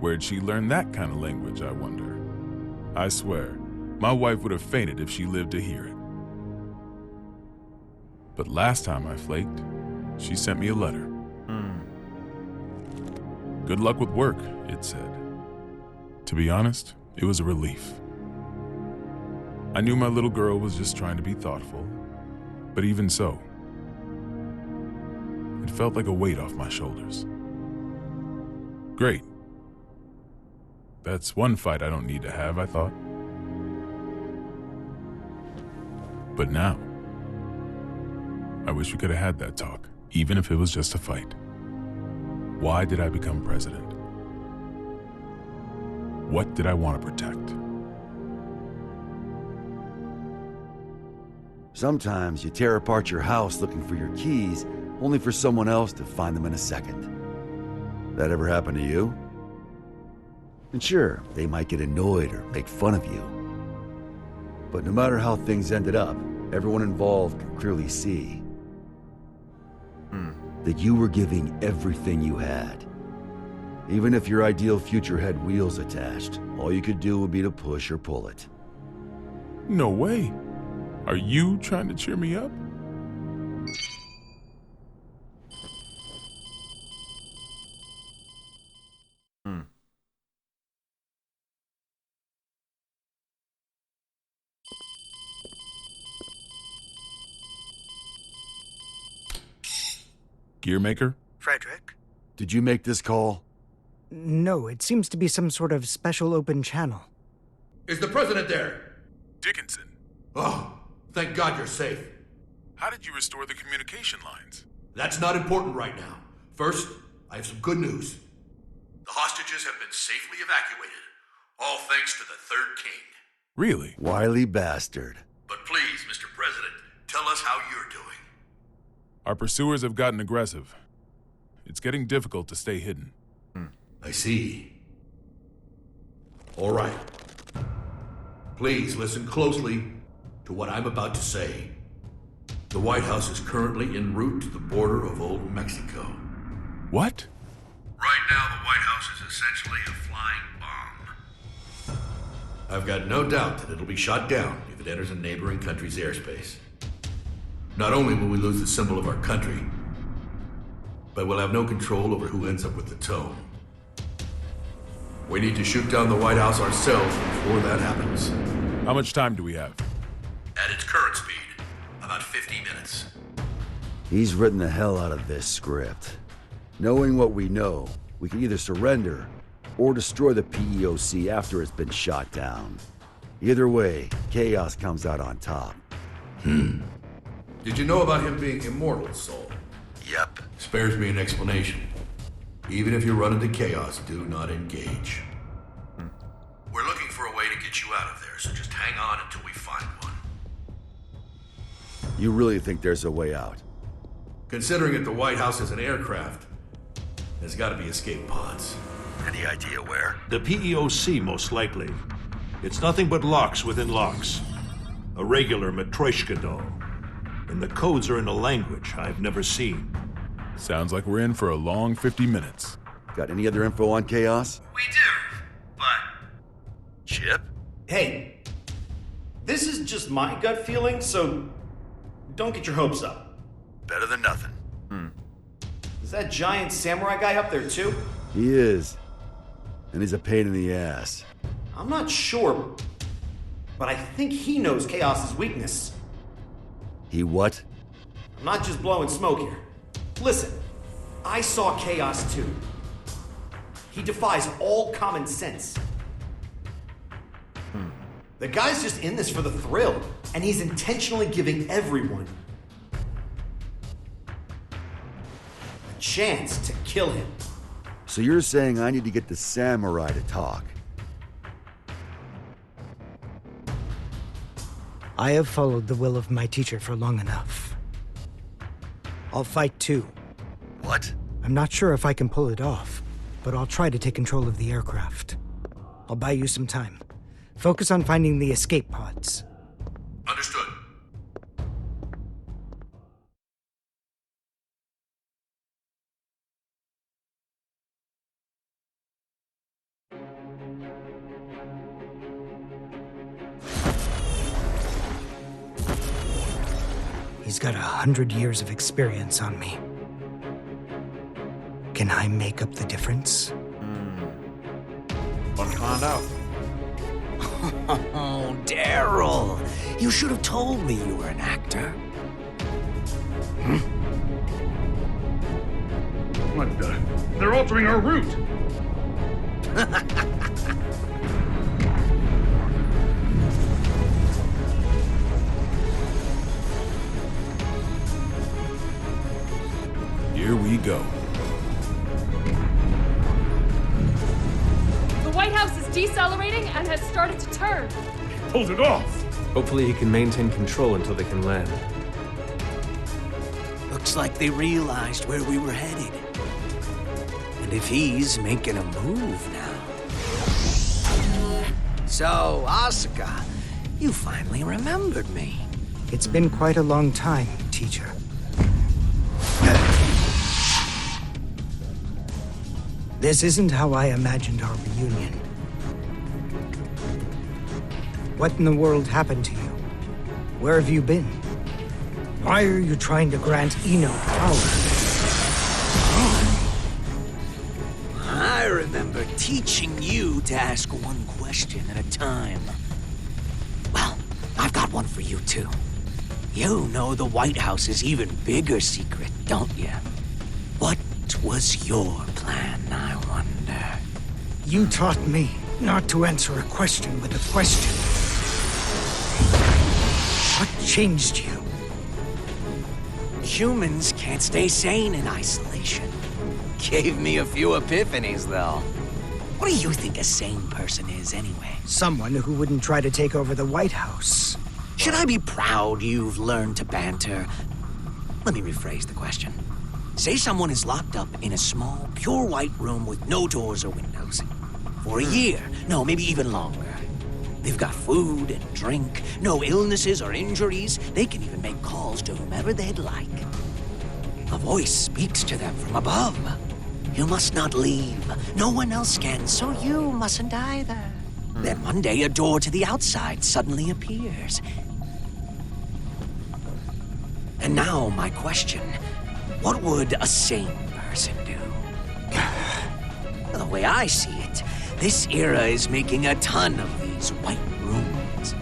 Where'd she learn that kind of language, I wonder? I swear, my wife would have fainted if she lived to hear it. But last time I flaked, she sent me a letter. Good luck with work, it said. To be honest, it was a relief. I knew my little girl was just trying to be thoughtful, but even so, it felt like a weight off my shoulders. Great. That's one fight I don't need to have, I thought. But now, I wish we could have had that talk, even if it was just a fight. Why did I become president? What did I want to protect? Sometimes you tear apart your house looking for your keys, only for someone else to find them in a second. That ever happen to you? And sure, they might get annoyed or make fun of you. But no matter how things ended up, everyone involved could clearly see that you were giving everything you had. Even if your ideal future had wheels attached, all you could do would be to push or pull it. No way. Are you trying to cheer me up? Gearmaker? Frederick? Did you make this call? No, it seems to be some sort of special open channel. Is the president there? Dickinson. Oh, thank God you're safe. How did you restore the communication lines? That's not important right now. First, I have some good news. The hostages have been safely evacuated, all thanks to the Third King. Really? Wily bastard. But please, Mr. President, tell us how you're doing. Our pursuers have gotten aggressive. It's getting difficult to stay hidden. I see. All right. Please listen closely to what I'm about to say. The White House is currently en route to the border of Old Mexico. What? Right now, the White House is essentially a flying bomb. I've got no doubt that it'll be shot down if it enters a neighboring country's airspace. Not only will we lose the symbol of our country, but we'll have no control over who ends up with the tome. We need to shoot down the White House ourselves before that happens. How much time do we have? At its current speed, about 50 minutes. He's written the hell out of this script. Knowing what we know, we can either surrender or destroy the PEOC after it's been shot down. Either way, Chaos comes out on top. Did you know about him being immortal, Soul? Yep. Spares me an explanation. Even if you run into Chaos, do not engage. We're looking for a way to get you out of there, so just hang on until we find one. You really think there's a way out? Considering that the White House is an aircraft, there's gotta be escape pods. Any idea where? The PEOC, most likely. It's nothing but locks within locks. A regular Matryoshka doll. And the codes are in a language I've never seen. Sounds like we're in for a long 50 minutes. Got any other info on Chaos? We do, but... Chip? Hey, this is just my gut feeling, so don't get your hopes up. Better than nothing. Is that giant samurai guy up there too? He is. And he's a pain in the ass. I'm not sure, but I think he knows Chaos's weakness. He what? I'm not just blowing smoke here. Listen, I saw Chaos too. He defies all common sense. The guy's just in this for the thrill, and he's intentionally giving everyone a chance to kill him. So you're saying I need to get the samurai to talk? I have followed the will of my teacher for long enough. I'll fight too. What? I'm not sure if I can pull it off, but I'll try to take control of the aircraft. I'll buy you some time. Focus on finding the escape pods. Understood. He's got 100 years of experience on me. Can I make up the difference? Want to find out? Oh, Daryl! You should have told me you were an actor. What the? They're altering our route! Here we go. The White House is decelerating and has started to turn. Hold it off! Hopefully he can maintain control until they can land. Looks like they realized where we were headed. And if he's making a move now... So, Asuka, you finally remembered me. It's been quite a long time, teacher. This isn't how I imagined our reunion. What in the world happened to you? Where have you been? Why are you trying to grant Eno power? I remember teaching you to ask one question at a time. Well, I've got one for you too. You know the White House's even bigger secret, don't you? What was your plan, I wonder? You taught me not to answer a question with a question. What changed you? Humans can't stay sane in isolation. Gave me a few epiphanies, though. What do you think a sane person is, anyway? Someone who wouldn't try to take over the White House. Should I be proud you've learned to banter? Let me rephrase the question. Say someone is locked up in a small, pure white room with no doors or windows. For a year, no, maybe even longer. They've got food and drink, no illnesses or injuries. They can even make calls to whomever they'd like. A voice speaks to them from above. You must not leave. No one else can, so you mustn't either. Then one day a door to the outside suddenly appears. And now my question, what would a sane person do? The way I see it, this era is making a ton of these white rooms.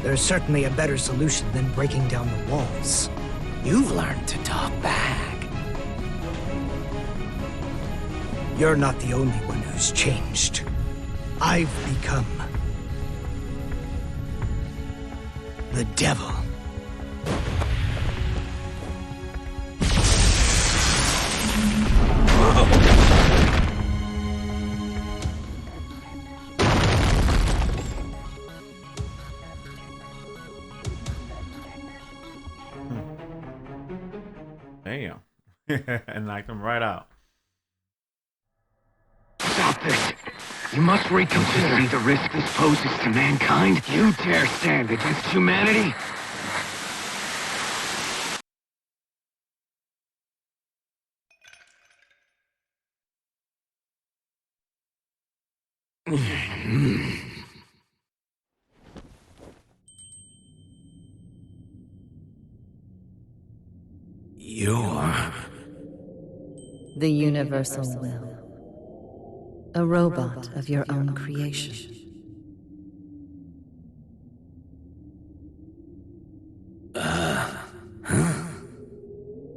There's certainly a better solution than breaking down the walls. You've learned to talk back. You're not the only one who's changed. I've become the devil. Damn. And knocked him right out. Stop this. You must reconsider the risk this poses to mankind. You dare stand against humanity? You're... the universal will. A robot of your own creation.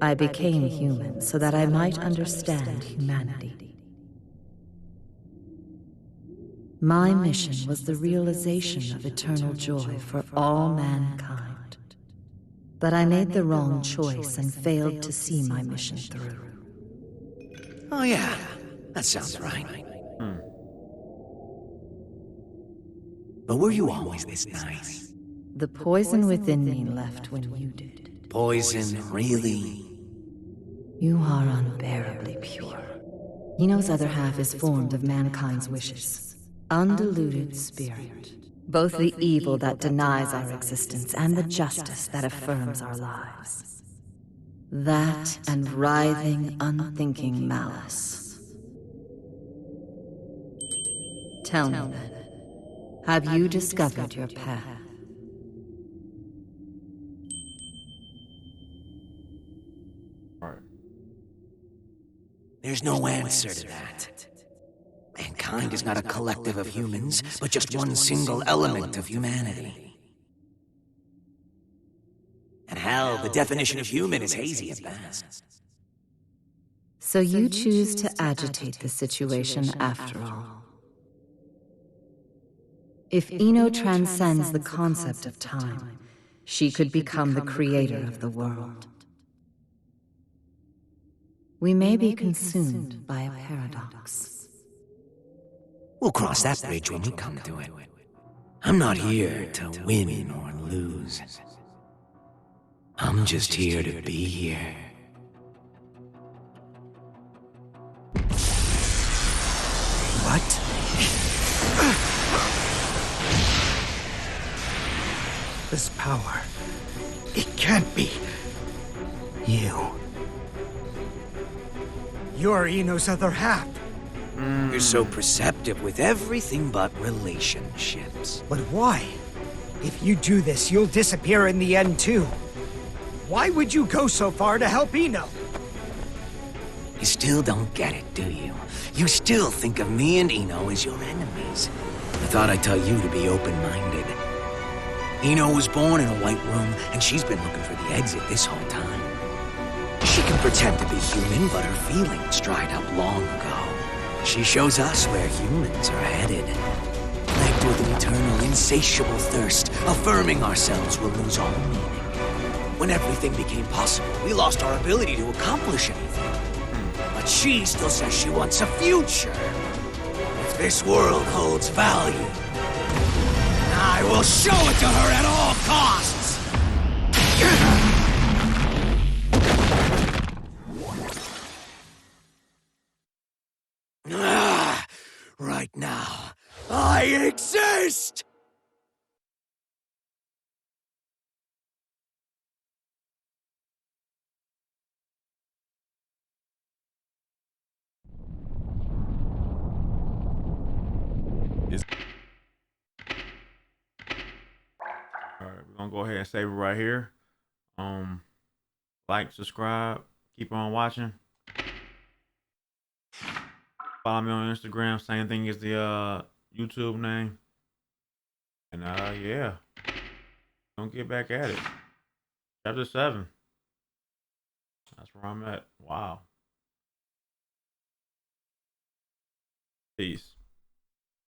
I became human so that I might understand humanity. My mission was the realization of eternal joy for all mankind. But I made the wrong choice and failed to see my mission through. Oh yeah, that sounds right. But were you always this nice? The poison within me left when you did. Poison, really? You are unbearably pure. Eno's other half is formed of mankind's wishes. Undiluted spirit. Both the evil that denies our existence and the justice that affirms our lives. That and writhing, unthinking malice. Tell me then, have you discovered your path? There's no answer to that. Mankind is not a collective of humans, but just one single element of humanity. And hell, the definition of human is hazy at best. So you choose to agitate the situation after all. If Eno transcends the concept of time, she could become the creator of the world. We may be consumed by a paradox. We'll cross that bridge when we come to it. I'm not here to win or lose. I'm just here to be here. What? this power. It can't be you. You're Eno's other half. You're so perceptive with everything but relationships. But why? If you do this, you'll disappear in the end too. Why would you go so far to help Eno? You still don't get it, do you? You still think of me and Eno as your enemies. I thought I taught you to be open-minded. Eno was born in a white room, and she's been looking for the exit this whole time. She can pretend to be human, but her feelings dried up long ago. She shows us where humans are headed. Plagued with an eternal, insatiable thirst, affirming ourselves will lose all meaning. When everything became possible, we lost our ability to accomplish anything. But she still says she wants a future. If this world holds value, I will show it to her at all costs! Right now, I exist! All right, we're gonna go ahead and save it right here. Like, subscribe, keep on watching. Follow me on Instagram, same thing as the YouTube name. And yeah, don't get back at it. Chapter 7. That's where I'm at. Wow. Peace.